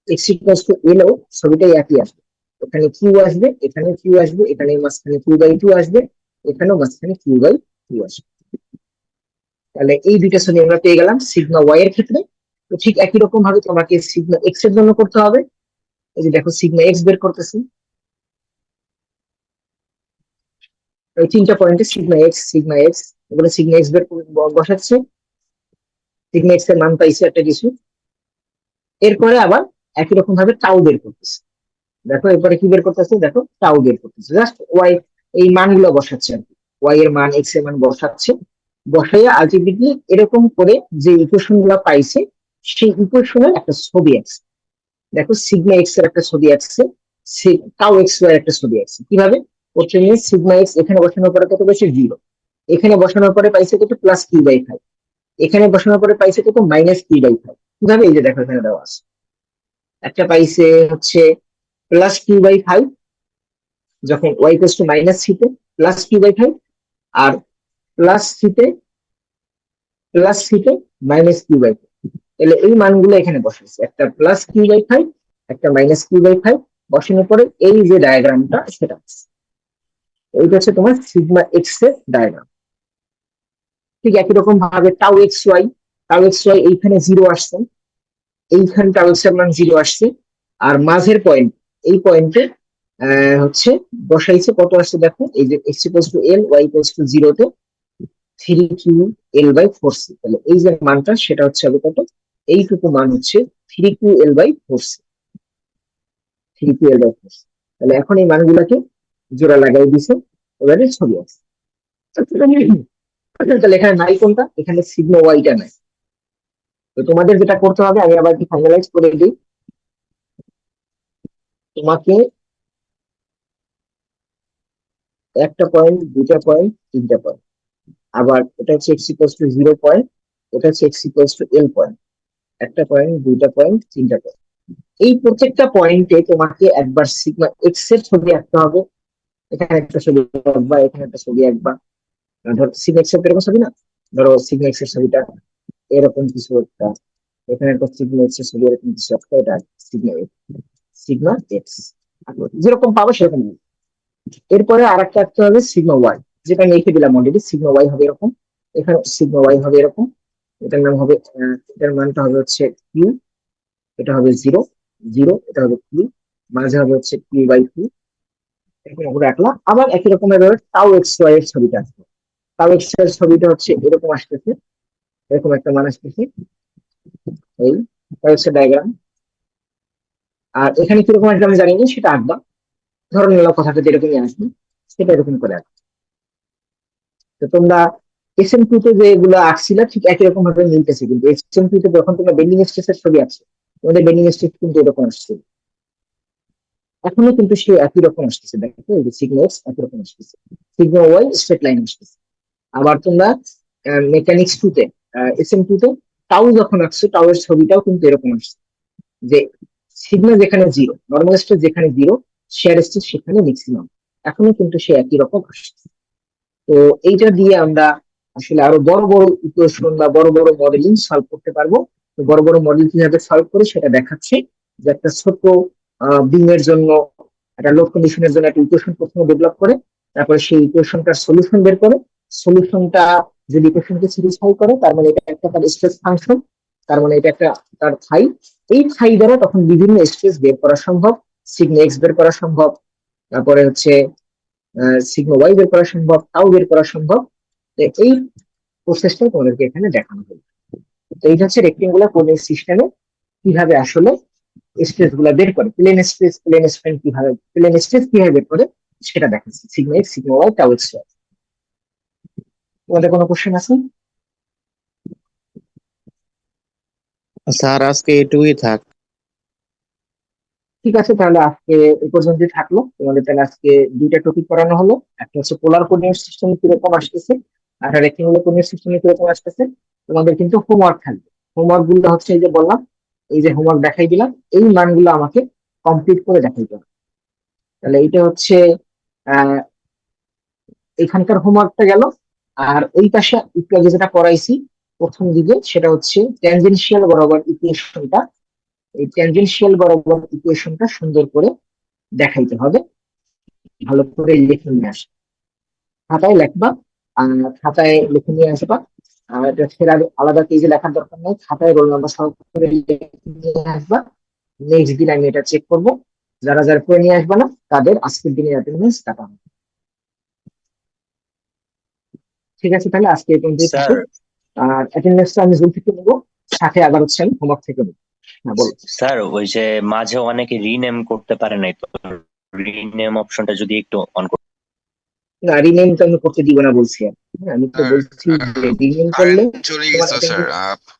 এক্স ইকুয়ালস টু এল ও ছবিটাই একই আসবে। এখানে কিউ আসবে, এখানে কিউ আসবে, এখানে মাঝখানে কিউ বাই 2 আসবে, এখানেও মাঝখানে কিউ বাই 2 আসবে। তাহলে এই দুইটা ছবি আমরা পেয়ে গেলাম সিগমা ওয়াই এর ক্ষেত্রে। তো ঠিক একই রকম ভাবে তোমাকে সিগমা এক্স এর জন্য করতে হবে। এই যে দেখো সিগমা এক্স বের করতেছি, এই তিনটা পয়েন্টে সিগমা এক্স এগুলো সিগমা এক্স বের বসাচ্ছে। সিগমা এক্স এর মান পাইছে একটা কিছু। এরপরে আবার একই রকম ভাবে টাউ বের করতেছে। দেখো এরপরে কি বের করতেছে, দেখো টাউ বের করতেছে, জাস্ট ওয়াই এই মানগুলো বসাচ্ছে আর কি। ওয়াই এর মান এক্স এর মান বসাচ্ছে, বসাইয়া আলটিমেটলি এরকম করে যে ইকুয়েশন গুলা পাইছে সেই ইকুয়েশনের একটা ছবি আছে। দেখো সিগমা এক্স এর একটা ছবি আছে, টাউ এক্স ওয়াই এর একটা ছবি আছে। কিভাবে, প্রথমে সিগমা এক্স এখানে বসানোর পরে কত পাইছে জিরো, এখানে বসানোর পরে পাইছে কত প্লাস কিউ বাই 5, এখানে বসানোর পরে পাইছে কত মাইনাস কিউ বাই 5। কিভাবে, এই যে দেখো এখানে দেওয়া আছে, একটা পাইছে হচ্ছে প্লাস কিউ বাই 5 যখন Y equals to minus C তে, প্লাস কিউ বাই 5, আর প্লাস সি তে মাইনাস কিউ বাই 5। তাহলে এই মানগুলো এখানে বসাইছে, একটা প্লাস কিউ বাই 5, একটা মাইনাস কিউ বাই 5 বসানোর পরে এই যে ডায়াগ্রামটা সেটা আছে। এইটা হচ্ছে তোমার সিগমা এক্স এর ডায়াগ্রাম। ঠিক একই রকম ভাবে টাউ এক্স ওয়াই এইখানে জিরো আসছে, এইখানে টাউ এক্স এর মান জিরো আসছে, আর মাঝের পয়েন্ট এই পয়েন্টে হচ্ছে বসাইছে কত আসছে দেখো, এই যে x equals to l y equals to 0 তে 3QL/4C। তাহলে এই যে মানটা সেটা হচ্ছে হবে কত, এইটুকু মান হচ্ছে 3QL/4C। 3QL/4C। তাহলে এখন এই মানগুলোকে জোড়া লাগাই দিছে, এবারে ছবি আছে। তাহলে এখানে নাই কোনটা, এখানে সিগমা ওয়াইটা নাই। তো তোমাদের যেটা করতে হবে, আমি আবার একটু ফাইনালাইজ করে দিই। তোমাকে একটা পয়েন্ট, দুটা পয়েন্ট, তিনটা পয়েন্ট, আবার এটা হচ্ছে x=0 পয়েন্ট, এটা হচ্ছে x=L পয়েন্ট, একটা পয়েন্ট, দুইটা পয়েন্ট, তিনটা পয়েন্ট। এই প্রত্যেকটা পয়েন্টে তোমাকে একবার সিগমা এক্স এর ছবি আঁকতে হবে। এখানে একটা ছবি আঁকবা, এখানে একটা ছবি আঁকবা। ধরো সিগমা এক্স এর এরকম ছবি না, ধরো সিগমা এক্স এর ছবিটা এরকম কিছু একটা, এখানে একটা সিগমা এক্স এর ছবি এরকম কিছু একটা, এটা সিগমা এক্স যেরকম পাবো সেরকম হবে। এরপরে আর একটা আঁকতে হবে সিগমা ওয়াই, যেটা আমি লিখে দিলাম অলরেডি। সিগমা ওয়াই হবে এরকম, এখানে সিগমা ওয়াই হবে এরকম, এটার নাম হবে এটার মানটা হবে হচ্ছে কিউ, এটা হবে 0 0, এটা হবে কিউ, মাঝে হবে হচ্ছে Q/2, এরকম করে রাখলাম। আবার একই রকমের ভাবে টাউ এক্স ওয়াই এর ছবিটা আসবে। টাউ এক্স এর ছবিটা হচ্ছে এরকম আসতেছে, এরকম একটা মান আসতেছে, এই টাউ এক্স এর ডায়াগ্রাম। আর এখানে কিরকম আসবে আমি জানি না, সেটা আঁকবা। ধরো নিলাম কথাটা যেরকমই আসবে সেটা এরকম করে আঁকবা। তো তোমরা SM2 তে যেগুলো আঁকছিলা ঠিক একই রকম ভাবে মিলতেছে, কিন্তু SM2 তে যখন তোমরা বেন্ডিং স্ট্রেসের ছবি আঁকছো, তোমাদের বেন্ডিং স্ট্রেস কিন্তু এরকম আসছে, এখনো কিন্তু সে একই রকম আসতেছে। দেখো এই যে সিগমা এক্স একই রকম আসতেছে, সিগমা ওয়াই স্ট্রেট লাইন আসতেছে। আবার তোমরা মেকানিক্স 2 তে, SM2 তে টাউ যখন আসছে, টাউ এর ছবিটাও কিন্তু এরকম আসছে, যে সিগমা যেখানে 0, নর্মাল স্ট্রেস যেখানে 0, শেয়ার স্ট্রেস সেখানে ম্যাক্সিমাম। এখনো কিন্তু সে একই রকম আসছে। তো এইটা দিয়ে আমরা আসলে আরো বড় বড় ইকুয়েশন বা বড় বড় মডেলিং সলভ করতে পারবো। তো বড় বড় মডেল কিভাবে সলভ করে সেটা দেখাচ্ছি, যে একটা ছোট বিম এর জন্য, একটা লোড কন্ডিশনের জন্য একটা ইকুয়েশন প্রথমে ডেভেলপ করে, তারপরে সেই ইকুয়েশনটার সলিউশন বের করে, সলিউশনটা যদি ইকুয়েশনকে স্যাটিসফাই করে, তার মানে এটা একটা তার স্ট্রেস ফাংশন, তার মানে এটা একটা তার ফাই। এই ফাই দ্বারা তখন বিভিন্ন স্ট্রেস বের করা সম্ভব, সিগমা এক্স বের করা সম্ভব, তারপরে হচ্ছে সিগমা ওয়াই বের করা সম্ভব, টাউ বের করা সম্ভব। তো এই প্রসেসটা তোমাদেরকে এখানে দেখানো হলো। তো এইটা হচ্ছে রেক্টেঙ্গুলার কোঅর্ডিনেট সিস্টেমে কিভাবে আসলে স্ট্রেস গুলা বের করে, প্লেন স্ট্রেস কিভাবে বের করে সেটা দেখাচ্ছি, sigma x, sigma y, tau x y. তোমাদের কোনো কোশ্চেন আছে? স্যার আজকে এটুকুই থাক। ঠিক আছে, তাহলে আজকে এই পর্যন্তই থাকলো। তোমাদের তাহলে আজকে দুইটা টপিক করানো হলো, একটা হচ্ছে পোলার কোঅর্ডিনেট সিস্টেম কিরকম আসতেছে, আর রেক্টেঙ্গুলার কোঅর্ডিনেট সিস্টেম কিরকম আসতেছে। তোমাদের কিন্তু হোমওয়ার্ক থাকবে। হোমওয়ার্ক গুলো হচ্ছে এই যে বললাম, এই যে হোমওয়ার্ক দেখাই দিলাম, এই মানগুলো আমাকে কমপ্লিট করে দেখাইতে হবে। তাহলে এইটা হচ্ছে আহ এখানকার হোমওয়ার্কটা গেল। আর ওই পাশে একটু আগে যেটা পড়াইছি প্রথম দিকে, সেটা হচ্ছে ট্যানজেনশিয়াল বরাবর ইকুয়েশনটা, এই ট্যানজেনশিয়াল বরাবর ইকুয়েশনটা সুন্দর করে দেখাইতে হবে, ভালো করে লিখে নিয়ে আসবে। খাতায় লিখবা, আর খাতায় লিখে নিয়ে আসবা। আর এটা ফের আলাদা পেজে লেখার দরকার নেই, খাতায় রোল নাম্বার সহ করে লিখে নিয়ে আসবা। নেক্সট দিন আমি এটা চেক করব, যারা যারা করে নিয়ে আসবে না তাদের আজকের দিনের অ্যাটেন্ডেন্স কাটা হবে। ঠিক আছে, তাহলে আজকে এই পর্যন্তই স্যার থাকুক। আর অ্যাটেন্ডেন্সটা আমি জুম থেকে নেবো, সাথে আবার হচ্ছে আমি হোমওয়ার্ক থেকে নেবো। হ্যাঁ বলো। স্যার ওই যে মাঝে অনেকে রিনেম করতে পারে নাই, তো রিনেম অপশনটা যদি একটু অন করতে। না, রিনেম তো আমি করতে দিব না বলছি আর। হ্যাঁ, আমি তো স্যার বলছি যে রিনেম করলে কারেন্ট চলে তোমার গেছিল স্যার, attendance-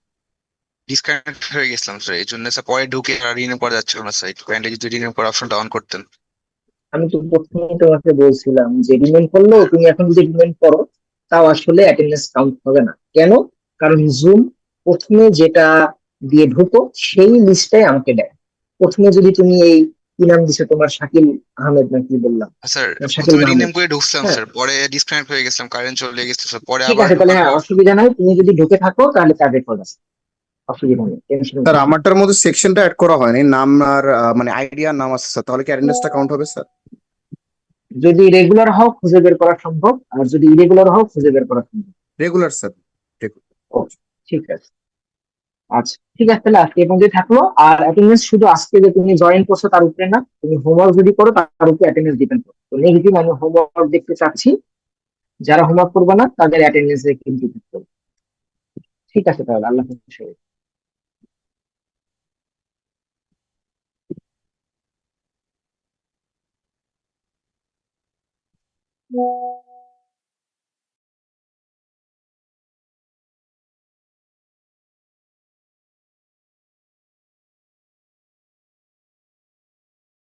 ডিসকানেক্ট হয়ে গেছিলাম স্যার, এই জন্য স্যার পরে ঢুকে আর রিনেম করা যাচ্ছিল না স্যার, একটু কাইন্ডলি যদি রিনেম করার অপশনটা অন করতেন। আমি তো প্রথমে তোমাকে বলছিলাম যে রিমেন করলেও তুমি এখন যদি রিমেন করো, তাও আসলে অ্যাটেন্ডেন্স কাউন্ট হবে না। কেন? কারণ জুম প্রথমে যেটা দিয়ে ঢুকো সেই লিস্টটাই আমাকে দেয়। প্রথমে যদি তুমি এই কি নাম দিছো তোমার, শাকিল আহমেদ না কি বললাম, স্যার শাকিল প্রথমে রিনেম মাহমুদ। করে ঢুকছিলাম হ্যাঁ, স্যার, পরে ডিসকানেক্ট হয়ে গেছিলাম, কারেন্ট চলে গেছিল স্যার, পরে ঠিক আবার আছে, তাহলে ঢোকার হ্যাঁ পর। অসুবিধা নাই, তুমি যদি ঢুকে থাকো তাহলে তার রেকর্ড আছে, অসুবিধা নেই, টেনশন স্যার আমারটার মধ্যে সেকশনটা অ্যাড করা হয়নি, নাম আর মানে আইডিয়া নাম আছে স্যার, তাহলে কি অ্যাটেন্ডেন্সটা কাউন্ট হবে স্যার? যদি রেগুলার হও খুঁজে বের করা সম্ভব, আর যদি ইরেগুলার হও খুঁজে বের করা সম্ভব। Regular sir. ও, ঠিক আছে। আচ্ছা ঠিক আছে, তাহলে আজকে এই পর্যন্তই থাকলো। আর অ্যাটেন্ডেন্স শুধু আজকে যে তুমি জয়েন করছো তার উপরে না, তুমি হোমওয়ার্ক যদি করো তার উপরে অ্যাটেন্ডেন্স ডিপেন্ড করো। তো নেক্সট দিন আমি হোমওয়ার্ক দেখতে চাচ্ছি, যারা হোমওয়ার্ক করবে না তাদের অ্যাটেন্ডেন্সে কিন্তু দিতে হবে। ঠিক আছে তাহলে, আল্লাহ হাফেজ।